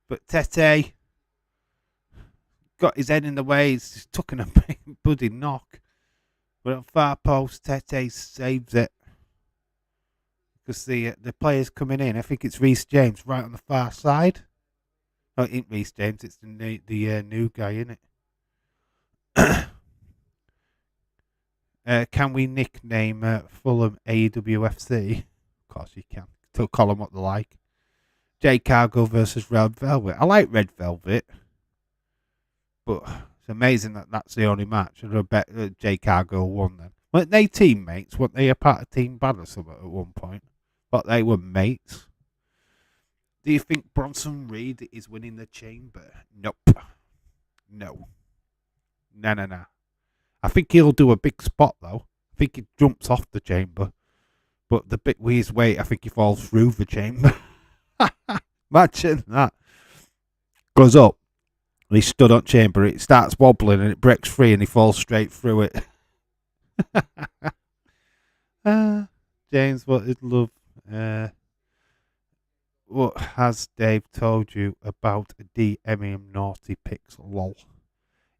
But Tete got his head in the way. He's taken a big bloody knock. But on far post, Tete saves it. Because the player's coming in. I think it's Reece James right on the far side. No, it ain't Reece James. It's the new guy, isn't it? Can we nickname Fulham AWFC? Of course you can. Call them what they like. J Cargo versus Red Velvet. I like Red Velvet, but it's amazing that that's the only match. I bet J Cargo won then. Weren't they teammates? Weren't they a part of Team Bad or something at one point? But they were mates. Do you think Bronson Reed is winning the chamber? Nope. No. No. I think he'll do a big spot though. I think he jumps off the chamber. But the bit with his weight, I think he falls through the chamber. Imagine that. Goes up. And he's stood on chamber. It starts wobbling and it breaks free and he falls straight through it. James, what is love? What has Dave told you about DMing naughty pics? Lol.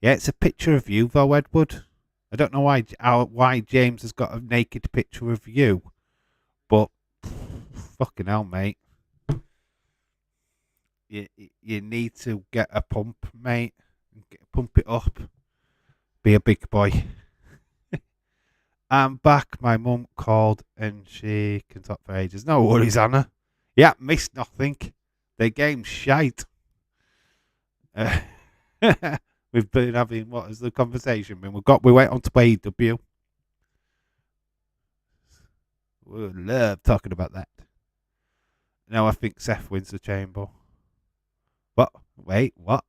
Yeah, it's a picture of you though, Edward. I don't know why James has got a naked picture of you, but fucking hell, mate. You need to get a pump, mate. Pump it up. Be a big boy. I'm back. My mum called and she can talk for ages. No worries, Anna. Yeah, missed nothing. The game's shite. We've been having, what is the conversation been? We went on to AEW. We love talking about that. Now I think Seth wins the chamber. What? Wait, what?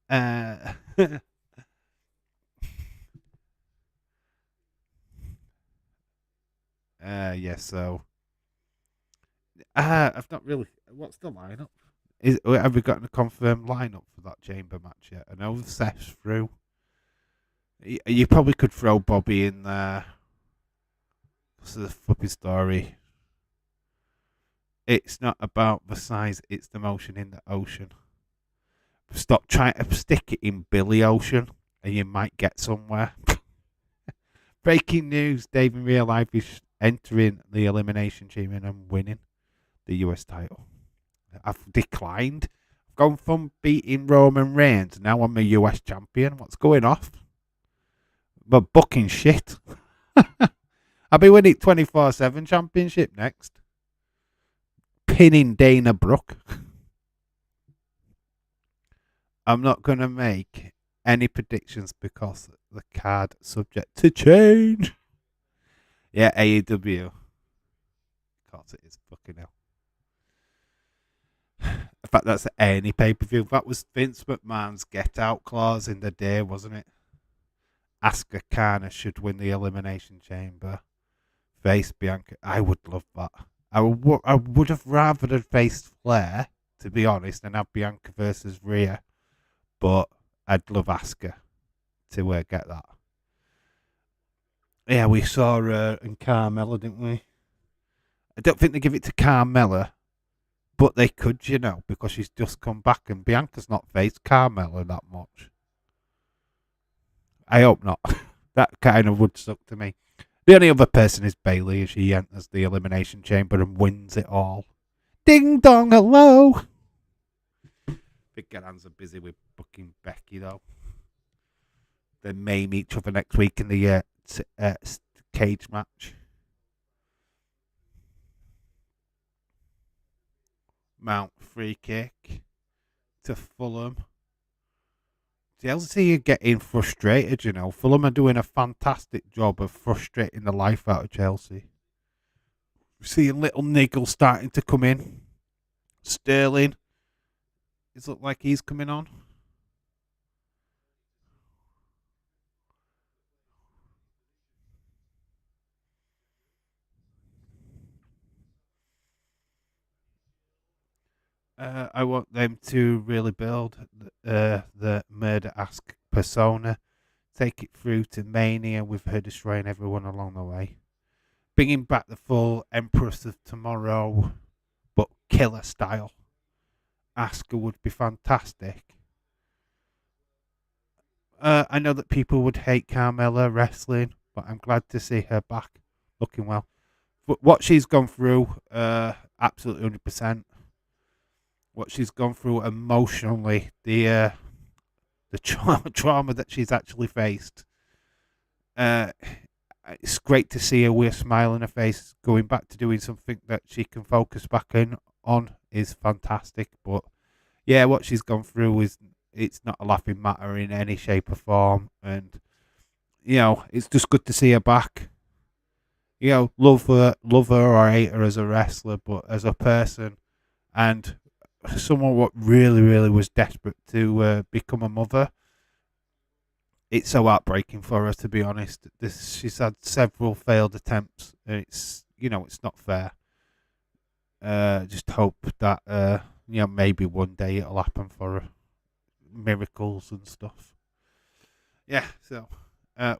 uh, yeah, so. I've not really. What's the lineup? Have we got a confirmed lineup for that chamber match yet? I know Seth's through. You probably could throw Bobby in there. What's the flipping story? It's not about the size, it's the motion in the ocean. Stop trying to stick it in Billy Ocean and you might get somewhere. Breaking news, Dave in real life is entering the Elimination Chamber and winning the US title. I've declined. I've gone from beating Roman Reigns, now I'm a US champion. What's going off? But booking shit. I'll be winning 24/7 championship next. Pinning Dana Brooke. I'm not going to make any predictions because the card subject to change. Yeah, AEW. Of course it is. Fucking hell. In fact, that's any pay-per-view. That was Vince McMahon's get-out clause in the day, wasn't it? Asuka Kana should win the Elimination Chamber. Face Bianca. I would love that. I would have rather have faced Flair, to be honest, and have Bianca versus Rhea. But I'd love Asuka to get that. Yeah, we saw her and Carmella, didn't we? I don't think they give it to Carmella, but they could, because she's just come back and Bianca's not faced Carmella that much. I hope not. That kind of would suck to me. The only other person is Bayley as she enters the Elimination Chamber and wins it all. Ding dong, hello! Big Hands are busy with booking Becky, though. They maim each other next week in the cage match. Mount free kick to Fulham. Chelsea are getting frustrated, Fulham are doing a fantastic job of frustrating the life out of Chelsea. We're seeing little niggles starting to come in. Sterling. It looks like he's coming on. I want them to really build the murder-esque persona. Take it through to Mania with her destroying everyone along the way. Bringing back the full Empress of Tomorrow, but killer style. Asuka would be fantastic. I know that people would hate Carmella wrestling, but I'm glad to see her back looking well. But what she's gone through, absolutely 100%. What she's gone through emotionally, the trauma that she's actually faced. It's great to see her with a smile on her face, going back to doing something that she can focus back on is fantastic. But yeah, what she's gone through it's not a laughing matter in any shape or form, and it's just good to see her back. Love her or hate her as a wrestler, but as a person and someone what really, really was desperate to become a mother. It's so heartbreaking for her, to be honest. She's had several failed attempts, and it's not fair. Just hope that maybe one day it'll happen for her. Miracles and stuff. Yeah, so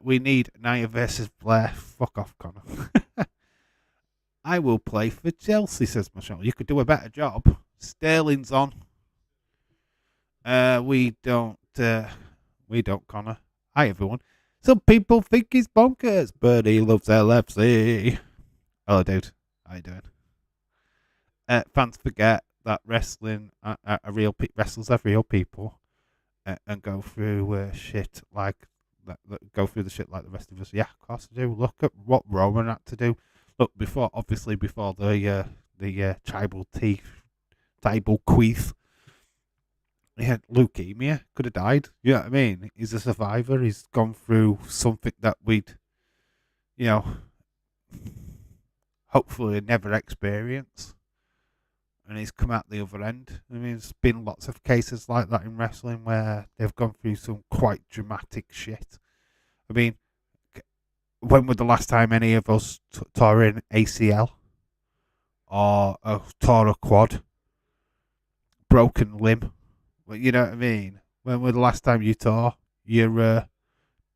we need Nia versus Blair. Fuck off, Connor. I will play for Chelsea, says Michelle. You could do a better job. Sterling's on. We don't, Connor. Hi, everyone. Some people think he's bonkers, but he loves LFC. Hello, dude. How you doing? Fans forget that wrestling wrestlers are real people and go through shit like that. Go through the shit like the rest of us. Yeah, of course I do. Look at what Roman had to do. Look, before the tribal queef. He had leukemia, could have died. You know what I mean? He's a survivor. He's gone through something that we'd, hopefully never experience. And he's come out the other end. I mean, there's been lots of cases like that in wrestling where they've gone through some quite dramatic shit. I mean, when was the last time any of us tore an ACL or tore a quad, broken limb? Well, you know what I mean? When was the last time you tore your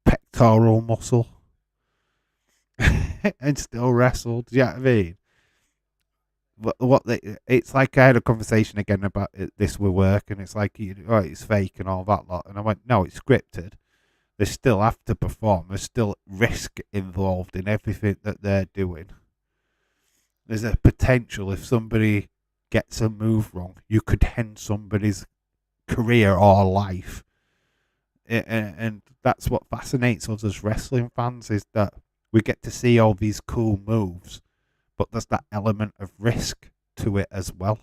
pectoral muscle and still wrestled? Do you know what I mean? It's like I had a conversation again about this with work, and it's like, it's fake and all that lot. And I went, no, it's scripted. They still have to perform. There's still risk involved in everything that they're doing. There's a potential if somebody gets a move wrong, you could end somebody's career or life. And that's what fascinates us as wrestling fans, is that we get to see all these cool moves, but there's that element of risk to it as well.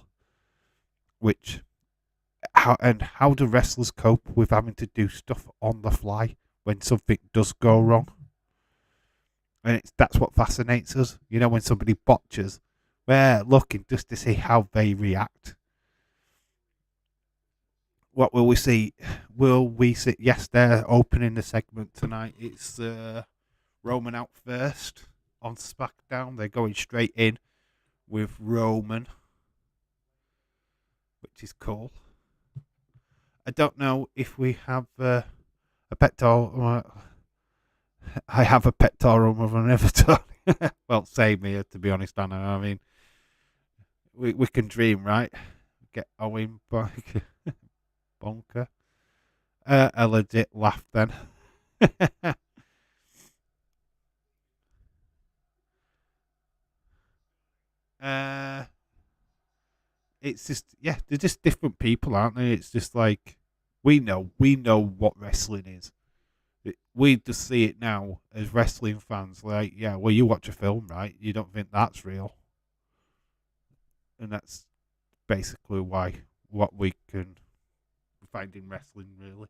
How do wrestlers cope with having to do stuff on the fly when something does go wrong? And that's what fascinates us. When somebody botches, we're looking just to see how they react. What will we see? Will we see? Yes, they're opening the segment tonight. It's Roman out first on SmackDown. They're going straight in with Roman, which is cool. I don't know if we have a pectoral. I have a pectoral of an Everton. Well, same here, to be honest, Anna. I mean, we can dream, right? Get Owen back. Bonker. A legit laugh then. It's just, yeah, they're just different people, aren't they? It's just like, we know what wrestling is. We just see it now as wrestling fans. Like, yeah, well, you watch a film, right? You don't think that's real, and that's basically what we can find in wrestling, really.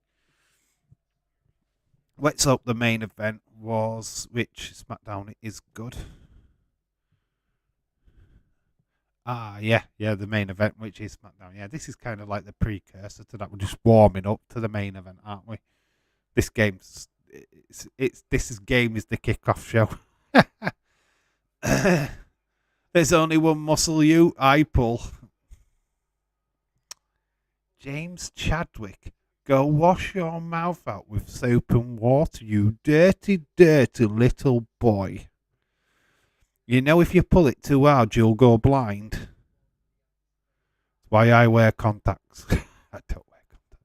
Let's hope the main event was, which SmackDown is good. Yeah, the main event, which is SmackDown. Yeah, this is kind of like the precursor to that. We're just warming up to the main event, aren't we? This game's this game is the kickoff show. There's only one muscle I pull. James Chadwick, go wash your mouth out with soap and water, you dirty, dirty little boy. If you pull it too hard, you'll go blind. That's why I wear contacts. I don't wear contacts.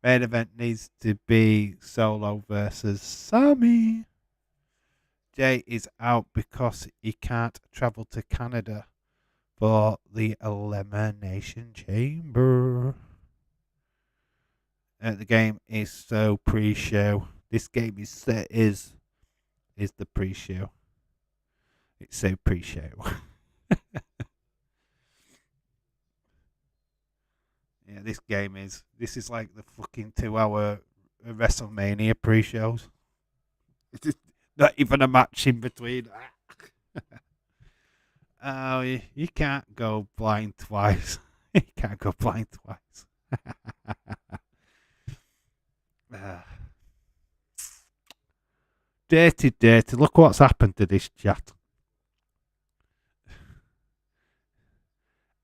Main event needs to be Solo versus Sammy. Jay is out because he can't travel to Canada for the Elimination Chamber. The game is so pre-show. This game is the pre-show. It's so pre-show. Yeah, this is like the fucking 2-hour WrestleMania pre-shows. It's not even a match in between. Oh, you can't go blind twice. You can't go blind twice. Dirty, dirty. Look what's happened to this chat.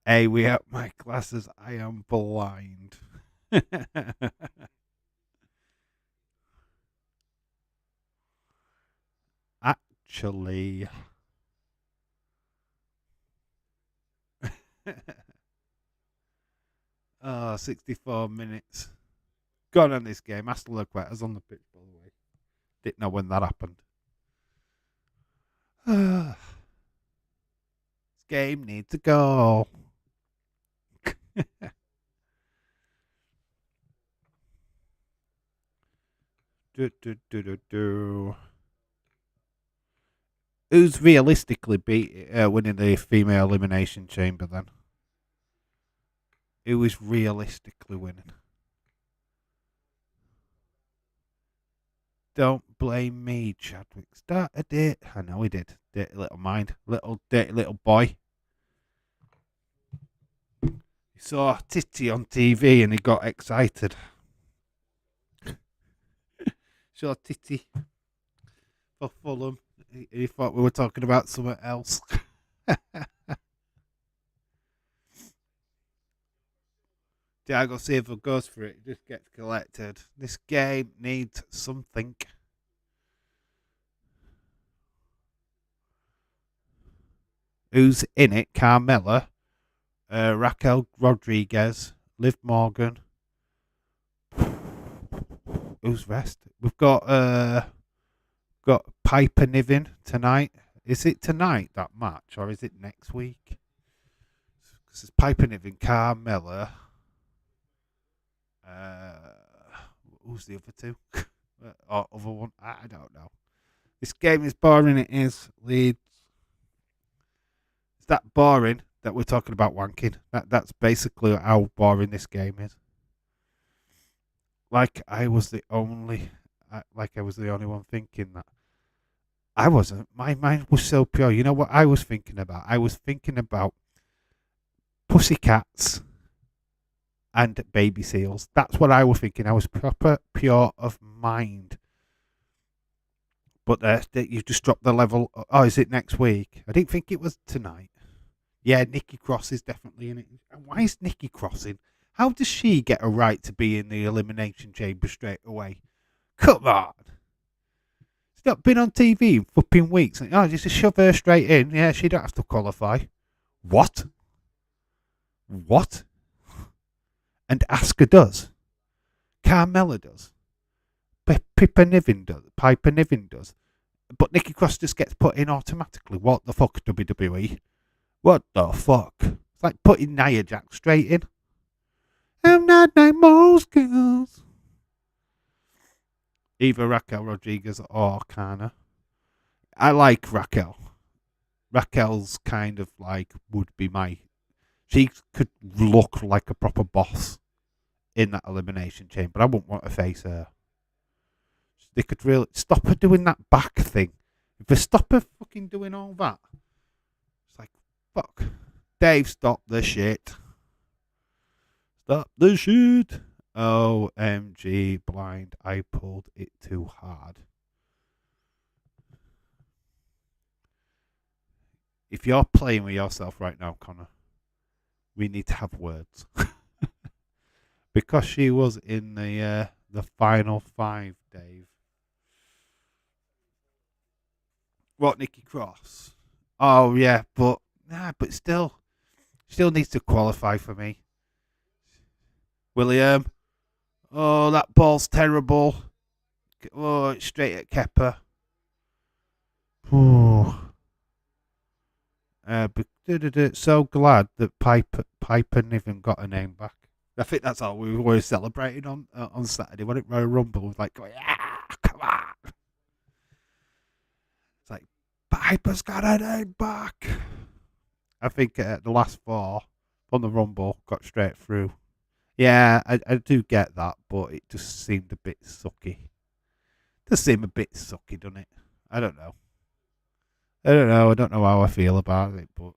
Hey, we have my glasses. I am blind. Actually. 64 minutes. Gone on this game. Aston Lequetta's on the pitch, by the way. Didn't know when that happened. This game needs to go. Who's realistically winning the female elimination chamber then? Who is realistically winning? Don't blame me. Chadwick started it. I know he did. Dirty little mind. Little dirty little boy. He saw Titty on TV and he got excited. Saw Titty for Fulham. He thought we were talking about something else. Thiago Silva goes for it. It just gets collected. This game needs something. Who's in it? Carmella, Raquel Rodriguez, Liv Morgan. Who's rest? We've got Piper Niven tonight. Is it tonight, that match, or is it next week? This is Piper Niven, Carmella. Who's the other two? Or other one? I don't know. This game is boring. It is. Leeds. It's that boring that we're talking about wanking. That's basically how boring this game is. Like I was the only one thinking that. I wasn't. My mind was so pure. You know what I was thinking about? I was thinking about pussycats and baby seals. That's what I was thinking. I was proper pure of mind. But you just dropped the level. Oh, is it next week? I didn't think it was tonight. Yeah, Nikki Cross is definitely in it. Why is Nikki Cross in? How does she get a right to be in the elimination chamber straight away? Come on. She's not been on TV in flipping weeks. Oh, just shove her straight in. Yeah, she don't have to qualify. What? What? And Asuka does. Carmella does. Piper Niven does. But Nikki Cross just gets put in automatically. What the fuck, WWE? What the fuck? It's like putting Nia Jax straight in. I'm not like most girls. Either Raquel Rodriguez or Kana. I like Raquel. Raquel's kind of like would be my. She could look like a proper boss in that elimination chamber. I wouldn't want to face her. They could really stop her doing that back thing. If they stop her fucking doing all that, it's like, fuck. Dave, stop the shit. Stop the shit. OMG, blind. I pulled it too hard. If you're playing with yourself right now, Connor, we need to have words. Because she was in the final five, Dave. What, Nikki Cross? Oh yeah, but still needs to qualify for me. William, oh that ball's terrible. Oh, it's straight at Kepper. So glad that Piper Niven got her name back. I think that's all we were celebrating on Saturday when it Royal Rumble. Was like, yeah, come on. It's like, Piper's got her name back. I think the last four on the Rumble got straight through. Yeah, I do get that, but it just seemed a bit sucky. It does seem a bit sucky, doesn't it? I don't know. I don't know how I feel about it, but.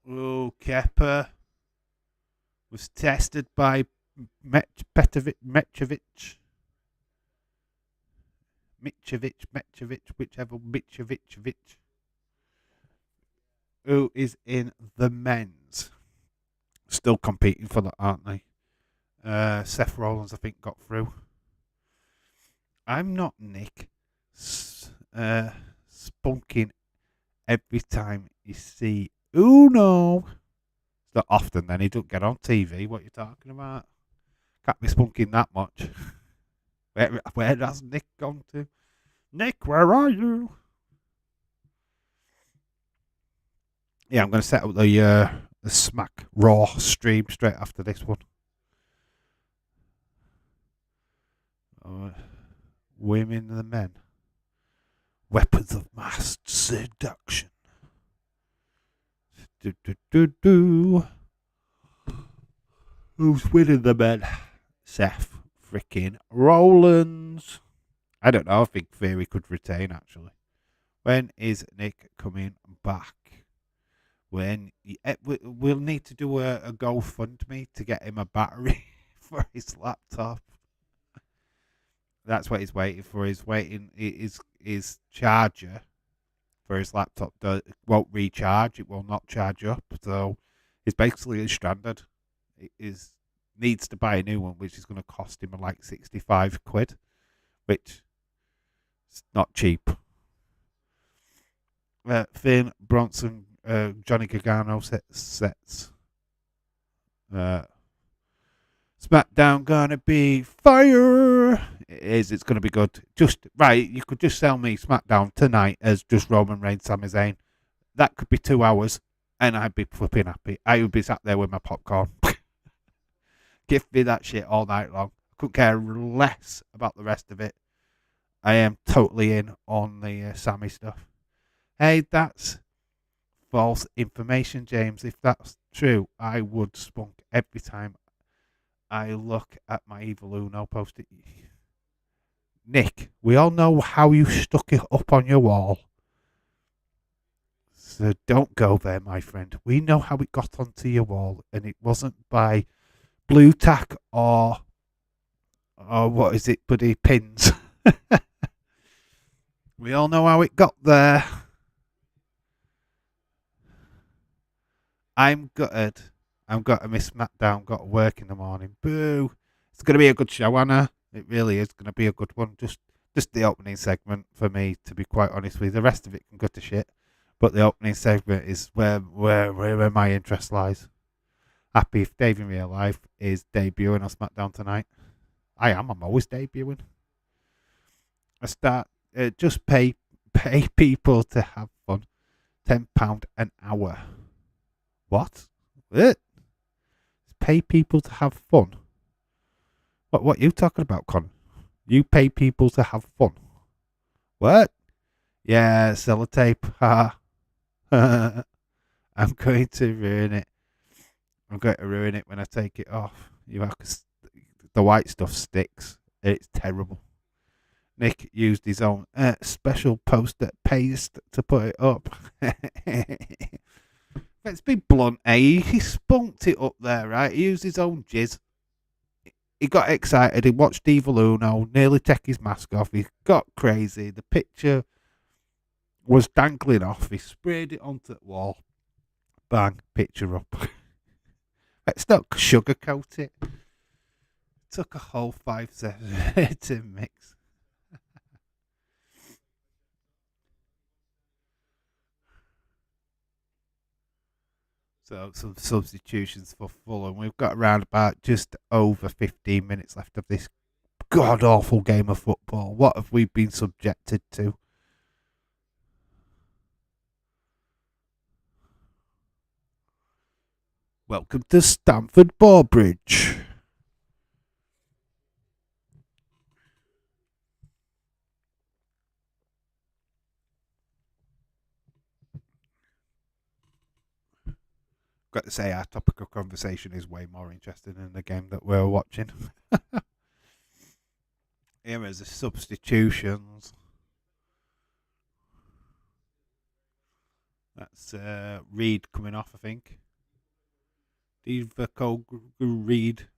Oh, Kepper was tested by Mitrovic, whichever Mitrovic, who is in the men's. Still competing for that, aren't they? Seth Rollins, I think, got through. I'm not Nick. Spunking every time you see Uno. It's not often then, he don't get on TV. What are you talking about? Can't be spunking that much. Where has Nick gone to? Nick, where are you? Yeah, I'm going to set up the Smack Raw stream straight after this one. Women and the men. Weapons of mass seduction. Who's winning the men? Seth freaking Rollins. I don't know. I think Theory could retain, actually. When is Nick coming back? We'll need to do a GoFundMe to get him a battery for his laptop. That's what he's waiting for. He's waiting. His charger for his laptop won't recharge. It will not charge up. So he's basically stranded. Needs to buy a new one, which is going to cost him like 65 quid, which is not cheap. Finn Bronson, Johnny Gargano sets. SmackDown gonna be fire. It is. It's gonna be good. Just right. You could just sell me SmackDown tonight as just Roman Reigns, Sami Zayn. That could be 2 hours, and I'd be flipping happy. I would be sat there with my popcorn. Give me that shit all night long. Couldn't care less about the rest of it. I am totally in on the Sammy stuff. Hey, that's false information, James. If that's true, I would spunk every time I look at my Evil Uno post-it. Nick, we all know how you stuck it up on your wall. So don't go there, my friend. We know how it got onto your wall, and it wasn't by blue tack or what is it, buddy, pins. We all know how it got there. I'm gutted. I'm got to miss SmackDown. Got to work in the morning. Boo! It's going to be a good show, Anna. It really is going to be a good one. Just the opening segment for me, to be quite honest with you. The rest of it can go to shit, but the opening segment is where my interest lies. Happy if Dave in real life is debuting on SmackDown tonight. I am. I'm always debuting. I start just pay people to have fun. £10 an hour. What? Pay people to have fun? What are you talking about, Con? You pay people to have fun? What? Yeah, sellotape. Ha. I'm going to ruin it. I'm going to ruin it when I take it off. The white stuff sticks. It's terrible. Nick used his own special post-it paste to put it up. Let's be blunt, He spunked it up there, right? He used his own jizz. He got excited. He watched Evil Uno nearly take his mask off. He got crazy. The picture was dangling off. He sprayed it onto the wall. Bang, picture up. Let's not sugarcoat it. Took a whole 5 seconds to mix. So some substitutions for Fulham. We've got around about just over 15 minutes left of this god-awful game of football. What have we been subjected to? Welcome to Stamford Bridge. Got to say, our topic of conversation is way more interesting than the game that we're watching. Here is the substitutions. That's Reed coming off, I think. Divock Reed.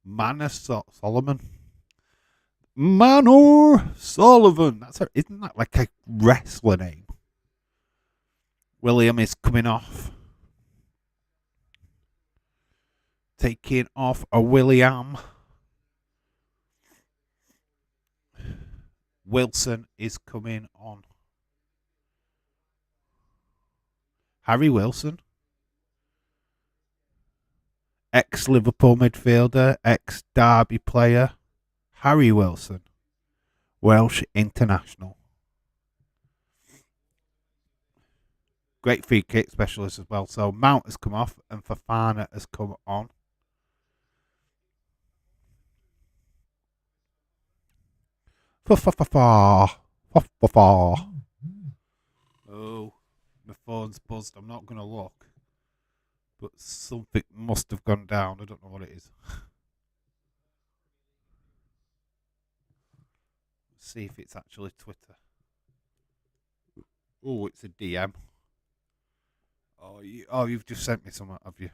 Manor Solomon. Manor Sullivan. Isn't that like a wrestler name? William is coming off. Taking off a William. Wilson is coming on. Harry Wilson. Ex-Liverpool midfielder, ex-Derby player. Harry Wilson. Welsh international. Great free kick specialist as well. So Mount has come off and Fofana has come on. Oh, my phone's buzzed. I'm not going to look. But something must have gone down. I don't know what it is. see if it's actually Twitter. Oh, it's a DM. You've just sent me something, have you?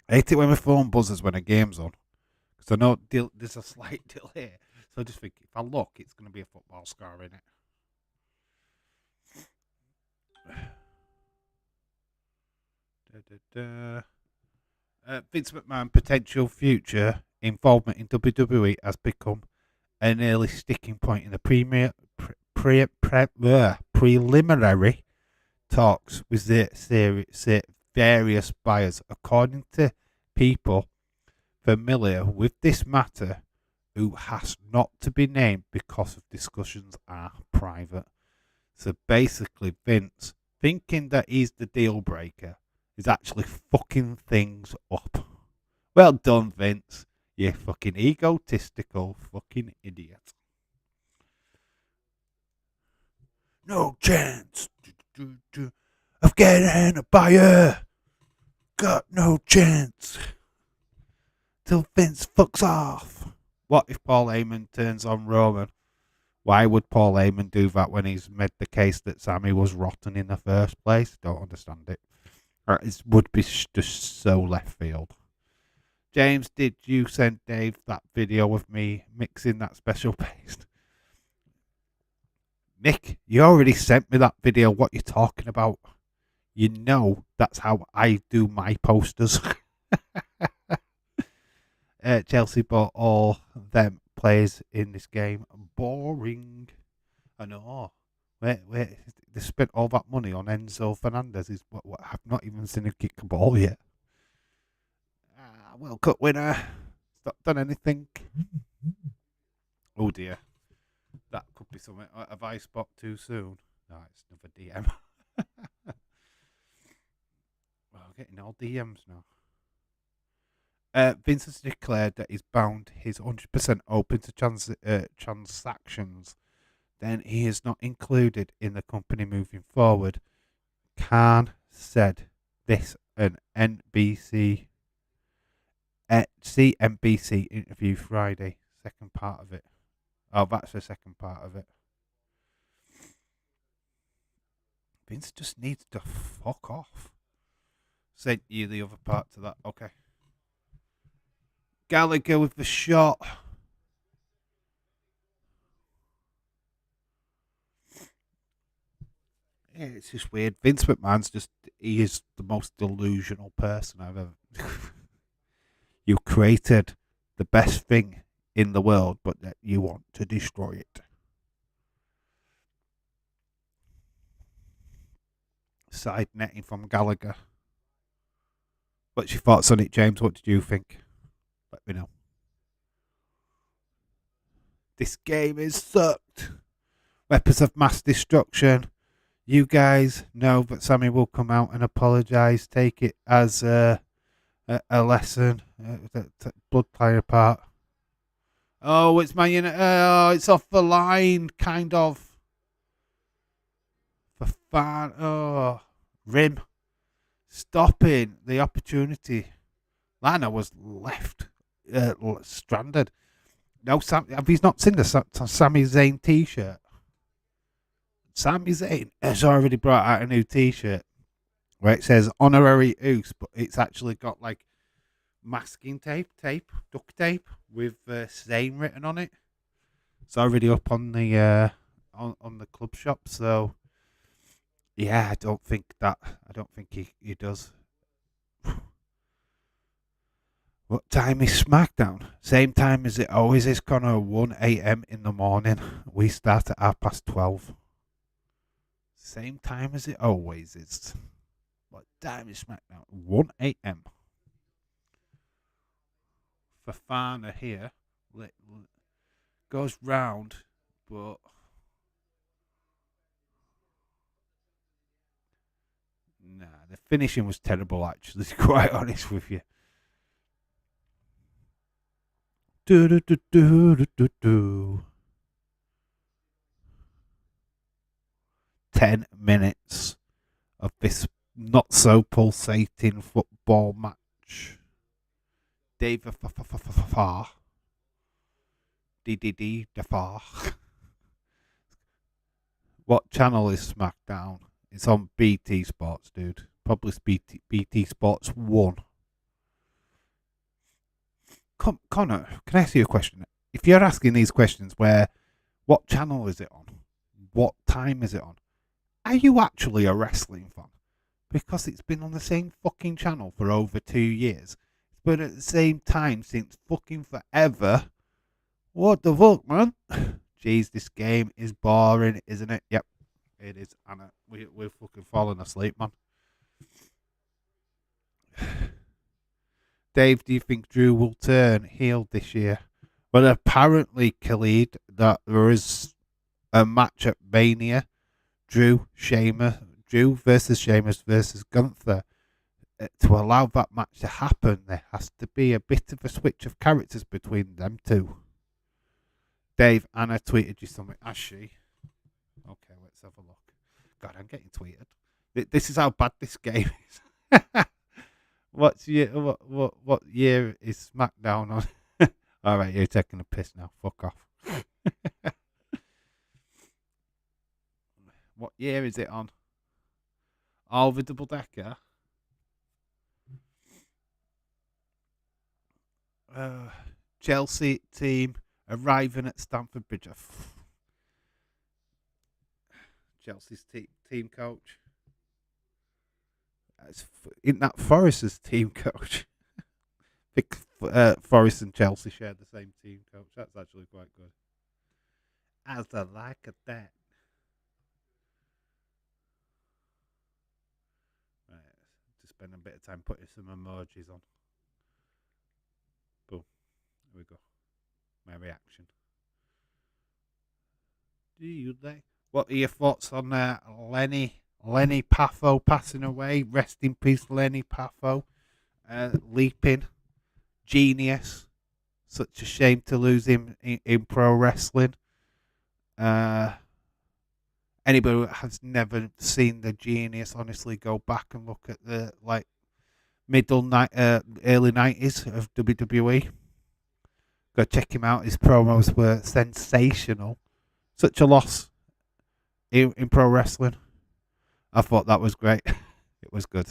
I hate it when my phone buzzes when a game's on. Because I know there's a slight delay. So I just think, if I look, it's going to be a football score in it. Vince McMahon potential future involvement in WWE has become an early sticking point in the preliminary talks with the various buyers, according to people familiar with this matter who has not to be named because of discussions are private. So basically, Vince, thinking that he's the deal breaker, is actually fucking things up. Well done, Vince. You fucking egotistical fucking idiot. No chance of getting a buyer. Got no chance. Till Vince fucks off. What if Paul Heyman turns on Roman? Why would Paul Heyman do that when he's made the case that Sammy was rotten in the first place? Don't understand it. It would be just so left field. James, did you send Dave that video of me mixing that special paste? Mick, you already sent me that video. What you talking about? You know that's how I do my posters. Chelsea bought all them players in this game. Boring. I know. Wait. They spent all that money on Enzo Fernandez. What I've not even seen him kick a ball yet. World Cup winner. He's not done anything. Oh dear. That could be something. Have I spot too soon? No, it's another DM. Well, getting all DMs now. Vince has declared that he's bound his 100% open to transactions. Then he is not included in the company moving forward. Khan said this an CNBC interview Friday. Second part of it. Oh, that's the second part of it. Vince just needs to fuck off. Sent you the other part to that. Okay. Gallagher with the shot. Yeah, it's just weird. Vince McMahon's he is the most delusional person I've ever. You created the best thing in the world, but that you want to destroy it. Side netting from Gallagher. What's your thoughts on it, James? What did you think? Let me know. This game is sucked. Weapons of mass destruction. You guys know that Sammy will come out and apologise. Take it as a lesson. Blood playing apart. Oh, it's Man United. Oh, it's off the line, kind of. For fun. Oh, rim. Stopping the opportunity. Lana was left stranded. No, have you not seen the Sami Zayn t-shirt? Sami Zayn has already brought out a new t-shirt where it says honorary Oos, but it's actually got like masking tape, duct tape with Zayn written on it. It's already up on the on the club shop. So yeah, I don't think he does. What time is SmackDown? Same time as it always is, Connor. 1 a.m. in the morning. We start at 12:30. Same time as it always is. What time is SmackDown? 1 a.m. Fafana here goes round, but nah, the finishing was terrible. Actually, to be quite honest with you. 10 minutes of this not so pulsating football match. David Far. DDD Defar. What channel is SmackDown? It's on BT Sports, dude. Probably BT Sports 1. Connor, can I ask you a question? If you're asking these questions, what channel is it on? What time is it on? Are you actually a wrestling fan? Because it's been on the same fucking channel for over 2 years. It's been at the same time since fucking forever. What the fuck, man? Jeez, this game is boring, isn't it? Yep, it is, Anna. We're fucking falling asleep, man. Dave, do you think Drew will turn heel this year? Well, apparently, Khalid, that there is a match at Mania. Drew versus Sheamus versus Gunther. To allow that match to happen, there has to be a bit of a switch of characters between them two. Dave, Anna tweeted you something. Has she? Okay, let's have a look. God, I'm getting tweeted. This is how bad this game is. What year is SmackDown on? All right, you're taking a piss now. Fuck off. What year is it on? All the double decker. Chelsea team arriving at Stamford Bridge. Chelsea's team coach. Isn't that Forest's team coach? I think Forest and Chelsea share the same team coach. That's actually quite good. As I like that. Right, just spend a bit of time putting some emojis on. Boom. Here we go. My reaction. Do you like? What are your thoughts on Lenny Paffo passing away? Rest in peace, Lenny Paffo. Leaping genius. Such a shame to lose him in pro wrestling. Anybody who has never seen the genius, honestly, go back and look at the early 90s of WWE. Go check him out. His promos were sensational. Such a loss in pro wrestling. I thought that was great. It was good.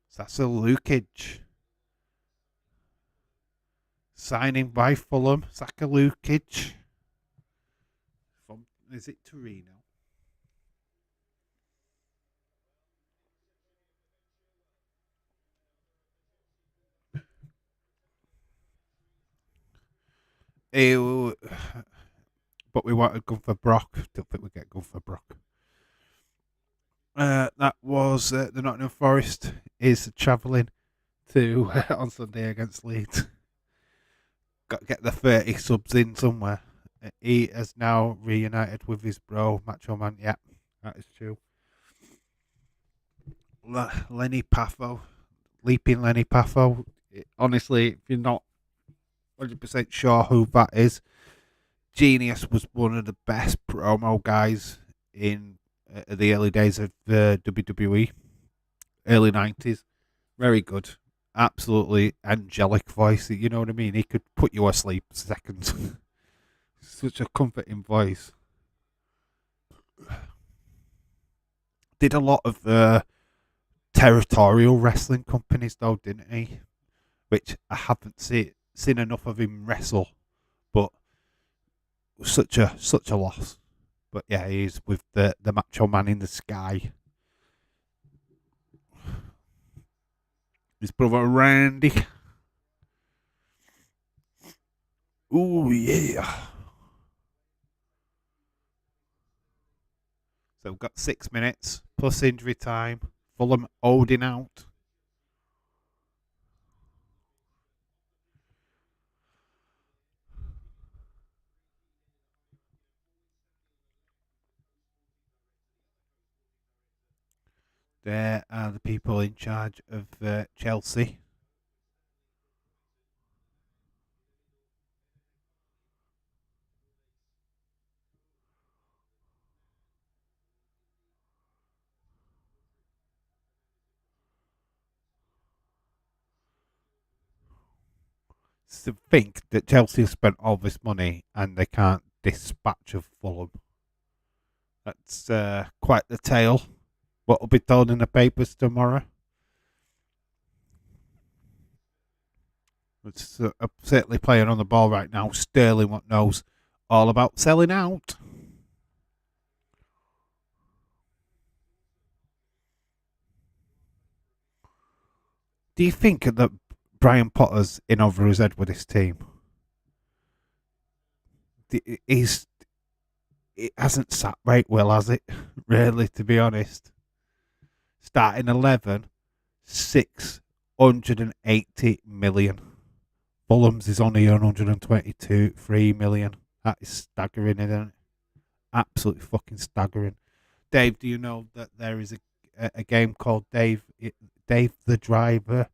Sasa Lukic signing by Fulham. Saka Lukic from, is it Torino? Ew. But we wanted Gunther Brock. Don't think we get Gunther Brock. That was the Nottingham Forest is travelling to on Sunday against Leeds. Got to get the 30 subs in somewhere. He has now reunited with his bro, Macho Man. Yeah, that is true. Lenny Paffo, leaping Lenny Paffo. Honestly, if you're not 100% sure who that is, Genius was one of the best promo guys in the early days of WWE, early 90s. Very good. Absolutely angelic voice. You know what I mean? He could put you asleep seconds. Such a comforting voice. Did a lot of territorial wrestling companies, though, didn't he? Which I haven't seen enough of him wrestle, but such a loss. But yeah, he's with the Macho Man in the Sky. His brother Randy. Ooh yeah. So we've got 6 minutes plus injury time. Fulham holding out. There are the people in charge of Chelsea. to think that Chelsea have spent all this money and they can't dispatch of Fulham. That's quite the tale. What will be told in the papers tomorrow? It's certainly playing on the ball right now. Sterling, what knows all about selling out. Do you think that Brian Potter's in over his head with his team? He's it hasn't sat right well, has it? Really, to be honest. Starting 11, 680 million. Fulham's is only 123 million. That is staggering, isn't it? Absolutely fucking staggering. Dave, do you know that there is a game called Dave the Driver?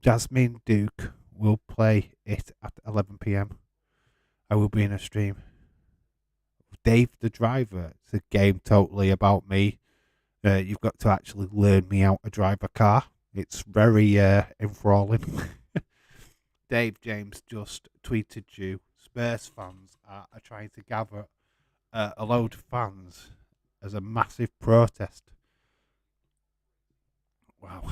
Jasmine Duke will play it at 11 p.m. I will be in a stream. Dave the Driver. It's a game totally about me. You've got to actually learn me how to drive a car. It's very enthralling. Dave James just tweeted you. Spurs fans are trying to gather a load of fans as a massive protest. Wow.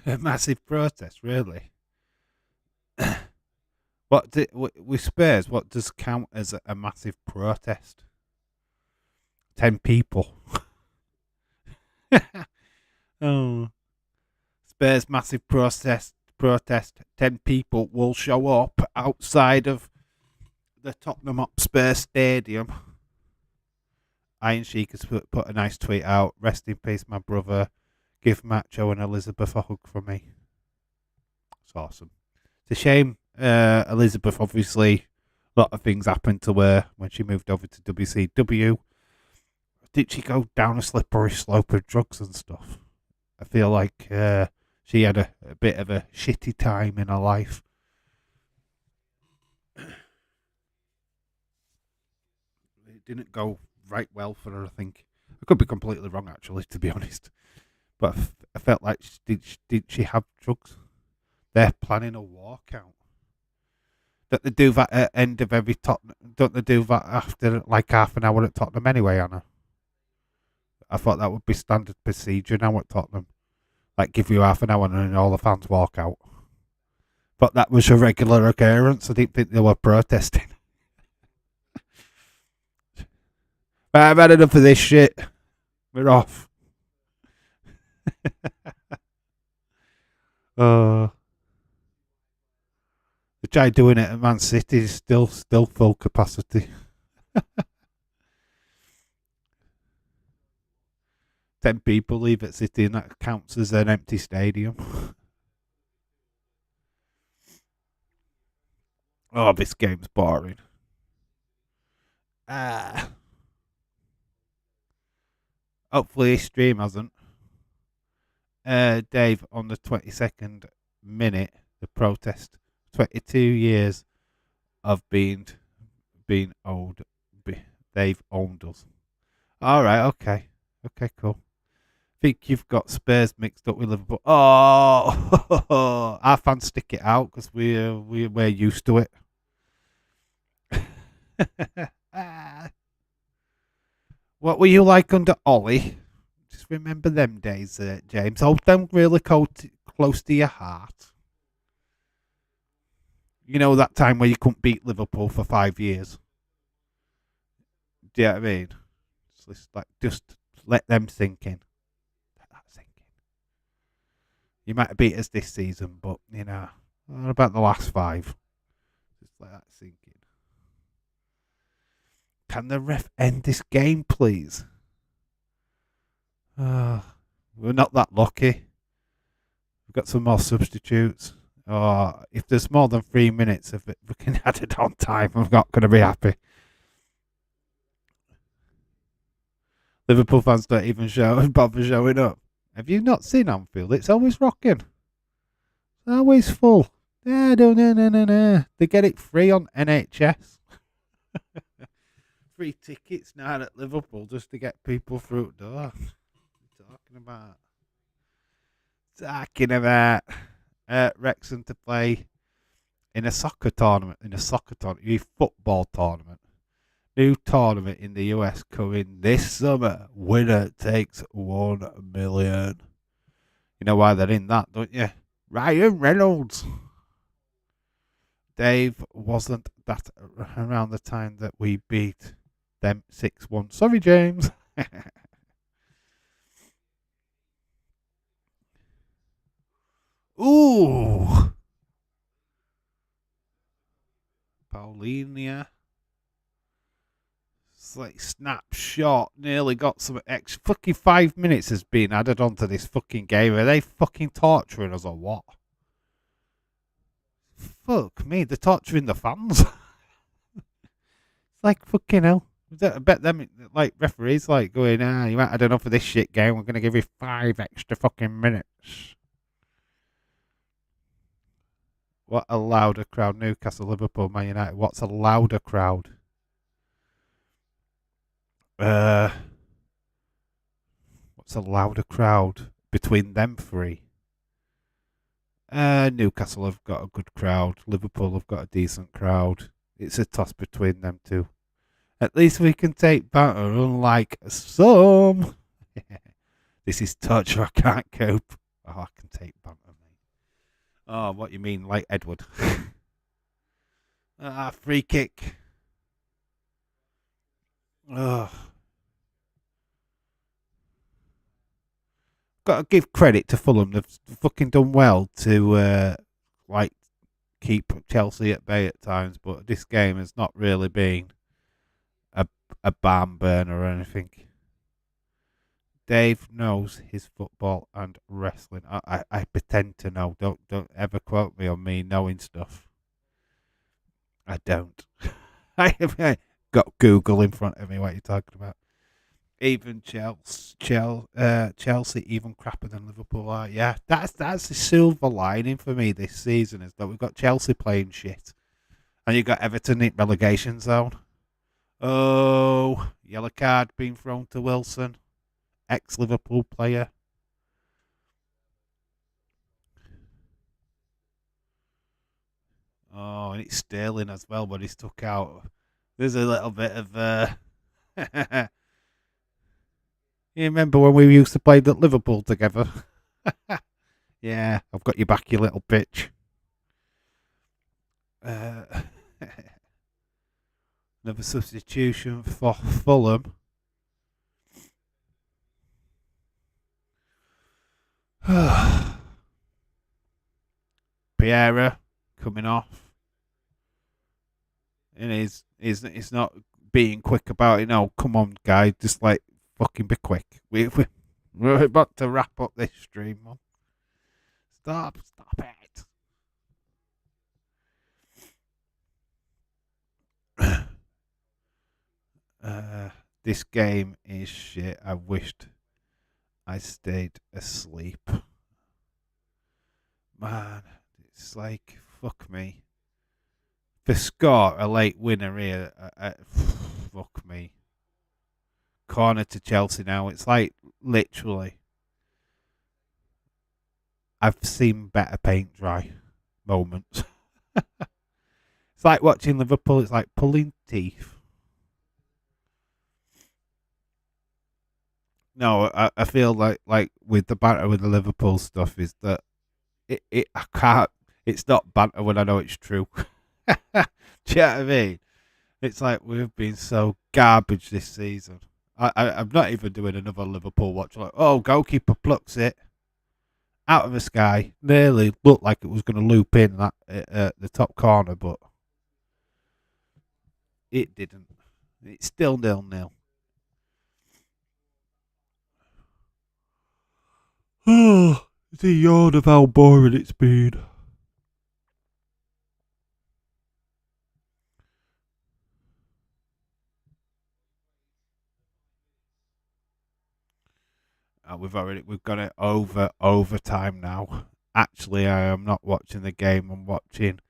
A massive protest, really. With Spurs, what does count as a massive protest? 10 people. Oh. Spurs massive protest. 10 people will show up outside of the Tottenham Hotspur Stadium. Iron Sheik has put a nice tweet out. Rest in peace, my brother. Give Macho and Elizabeth a hug from me. It's awesome. It's a shame. Elizabeth, obviously, a lot of things happened to her when she moved over to WCW. Did she go down a slippery slope of drugs and stuff? I feel like she had a bit of a shitty time in her life. It didn't go right well for her, I think. I could be completely wrong, actually, to be honest. But I felt like, did she have drugs? They're planning a walkout. Don't they do that at end of every Tottenham? Don't they do that after like half an hour at Tottenham anyway, Anna? I thought that would be standard procedure now at Tottenham. Like give you half an hour and then all the fans walk out. But that was a regular occurrence. I didn't think they were protesting. I've had enough of this shit. We're off. They tried doing it at Man City, still full capacity. 10 people leave at City and that counts as an empty stadium. Oh, this game's boring. Hopefully his stream hasn't. Dave, on the 22nd minute, the protest. 22 years of being old. They've owned us. All right, okay, cool. I think you've got Spurs mixed up with Liverpool. Oh, our fans stick it out because we're used to it. What were you like under Ollie? Just remember them days, James. Hold them really close to your heart. You know that time where you couldn't beat Liverpool for 5 years. Do you know what I mean? Just let them sink in. Let that sink in. You might have beat us this season, but what about the last 5? Just let that sink in. Can the ref end this game, please? We're not that lucky. We've got some more substitutes. If there's more than 3 minutes of it, we can add it on time. I'm not going to be happy. Liverpool fans don't even bother showing up. Have you not seen Anfield? It's always rocking. It's always full. No. They get it free on NHS. Free tickets now at Liverpool just to get people through the door. What are you talking about? Talking about Wrexham to play in a soccer tournament, a football tournament. New tournament in the US coming this summer. Winner takes 1 million. You know why they're in that, don't you? Ryan Reynolds. Dave, wasn't that around the time that we beat them 6-1? Sorry, James. Ooh. Paulinia. It's like snapshot. Nearly got some extra. Fucking 5 minutes has been added onto this fucking game. Are they fucking torturing us or what? Fuck me. They're torturing the fans. It's like fucking hell. I bet them like referees like going, you might have had enough of this shit game. We're gonna give you 5 extra fucking minutes. What a louder crowd. Newcastle, Liverpool, Man United. What's a louder crowd? What's a louder crowd between them three? Newcastle have got a good crowd. Liverpool have got a decent crowd. It's a toss between them two. At least we can take banter, unlike some. This is torture. I can't cope. Oh, I can take banter, mate. Oh, what you mean, like Edward? Free kick. Oh. Got to give credit to Fulham. They've fucking done well to like keep Chelsea at bay at times, but this game has not really been a barn burner or anything. Dave knows his football and wrestling. I pretend to know. Don't ever quote me on me knowing stuff. I don't. I have got Google in front of me. What are you talking about? Even Chelsea even crappier than Liverpool are. Yeah, that's the silver lining for me this season is that we've got Chelsea playing shit, and you've got Everton in relegation zone. Oh, yellow card being thrown to Wilson, ex-Liverpool player. Oh, and it's Sterling as well, but he's took out. There's a little bit of. You remember when we used to play at Liverpool together? Yeah, I've got you back, you little bitch. Uh, Another substitution for Fulham. Piera coming off. And he's not being quick about it. No, come on, guy. Just like fucking be quick. We're about to wrap up this stream, man. Stop it. This game is shit. I wished I stayed asleep. Man, it's like, fuck me. For score, a late winner here. Fuck me. Corner to Chelsea now. It's like, literally, I've seen better paint dry moments. It's like watching Liverpool. It's like pulling teeth. No, I feel like with the banter with the Liverpool stuff is that I can't. It's not banter when I know it's true. Do you know what I mean? It's like we've been so garbage this season. I'm not even doing another Liverpool watch. Like, oh, goalkeeper plucks it out of the sky. Nearly looked like it was going to loop in that the top corner, but it didn't. It's still 0-0. Oh, it's a yawn of how boring it's been. We've got it over overtime now. Actually, I am not watching the game. I'm watching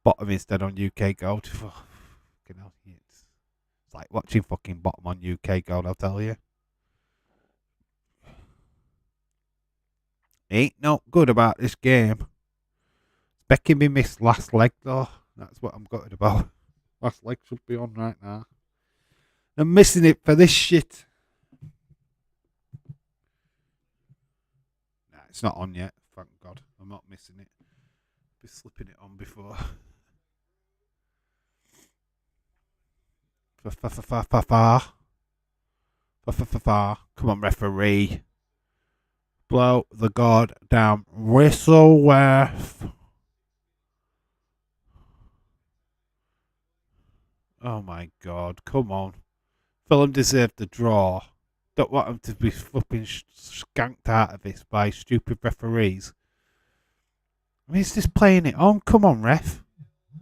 bottom instead on UK Gold. It's like watching fucking bottom on UK Gold. I'll tell you. Ain't not good about this game. Becky me missed last leg though. That's what I'm gutted about. Last leg should be on right now. I'm missing it for this shit. Nah, it's not on yet. Thank God. I'm not missing it. Be slipping it on before. Come on, referee. Blow the goddamn whistle, ref. Oh my God, come on. Fulham deserved the draw. Don't want them to be flipping skanked out of this by stupid referees. I mean, he's just playing it on. Come on, ref.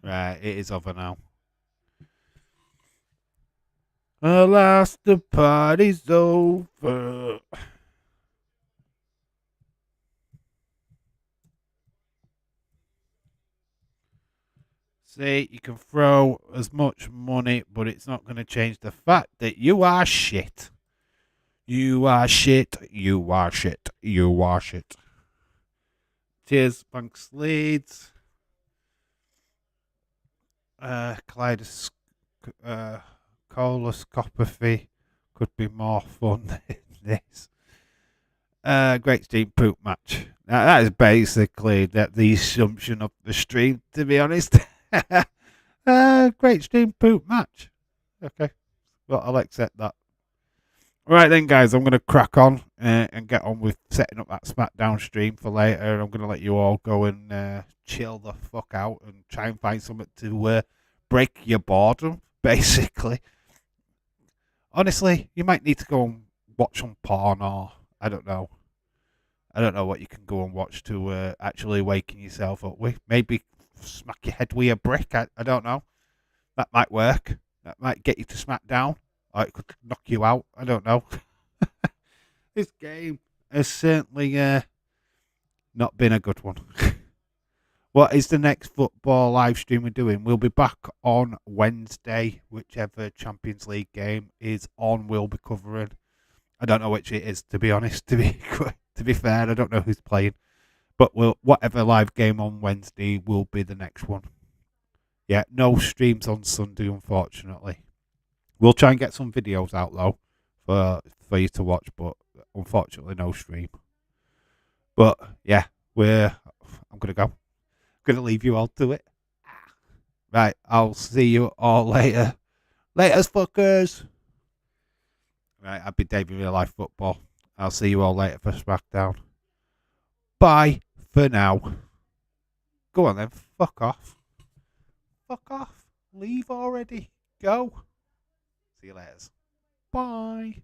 Right, it is over now. Alas, the party's over. See, you can throw as much money, but it's not going to change the fact that you are shit. You are shit. You are shit. You are shit. Cheers, thanks, Leeds. Coloscopy could be more fun than this. Great Steam poop match. Now, that is basically the assumption of the stream, to be honest. Great Steam poop match. Okay, well, I'll accept that. Right then, guys, I'm going to crack on and get on with setting up that SmackDown stream for later. I'm going to let you all go and chill the fuck out and try and find something to break your boredom, basically. Honestly, you might need to go and watch some porn or I don't know. I don't know what you can go and watch to actually waken yourself up with. Maybe smack your head with a brick. I don't know. That might work. That might get you to SmackDown. Or it could knock you out. I don't know. This game has certainly not been a good one. What is the next football live stream we're doing? We'll be back on Wednesday. Whichever Champions League game is on, we'll be covering. I don't know which it is, to be honest. To be fair, I don't know who's playing. But whatever live game on Wednesday will be the next one. Yeah, no streams on Sunday, unfortunately. We'll try and get some videos out though for you to watch, but unfortunately no stream. But yeah, I'm gonna go. I'm gonna leave you all to it. Right, I'll see you all later. Laters, fuckers. Right, I've been Dave in Real Life Football. I'll see you all later for SmackDown. Bye for now. Go on then, fuck off. Fuck off. Leave already. Go. See you later. Bye.